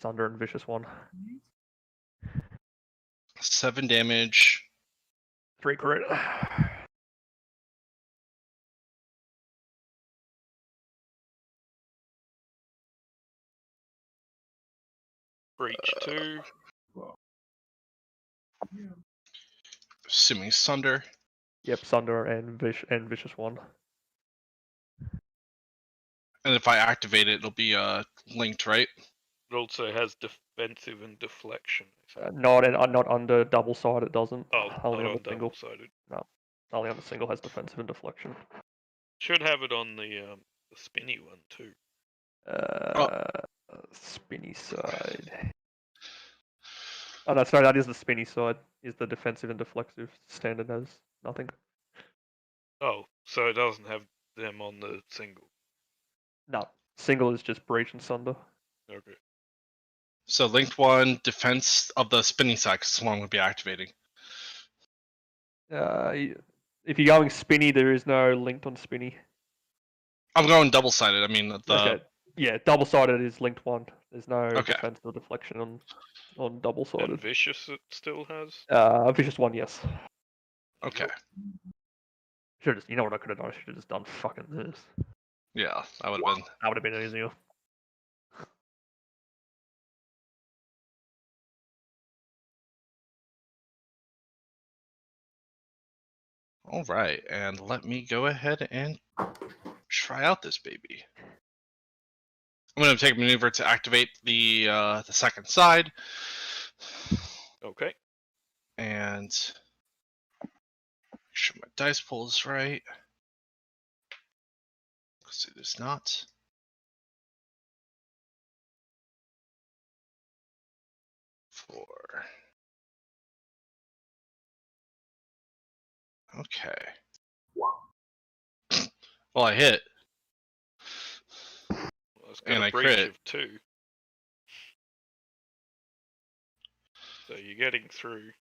Sunder and vicious 1. 7 damage. 3 crit. Breach 2. Assuming Sunder. Yep, Sunder and vicious 1. And if I activate it, it'll be linked, right? It also has defensive and deflection. Not under double side. It doesn't. Oh, Only not on on the single. double-sided. Only on the single has defensive and deflection. Should have it on the spinny one too. Spinny side. Oh no, sorry, that is the spinny side. Is the defensive and deflective standard has nothing. Oh, so it doesn't have them on the single. No, single is just breach and sunder. Okay. So linked 1, defense of the spinning side, because one would be activating. If you're going spinny, there is no linked on spinny. I'm going double sided. I mean the. Okay. Yeah, double sided is linked 1. There's no Okay. defense or deflection on double And sided. vicious it still has. Vicious 1, yes. Okay. Should just, you know what I could have done? I should have just done fucking this. Yeah, that would have been. That would have been easier. All right, and let me go ahead and try out this baby. I'm going to take a maneuver to activate the second side, Okay. and make sure my dice pool is right. Because it is not. Four. Okay. Well, I hit. Well, it's got And a I breach crit. of 2. So you're getting through.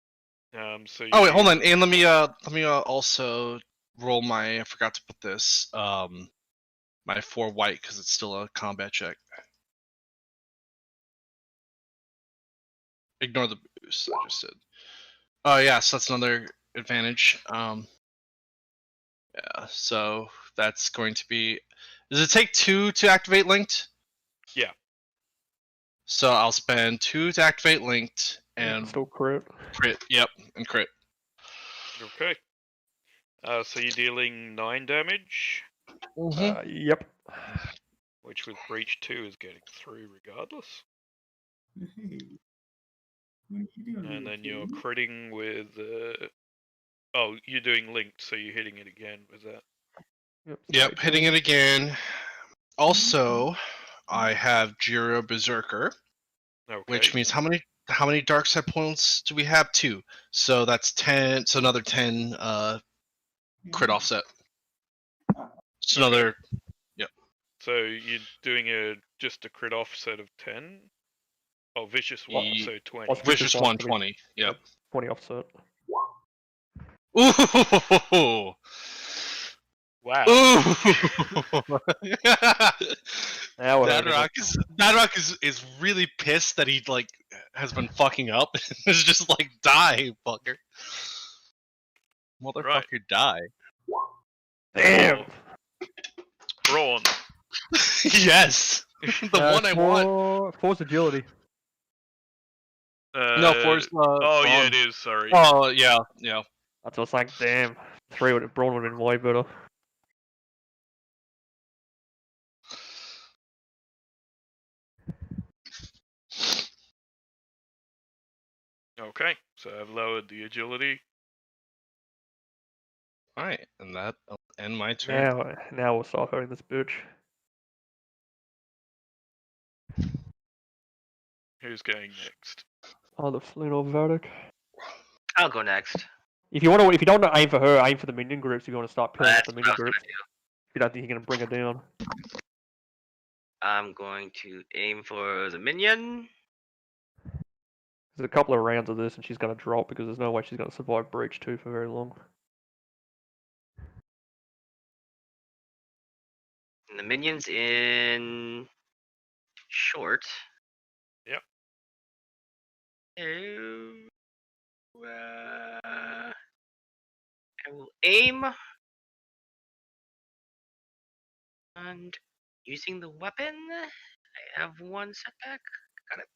So Oh wait, you- hold on, and let me also roll my. I forgot to put this. My 4 white because it's still a combat check. Ignore the boost I just did. Oh yeah, so that's another advantage. Yeah, so that's going to be. Does it take 2 to activate linked? Yeah. So I'll spend 2 to activate linked and Still crit. crit. Yep, and crit. Okay. So you're dealing 9 damage, Yep. which with breach 2 is getting through regardless. Hey. What are you doing, And little then you're kid? critting with. Oh, you're doing linked, so you're hitting it again with that. Yep, hitting it again. Also, I have Jiro Berserker, Okay. which means how many dark side points do we have? 2. So that's 10. So another 10 crit offset. It's another. So you're doing just a crit offset of 10? Oh, vicious 1, so 20. Plus Vicious one, 120. Yep. 20 offset. Ooh. Wow. Ooh. Now we're hurting Dadrock is really pissed that he like has been fucking up. It's just like die, fucker. Motherfucker, die. Damn. Brawn. Yes. The one I want. Force agility. No, force. Oh, yeah, Brawn. it is, sorry. Oh yeah. That's what I was like. Damn. 3 would Brawn would have been way better. Okay, so I've lowered the agility. All right, and that'll end my turn. Now we'll start hurting this bitch. Who's going next? Either Flynn or Vardic. I'll go next. If you want to, if you don't want to aim for her, aim for the minion groups. If you want to start peeling up That's the what I minion was gonna groups, do. if you don't think you're gonna bring her down. I'm going to aim for the minion. There's a couple of rounds of this, and she's gonna drop because there's no way she's gonna survive Breach 2 for very long. And the minion's in short. Yep. Oh, I will aim. And using the weapon, I have one setback. Got it.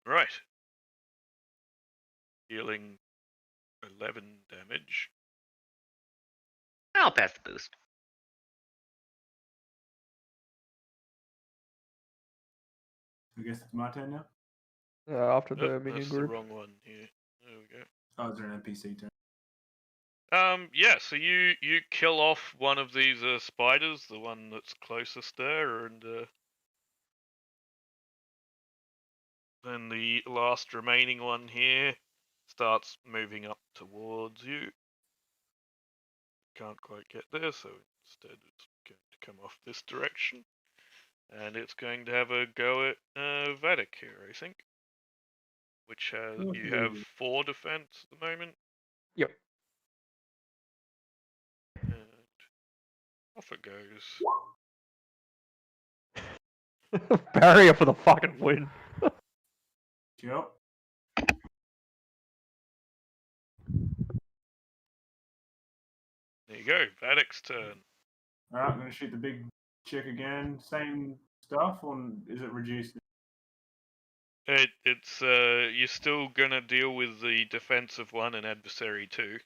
Right. Dealing 11 damage. I'll pass the boost. I guess it's my turn now. After the Nope, minion that's the group. wrong one here. There we go. Oh, is there an NPC turn? Yeah, so you kill off one of these spiders, the one that's closest there, and then the last remaining one here starts moving up towards you. Can't quite get there, so instead it's going to come off this direction. And it's going to have a go at Vadik here, I think. Which has you have 4 defense at the moment. Yep. And off it goes. Barrier for the fucking win. Yep. There you go, Vadik's turn. Alright, I'm gonna shoot the big chick again. Same stuff, or is it reduced? It's you're still gonna deal with the defensive one and adversary 2.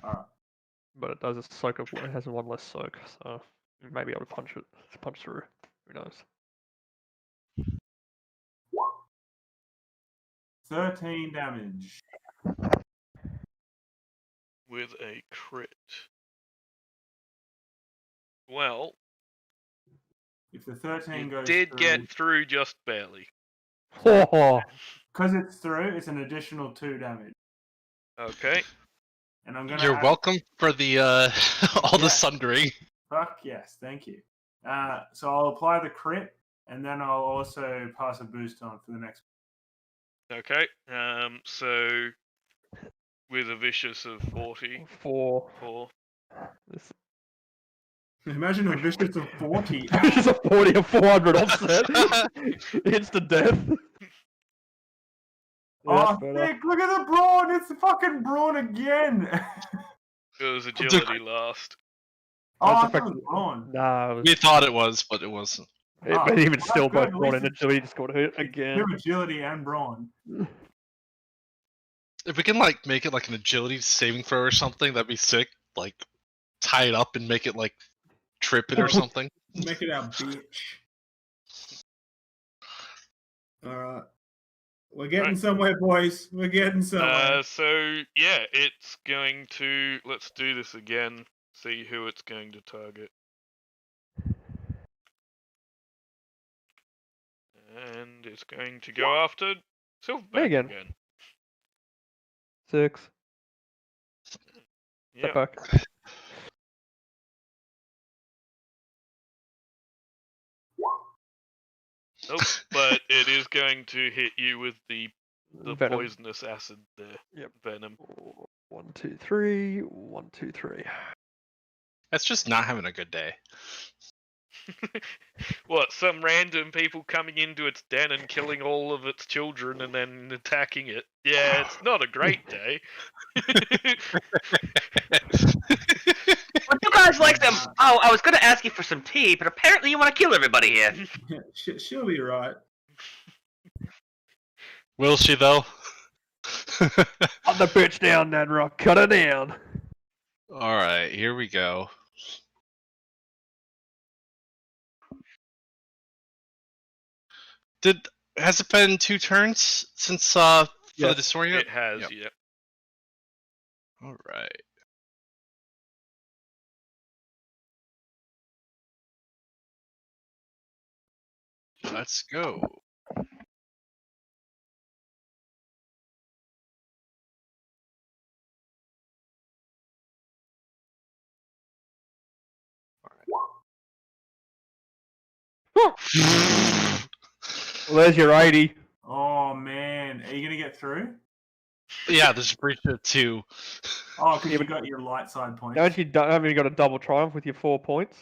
Alright. But it does a soak of, it has one less soak, so you may be able to punch through. Who knows? 13 damage. With a crit. Well, If the 13 you goes did through, get through just barely. Oh, because it's through, it's an additional 2 damage. Okay. And I'm gonna You're add- welcome for the all the Yeah. sundering. Fuck yes, thank you. So I'll apply the crit, and then I'll also pass a boost on for the next Okay. So with a vicious of 40. 4. 4. This Imagine a vicious of 40. is a 40 or 400 offset. Instant death. Oh, better. sick! Look at the brawn! It's the fucking brawn again! It was agility last. Oh, I That's thought it was effectively- brawn. Nah, it was, We thought it was, but it wasn't. but even well, still, that's good, both at Braun least and Agility just got hit again. Two agility and brawn. If we can like make it like an agility saving throw or something, that'd be sick. Like tie it up and make it like trip it or something. Make it our bitch. Alright. We're getting Right. somewhere, boys. We're getting somewhere. So yeah, it's going to, let's do this again. See who it's going to target. And it's going to go after Silverback Megan. again. 6. Yeah. Step back. Nope, but it is going to hit you with the Venom. poisonous acid there. Yep. Venom. 1, 2, 3. 1, 2, 3. That's just not having a good day. What, some random people coming into its den and killing all of its children and then attacking it? Yeah, it's not a great day. Would you guys like them? Oh, I was gonna ask you for some tea, but apparently you want to kill everybody here. She'll be right. Will she though? Cut the bitch down, Nanrock. Cut her down. All right, here we go. Has it been 2 turns since for the Yes, disorient? It has, Yep. yeah. All right. Let's go. Well, there's your 80. Oh man, are you gonna get through? Yeah, there's a breach of 2. Oh, because Yeah, you got your light side points. Haven't you got a double triumph with your 4 points?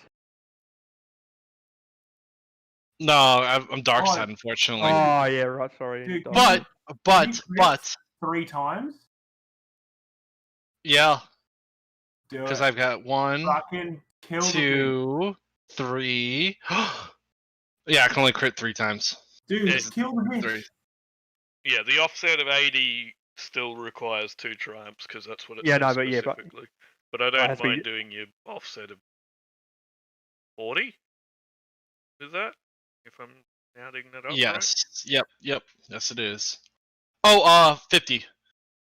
No, I'm dark Oh, side, unfortunately. Oh yeah, right. Sorry. Dude, double. but, Can you crit but, 3 times? yeah, Do because it. I've got 1, Fucking kill the thing. 2, 3. Yeah, I can only crit 3 times. Dude, Yeah. kill the bitch. 3. Yeah, the offset of 80 still requires 2 triumphs because that's what it Yeah, says no, but yeah, but- specifically. But I it don't has to be- mind doing your offset of 40. Is that? If I'm adding that up right? Yes. Yep. Yes, it is. Oh, 50.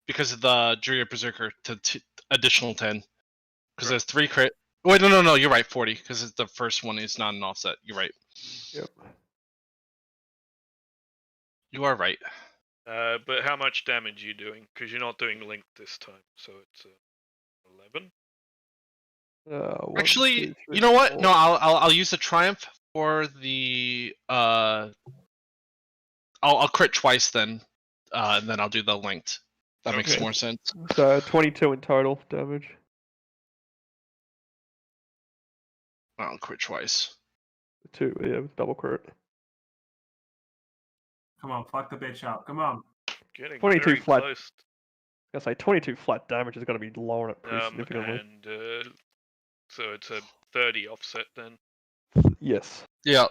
Because of the Druid Berserker to additional 10. Because Right. there's 3 crit. Wait, no, you're right, 40. Because the first one is not an offset. You're right. Yep. You are right. But how much damage are you doing? Because you're not doing link this time, so it's 11. One, Actually, 2, 3, you know what? 4. No, I'll use the triumph for the I'll crit twice then, and then I'll do the linked. That makes Okay. more sense. So 22 in total damage. I'll crit twice. 2, yeah, with double crit. Come on, fuck the bitch up. Come on. Getting 22 very flat. close. I say 22 flat damage is going to be lowering it pretty significantly. And so it's a 30 offset then. Yes. Yeah.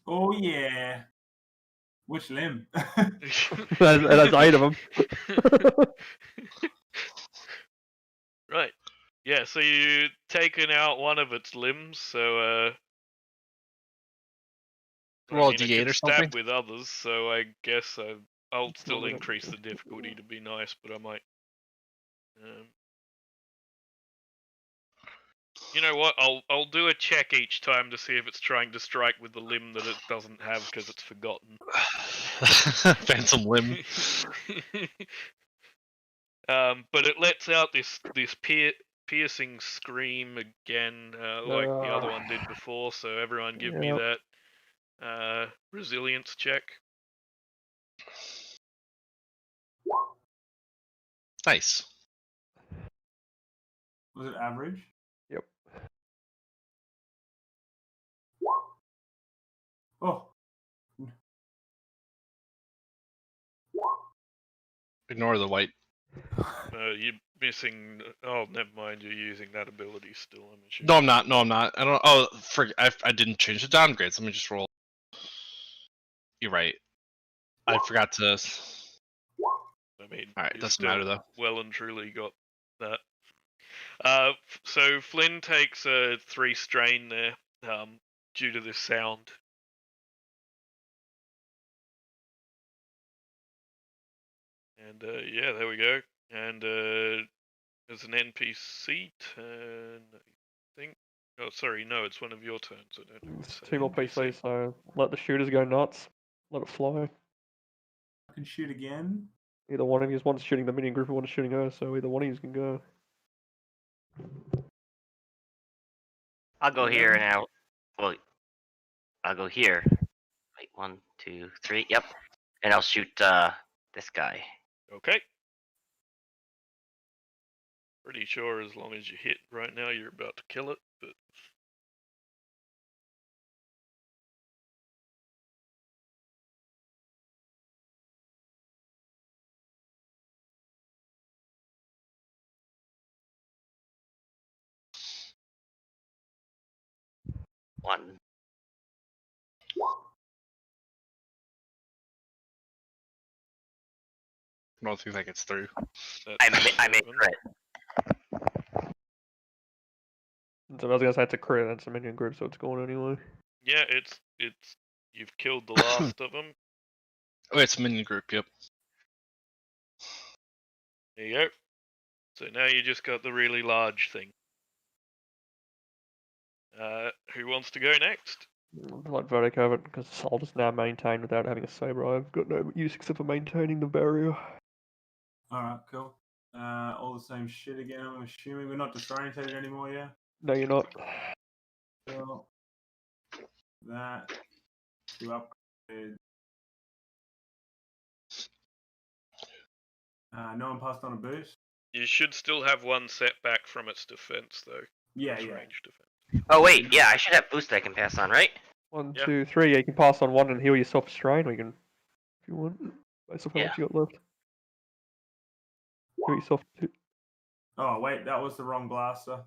Oh yeah. Which limb? There's 8 of them. Right. Yeah, so you've taken out one of its limbs, so Roll a it D8 can or stab something? with others, so I guess I'll It's still not gonna increase be- the difficulty to be nice, but I might. You know what? I'll do a check each time to see if it's trying to strike with the limb that it doesn't have because it's forgotten. Phantom limb. But it lets out this piercing scream again, like the other one did before. So everyone, give me Yep. that resilience check. Nice. Was it average? Yep. Oh. Ignore the white. You're missing. Oh, never mind. You're using that ability still. I'm assuming. No, I'm not. No, I'm not. I don't. Oh, I didn't change the downgrades. Let me just roll. You're right. I forgot to. I mean, All right, you doesn't still matter though. well and truly got that. So Flynn takes a 3 strain there, due to this sound. And yeah, there we go. And there's an NPC turn, I think. Oh, sorry, no, it's one of your turns. I don't know. It's 2 more PC, so let the shooters go nuts. Let it fly. I can shoot again. Either one of you one's shooting the minion group and one's shooting her, so either one of you can go. I'll go Yeah. here and I'll go here. Wait, 1, 2, 3. Yep. And I'll shoot this guy. Okay. Pretty sure as long as you hit right now, you're about to kill it, but. One. I don't think that gets through. I made 7. crit. So I was gonna say it's a crit, that's a minion group, so it's going anyway. Yeah, it's you've killed the last of them. Oh, it's minion group. Yep. There you go. So now you just got the really large thing. Who wants to go next? Like Verdict have it, because I'll just now maintain without having a saber. I've got no use except for maintaining the barrier. Alright, cool. All the same shit again, I'm assuming. We're not disorientated anymore, yeah? No, you're not. Cool. That. To upgrade. No one passed on a boost? You should still have one setback from its defense, though. Yeah, Its yeah. range defense. Oh wait, yeah, I should have boost that I can pass on, right? 1, Yeah. 2, 3. Yeah, you can pass on 1 and heal yourself a strain, or you can, if you want, based off how Yeah. much you got left. Heal yourself 2. Oh, wait, that was the wrong blaster.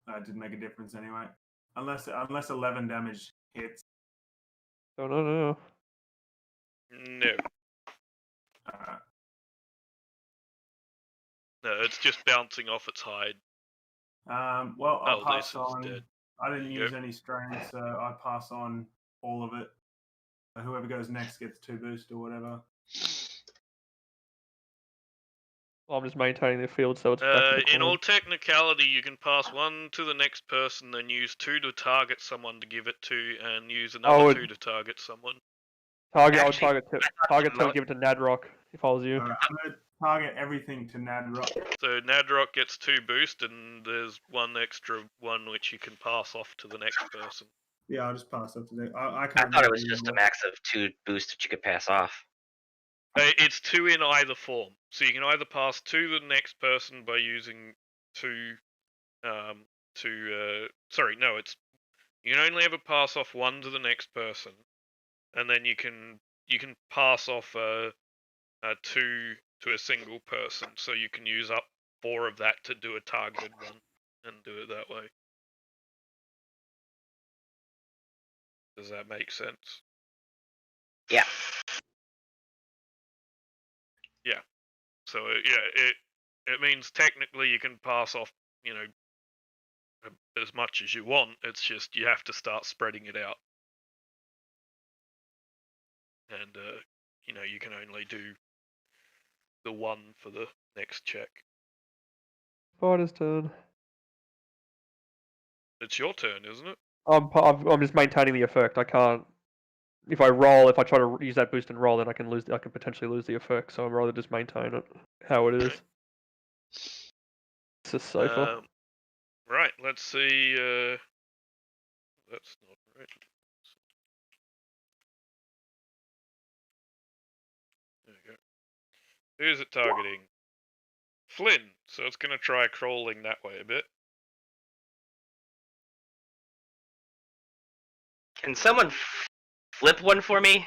That didn't make a difference anyway. Unless 11 damage hits. Oh, no. No. Alright. No, it's just bouncing off its hide. Well, I'll Oh, pass this is on. dead. I didn't Yep. use any strains, so I pass on all of it. So whoever goes next gets 2 boost or whatever. Well, I'm just maintaining the field so it's back in the In all corner. technicality, you can pass 1 to the next person, then use 2 to target someone to give it to, and use another 2 to target someone. Target, Actually, I would target to mo- give it to Nadrock, if I was you. Alright, I'm going to target everything to Nadrock. So Nadrock gets 2 boost, and there's 1 extra one which you can pass off to the next person. Yeah, I'll just pass up to the. I I can't. thought it remember was just a anymore. max of 2 boosts that you could pass off. It's 2 in either form, so you can either pass to the next person by using 2. Sorry, no, it's you can only ever pass off 1 to the next person, and then you can pass off 2 to a single person, so you can use up 4 of that to do a targeted one and do it that way. Does that make sense? Yeah. So it means technically you can pass off, as much as you want. It's just you have to start spreading it out, and you can only do the 1 for the next check. Fighter's turn. It's your turn, isn't it? I'm just maintaining the effect. I can't. If I try to use that boost and roll, then I can potentially lose the effect. So I'd rather just maintain it how it is. Okay. It's just safer. Right. Let's see. That's not right. There we go. Who's it targeting? Flynn. So it's going to try crawling that way a bit. Can someone flip one for me?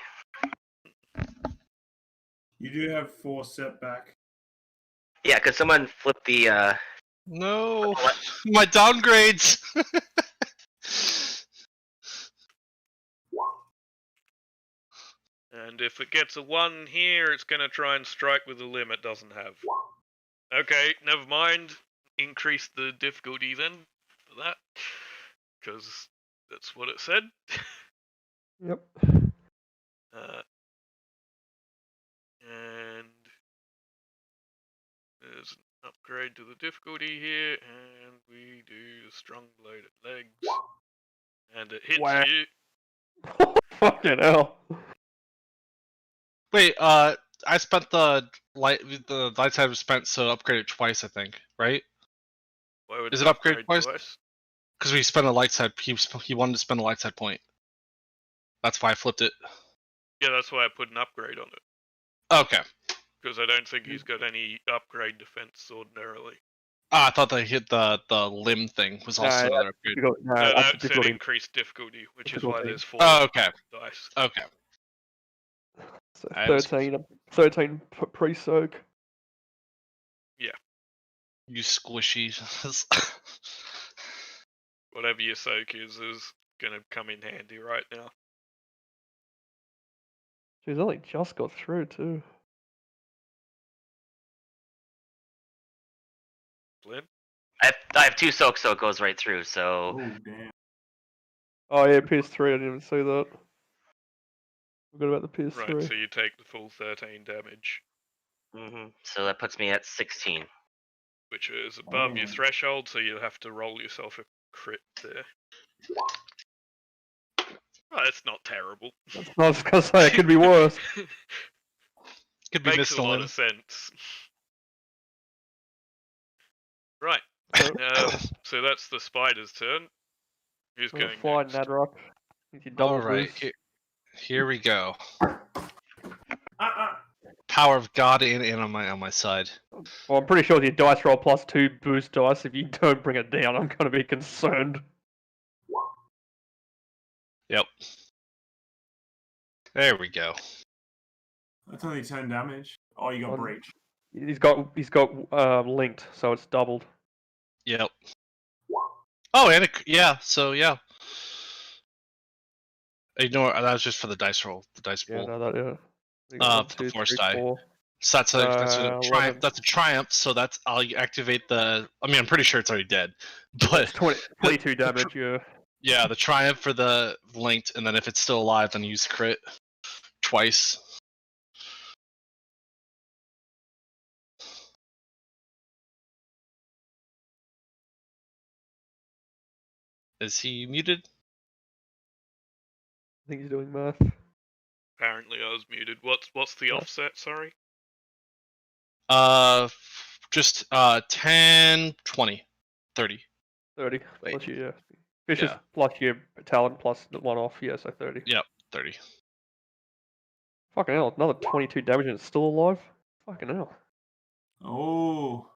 You do have 4 setback. Yeah, could someone flip the No, my downgrades. And if it gets a 1 here, it's going to try and strike with a limb it doesn't have. Okay, never mind. Increase the difficulty then for that. Because that's what it said. Yep. And there's an upgrade to the difficulty here, and we do strong bladed legs. And it hits Wow. you. Fucking hell. Wait, I spent the light side was spent, so upgraded twice, I think, right? Why would Is it it upgrade twice? twice? Because we spent a light side. He wanted to spend a light side point. That's why I flipped it. Yeah, that's why I put an upgrade on it. Okay. Because I don't think he's got any upgrade defense ordinarily. I thought they hit the limb thing was also another upgrade. No, No, that's that's an difficulty. increased difficulty, which is why Difficulty. there's 4 Oh, okay. dice. Okay. So I was 13 pre-soak. You squishy. Whatever your soak is going to come in handy right now. Jeez, I only just got through too. Flynn? I have 2 soaks, so it goes right through. So Oh, damn. Oh yeah, PS3. I didn't even see that. Forgot about the PS3. Right, so you take the full 13 damage, so that puts me at 16. which is above your Oh. threshold, so you'll have to roll yourself a crit there. Oh, that's not terrible. I was gonna say it could be worse. Could be Makes a lot Misthalin. of sense. Right. So, So that's the spider's turn. Who's I'm gonna going fly next? Nadrock with your double Alright, boost. here we go. Uh-uh. Power of God in on my side. Well, I'm pretty sure with your dice roll plus 2 boost dice, if you don't bring it down, I'm gonna be concerned. Yep. There we go. That's only 10 damage. Oh, you got One. breach. He's got linked, so it's doubled. Yep. Oh, and yeah. So yeah. Ignore that was just for the dice roll, the dice Yeah, pool. no, that yeah. You got The force die. 4. So that's a triumph. 11. That's a triumph. So that's I'll activate the. I mean, I'm pretty sure it's already dead, but 22 damage. Yeah. yeah, the triumph for the linked, and then if it's still alive, then use crit twice. Is he muted? I think he's doing math. Apparently, I was muted. What's the Yeah. offset? Sorry. Just 10, 20, 30. 30 Wait. plus your vicious Yeah. plus your talent plus the 1 off. Yeah, so 30. Yep, 30. Fucking hell, another 22 damage and it's still alive. Fucking hell. Oh.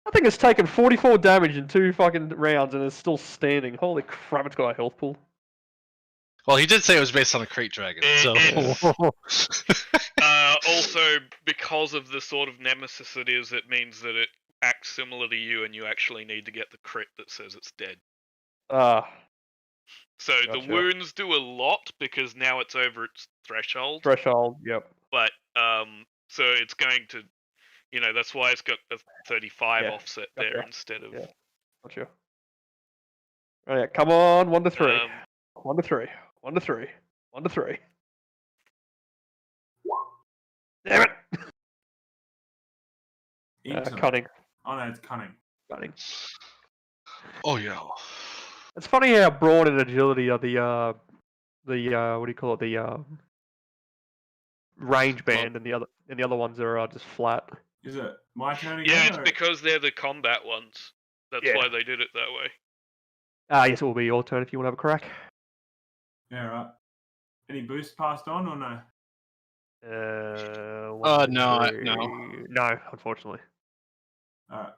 I think it's taken 44 damage in 2 fucking rounds and it's still standing. Holy crap, it's got a health pool. Well, he did say it was based on a crate dragon, so Also, because of the sort of nemesis it is, it means that it acts similar to you, and you actually need to get the crit that says it's dead. Ah, So the Gotcha. wounds do a lot because now it's over its threshold. threshold, yep. But so it's going to, that's why it's got a 35 Yeah, offset there gotcha. instead of. Yeah. Gotcha. Alright, come on, 1 to 3. Um, 1 to 3. 1 to 3. 1 to 3. Damn it! Eat them. Cunning. Oh no, it's cunning. Cunning. oh yeah. It's funny how brawn and agility are the what do you call it, the range band, and the other ones are just flat. Is it my turn again? yeah, it's or- because they're the combat ones. That's Yeah. why they did it that way. Yes, it will be your turn if you want to have a crack. Yeah, right. Any boost passed on or no? No, No, unfortunately. Alright.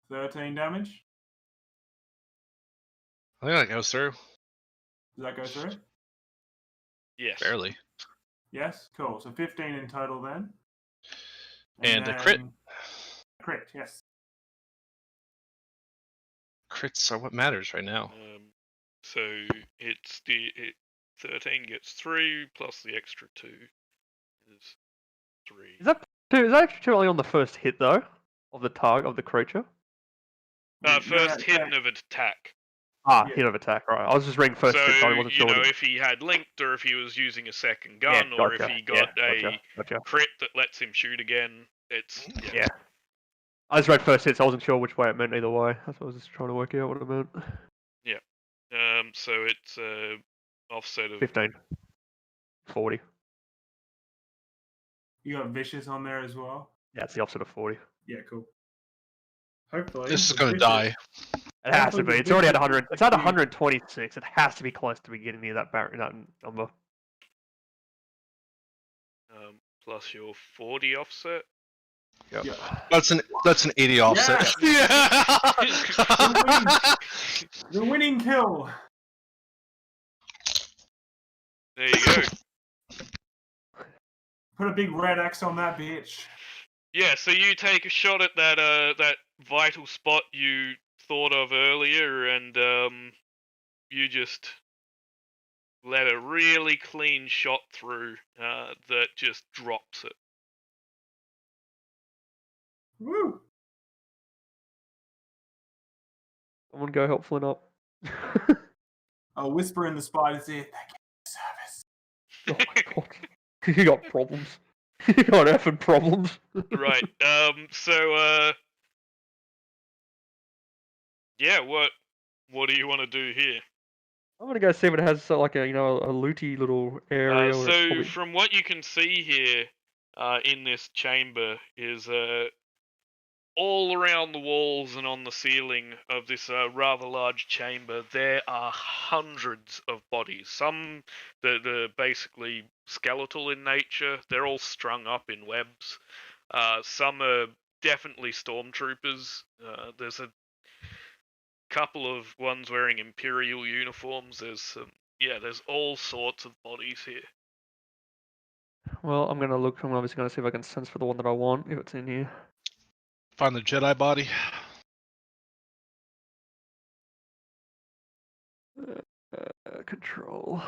13 damage. I think that goes through. Does that go through? Yes. Barely. Yes? Cool. So 15 in total then. And a crit. then- Crit, yes. Crits are what matters right now. So it's 13 gets 3 plus the extra 2 is 3. Is that actually only on the first hit though of the target of the creature? First hit yeah. of an attack. Ah, Yeah. hit of attack. Right. I was just reading first So, hit. So I wasn't sure. whether- if he had linked, or if he was using a second Yeah, gun, or if gotcha. he got a Gotcha. crit that lets him shoot again, it's Yeah. I just read first hit, so I wasn't sure which way it meant either way. That's what I was just trying to work out what it meant. So it's offset of 15. 40. You got vicious on there as well. Yeah, it's the opposite of 40. Yeah, cool. Hopefully. This is the gonna vicious- die. It has to Hopefully be. the It's already at vicious 100. is It's at the- 126. It has to be close to be getting near that number. plus your 40 offset. Yep. Yeah. That's an 80 offset. Yeah. The winning kill. There you go. Put a big red X on that bitch. Yeah, so you take a shot at that vital spot you thought of earlier, and you just let a really clean shot through that just drops it. Woo. Someone go help Flynn up. I'll whisper in the spider's ear. Thank you for your service. Oh my god. You got problems. You got effing problems. Right. So yeah, what what do you want to do here? I'm gonna go see if it has like a a looty little area. where it's So probably... from what you can see here, in this chamber is all around the walls and on the ceiling of this rather large chamber, there are hundreds of bodies. Some that are basically skeletal in nature. They're all strung up in webs. Some are definitely stormtroopers. There's a couple of ones wearing Imperial uniforms. There's all sorts of bodies here. Well, I'm gonna look. I'm obviously gonna see if I can sense for the one that I want, if it's in here. Find the Jedi body. Control.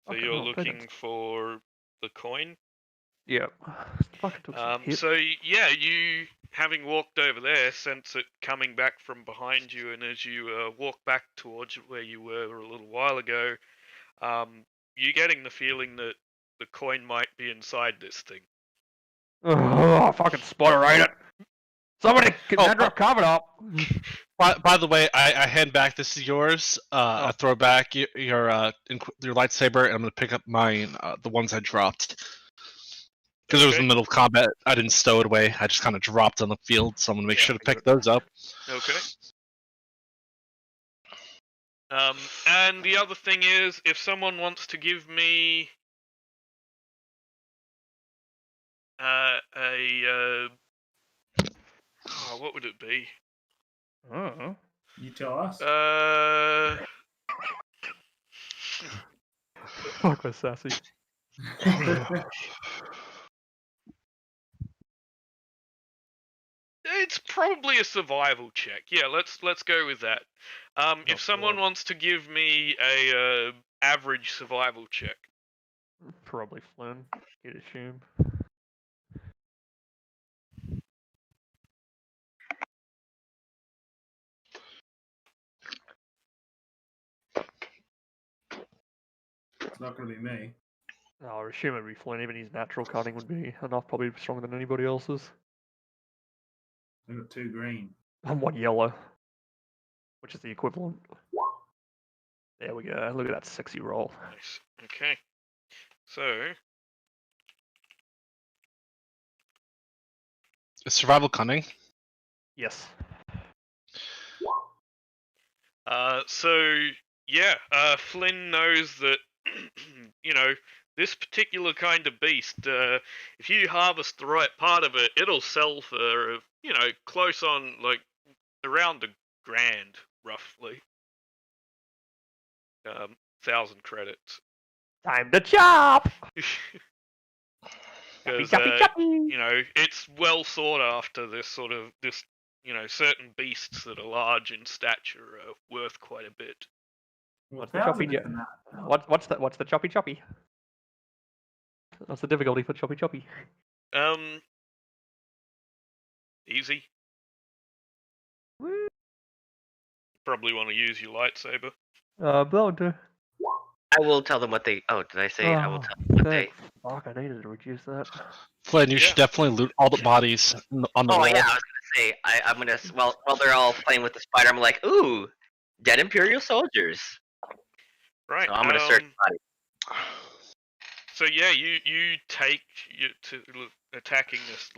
So Okay, you're well, take it. looking for the coin. Yep. Fucking took some hit. So yeah, you having walked over there, sense it coming back from behind you, and as you walk back towards where you were a little while ago, you're getting the feeling that the coin might be inside this thing. Oh, fucking spoiler ate it. Somebody get that drop covered up. By the way, I hand back. This is yours. I throw back your lightsaber, and I'm gonna pick up mine, the ones I dropped. Because it was in the middle of combat, I didn't stow it away. I just kind of dropped on the field, so I'm gonna make sure to pick those up. Okay. And the other thing is, if someone wants to give me what would it be? Oh. You tell us. Fuck was sassy. It's probably a survival check. Yeah, let's go with that. If someone wants to give me a average survival check. Probably Flynn, you'd assume. It's not going to be me. No, I would assume it'd be Flynn. Even his natural cutting would be enough, probably stronger than anybody else's. I got 2 green. And 1 yellow, which is the equivalent. There we go. Look at that sexy roll. Nice. Okay. So Is survival cunning? Yes. Flynn knows that this particular kind of beast, if you harvest the right part of it, it'll sell for close on like around $1,000 roughly. 1,000 credits. Time to chop. Because it's well sought after. This certain beasts that are large in stature are worth quite a bit. What's the choppy? What's the choppy choppy? What's the difficulty for choppy choppy? Easy. Woo. Probably want to use your lightsaber. Blood. I will tell them what they. Oh, did I say I will tell them what they? Fuck, I needed to reduce that. Flynn, you should definitely loot all the bodies on the wall. Oh yeah, I was gonna say I'm gonna while they're all playing with the spider, I'm like, ooh, dead Imperial soldiers. Right. So I'm gonna search bodies. So yeah, you take to attacking this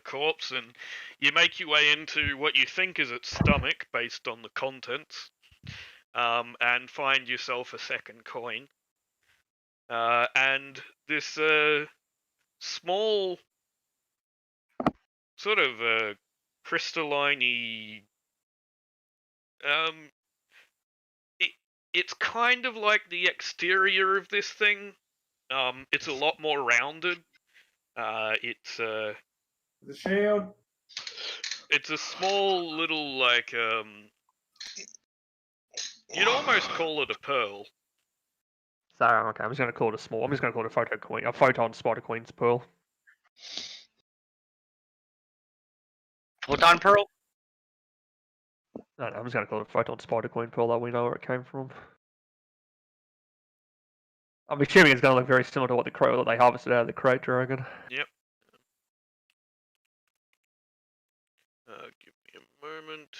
corpse, and you make your way into what you think is its stomach based on the contents, and find yourself a second coin. And this small sort of crystalline-y, it's kind of like the exterior of this thing. It's a lot more rounded. It's The shield. It's a small little like you'd almost call it a pearl. So okay, I'm just gonna call it a small. I'm just gonna call it a photon spider queen's pearl. Photon pearl. No, I'm just gonna call it a photon spider queen pearl. That we know where it came from. I'm assuming it's gonna look very similar to what the crow that they harvested out of the crate dragon. Yep. Give me a moment.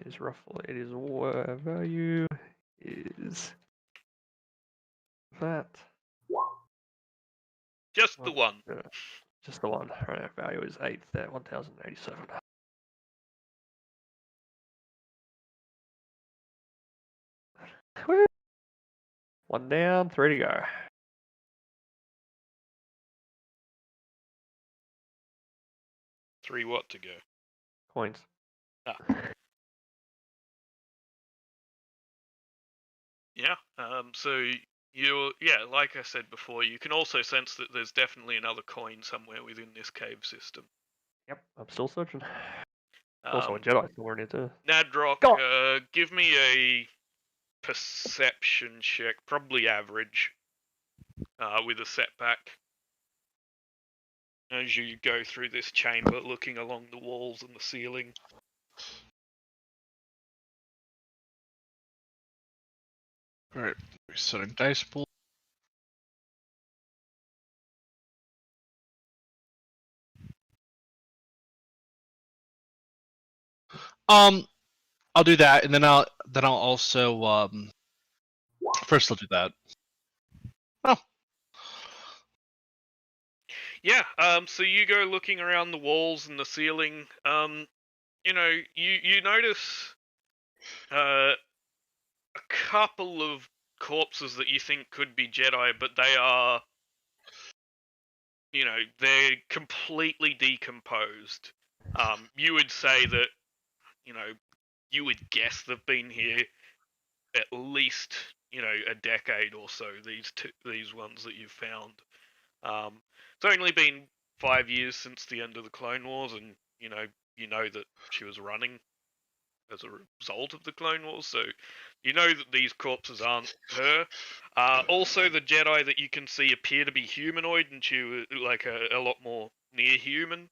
is roughly, it is value is that. Just the One, one. just the one. Right, value is 1087. Woo. One down, 3 to go. Three what to go? Coins. Ah. Yeah. So like I said before, you can also sense that there's definitely another coin somewhere within this cave system. Yep, I'm still searching. Also, a Um, Jedi somewhere near too. Nadrock, Go! give me a perception check, probably average, with a setback. As you go through this chamber, looking along the walls and the ceiling. Alright, resetting dice pool. I'll do that, and then I'll also first I'll do that. Oh. Yeah, so you go looking around the walls and the ceiling. You know, you notice a couple of corpses that you think could be Jedi, but they are, you know, they're completely decomposed. You would say that, you know, you would guess they've been here at least, you know, a decade or so. These ones that you've found. It's only been 5 years since the end of the Clone Wars, and you know that she was running as a result of the Clone Wars, so you know that these corpses aren't her. Also, the Jedi that you can see appear to be humanoid, and she was like a lot more near human,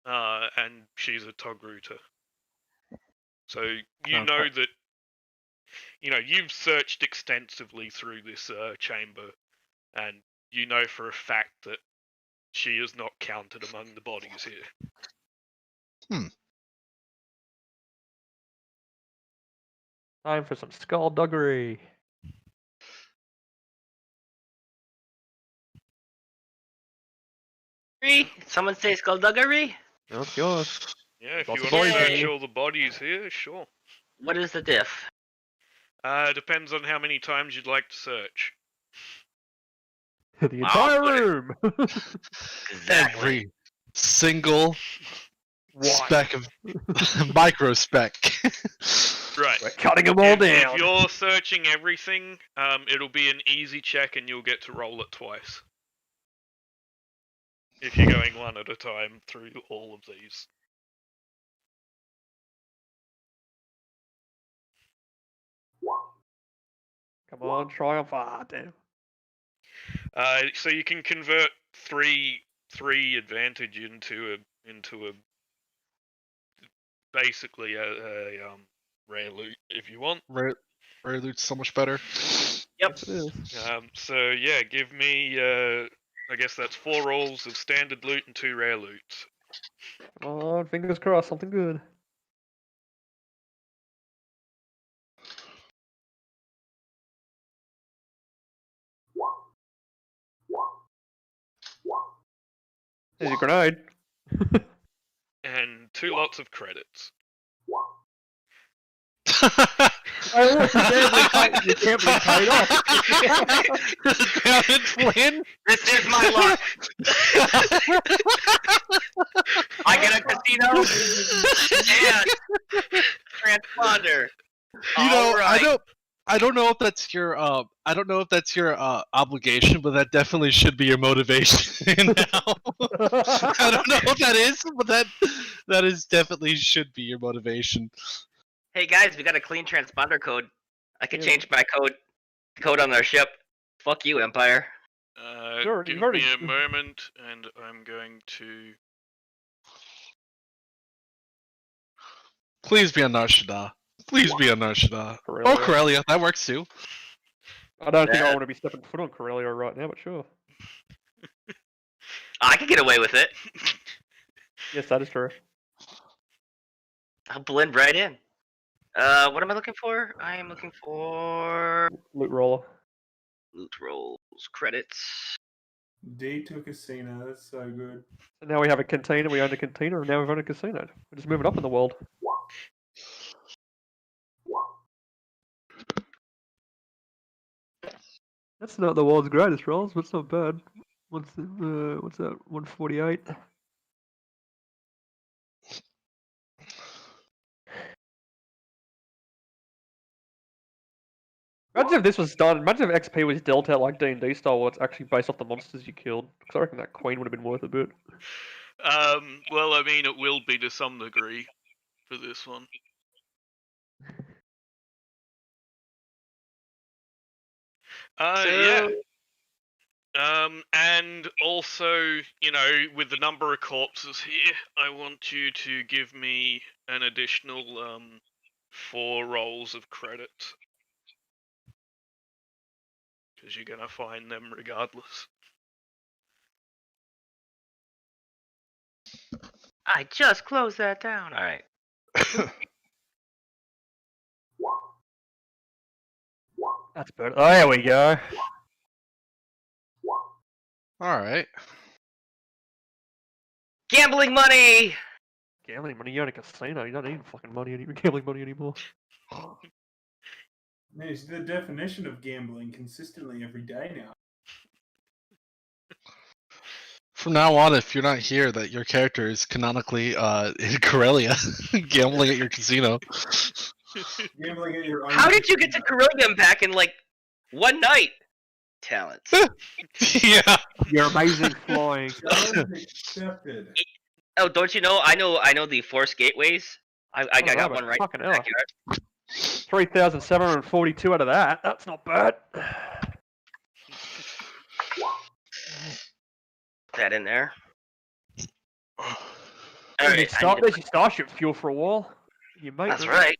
and she's a Togruta. So you know that, you know, you've searched extensively through this chamber, and you know for a fact that she is not counted among the bodies here. Time for some skullduggery. Someone say skullduggery? That's yours. Yeah, if Lots you of want to bodies search here. all the bodies here, sure. What is the diff? Depends on how many times you'd like to search. The entire room. Exactly. Every single What? speck of micro spec. Right. We're cutting them all down. If you're searching everything, it'll be an easy check and you'll get to roll it twice. If you're going one at a time through all of these. Come on, triumph. Ah, damn. So you can convert three advantage into a basically a rare loot if you want. Rare loot's so much better. Yep. Yes, it is. So yeah, give me I guess that's 4 rolls of standard loot and 2 rare loots. Come on, fingers crossed, something good. There's a grenade. And 2 lots of credits. You can't be paid off. Win. This is my luck. I get a casino and transponder. You know, Alright. I don't know if that's your obligation, but that definitely should be your motivation now. I don't know what that is, but that is definitely should be your motivation. Hey guys, we got a clean transponder code. I can Yeah. change my code on our ship. Fuck you, Empire. Sure, Give you've already- me a moment, and I'm going to. Please be on Narshada. Please be on Narshada. Corellia. Oh, Corellia, that works too. I don't think I Yeah. want to be stepping foot on Corellia right now, but sure. I can get away with it. Yes, that is true. I'll blend right in. What am I looking for? I am looking for Loot roller. loot rolls, credits. D to a casino. That's so good. So now we have a cantina, we own a cantina, and now we've owned a casino. We're just moving up in the world. That's not the world's greatest rolls, but it's not bad. What's that? 148. Imagine if this was done. Imagine if XP was dealt out like D&D style, where it's actually based off the monsters you killed. Because I reckon that queen would have been worth a bit. Well, I mean, it will be to some degree for this one. Yeah. And also, you know, with the number of corpses here, I want you to give me an additional 4 rolls of credit. Because you're gonna find them regardless. I just closed that down. All right. That's better. Oh, there we go. All right. Gambling money. Gambling money, you own a casino. You don't need fucking money, gambling money anymore. It's the definition of gambling consistently every day now. From now on, if you're not here, that your character is canonically in Corellia, gambling at your casino. Gambling at your own. How did you get to Carillion back in like one night? Talents. Yeah. You're amazing flying. Challenge accepted. Oh, don't you know? I know the Force Gateways. I got Rabbit, one right fucking in the hell. backyard. 3,742 out of that. That's not bad. Put that in there. There's Alright, your starship fuel for a while. You mate. that's right.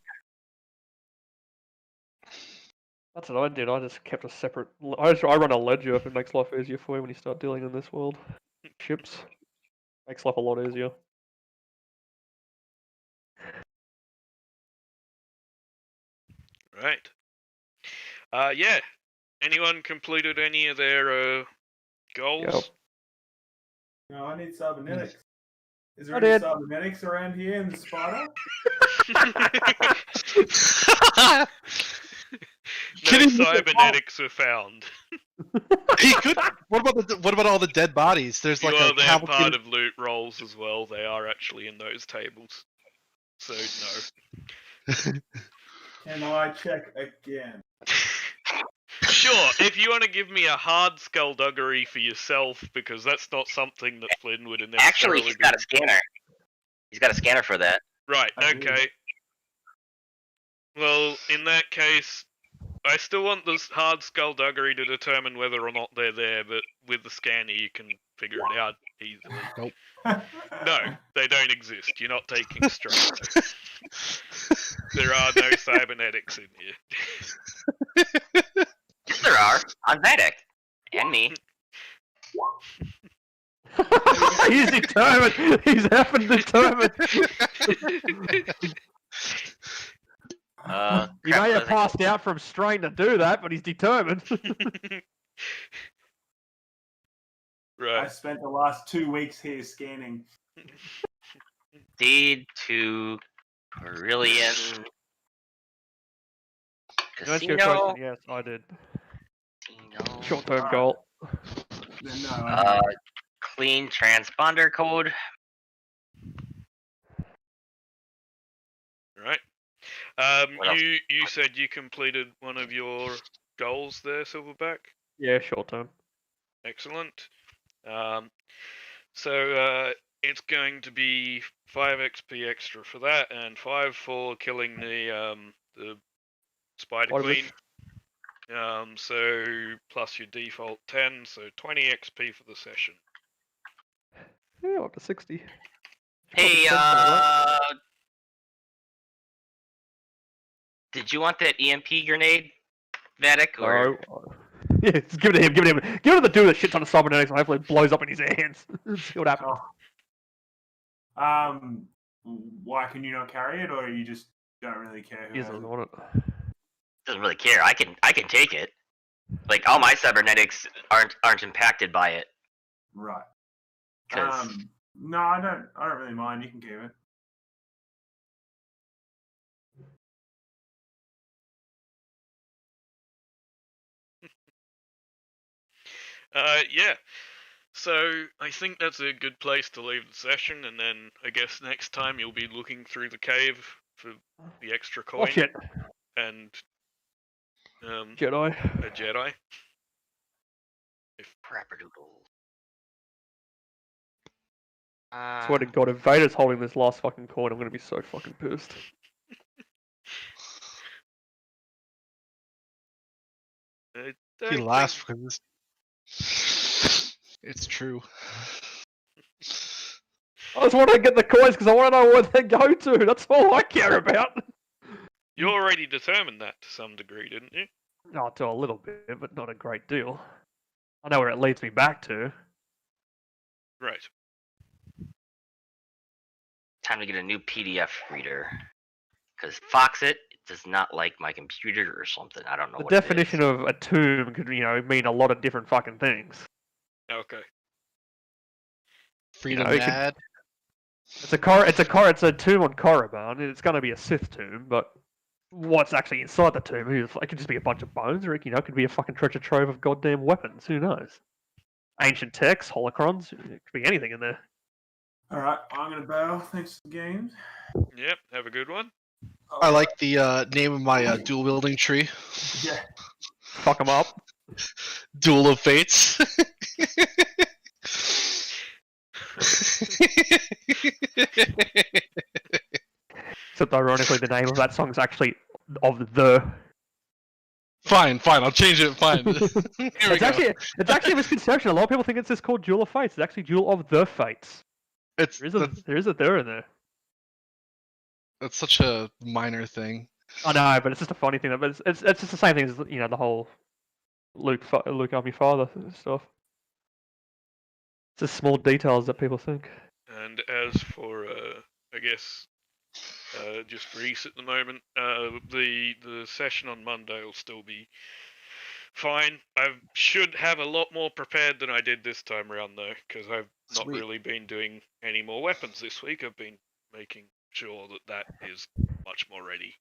That's what I did. I just kept a separate. I run a ledger if it makes life easier for you when you start dealing in this world. Ships makes life a lot easier. Right. Yeah. Anyone completed any of their goals? Yep. No, I need cybernetics. Is there I any did. cybernetics around here in the spider? No Kidding me? cybernetics were found. He could. What about all the dead bodies? There's like Well, a they're part cavalcade. of loot rolls as well. They are actually in those tables. So no. Can I check again? Sure, if you want to give me a hard skullduggery for yourself, because that's not something that Flynn would have necessarily Actually, he's got a scanner. He's got a scanner for that. Right, I do. okay. Well, in that case, I still want this hard skullduggery to determine whether or not they're there, but with the scanner you can figure it out easily. Nope. No, they don't exist. You're not taking straight. There are no cybernetics in here. Yes, there are. On Vedic. And me. He's determined. He's effing determined. He may have passed out from strain to do that, but he's determined. I Right. spent the last 2 weeks here scanning. Deed to Carillion That's your Casino. question. Yes, I did. Casino. Short-term goal. Then no, I Clean transponder code. Right. What else? You said you completed one of your goals there, Silverback. Yeah, short-term. Excellent. So it's going to be 5 XP extra for that, and 5 for killing the Spider What is Queen. So plus your default 10, so 20 XP for the session. Yeah, up to 60. Hey, did you want that EMP grenade, Vedic? Or No. Yeah, just give it to him. Give it to him. Give it to the dude that shits on the cybernetics and hopefully it blows up in his hands. See what happens. why can you not carry it, or are you just Don't really care who He has doesn't it. want it. Doesn't really care. I can take it. Like all my cybernetics aren't impacted by it. Right. 'Cause- No, I don't really mind. You can keep it. Yeah. So I think that's a good place to leave the session, and then I guess next time you'll be looking through the cave for the extra coin Watch it, and Jedi. a Jedi. Crapperdoodle. Swear to God, if Vader's holding this last fucking coin, I'm gonna be so fucking pissed. I He don't laughs think- because it's true. I just want to get the coins because I want to know where they go to. That's all I care about. You already determined that to some degree, didn't you? I'll do a little bit, but not a great deal. I know where it leads me back to. Right. Time to get a new PDF reader. Because Foxit does not like my computer or something. I don't know The what it is. definition of a tomb could, mean a lot of different fucking things. Okay. Freedom it could- mad. It's a tomb on Korriban. It's gonna be a Sith tomb, but what's actually inside the tomb? It could just be a bunch of bones, or it could be a fucking treasure trove of goddamn weapons. Who knows? Ancient texts, holocrons. It could be anything in there. All right, I'm gonna bow. Thanks for the games. Yep. Have a good one. I like the name of my dual wielding tree. Yeah. Fuck them up. Duel of Fates. Except ironically, the name of that song's actually of the. Fine, I'll change it. Fine. Here we It's go. actually a misconception. A lot of people think it's just called Duel of Fates. It's actually Duel of the Fates. It's There is a there in there. that's such a minor thing. I know, but it's just a funny thing. But it's just the same thing as the whole Luke I'm your father stuff. It's just small details that people think. And as for, I guess, just Reese at the moment, the session on Monday will still be fine. I should have a lot more prepared than I did this time around, though, because I've not Sweet. really been doing any more weapons this week. I've been making sure that is much more ready.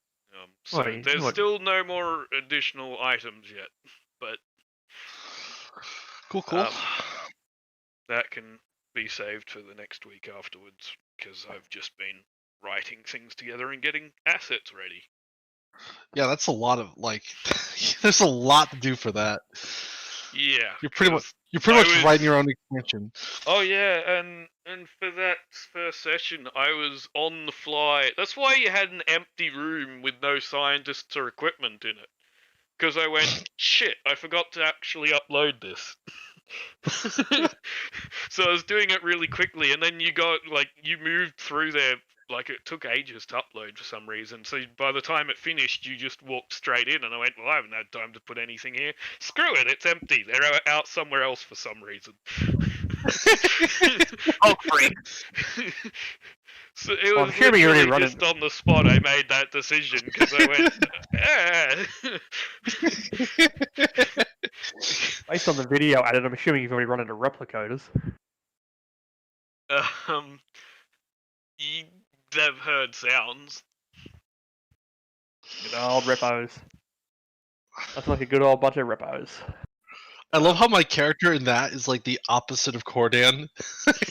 So there's still no more additional items yet, but Cool. that can be saved for the next week afterwards, because I've just been writing things together and getting assets ready. Yeah, that's a lot of there's a lot to do for that. Yeah, You're pretty 'cause much writing your own expansion. Oh yeah, and for that first session, I was on the fly. That's why you had an empty room with no scientists or equipment in it. Because I went, shit, I forgot to actually upload this. So I was doing it really quickly, and then you moved through there, it took ages to upload for some reason. So by the time it finished, you just walked straight in, and I went, well, I haven't had time to put anything here. Screw it, it's empty. They're out somewhere else for some reason. Oh, freak. So it Well, was I'm sure you already literally run just on the spot I made that decision, because I went, Based on the video added, I'm assuming you've already run into replicators. they've heard sounds. Good old repos. That's like a good old bunch of repos. I love how my character in that is like the opposite of Cordan.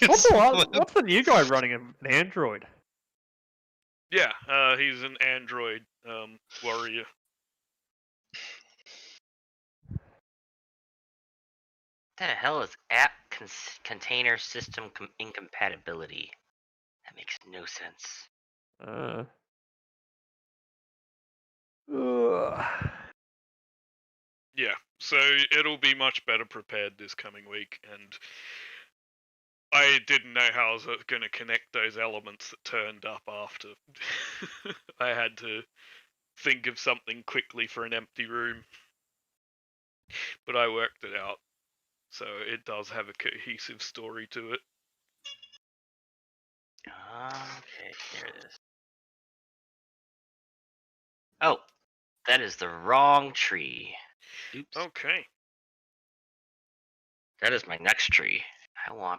What's the new guy running an android? Yeah, he's an android warrior. What the hell is app container system incompatibility? That makes no sense. Yeah, so it'll be much better prepared this coming week, and I didn't know how I was going to connect those elements that turned up after. I had to think of something quickly for an empty room, but I worked it out, so it does have a cohesive story to it. Okay, here it is. Oh, that is the wrong tree. Oops. Okay. That is my next tree. I want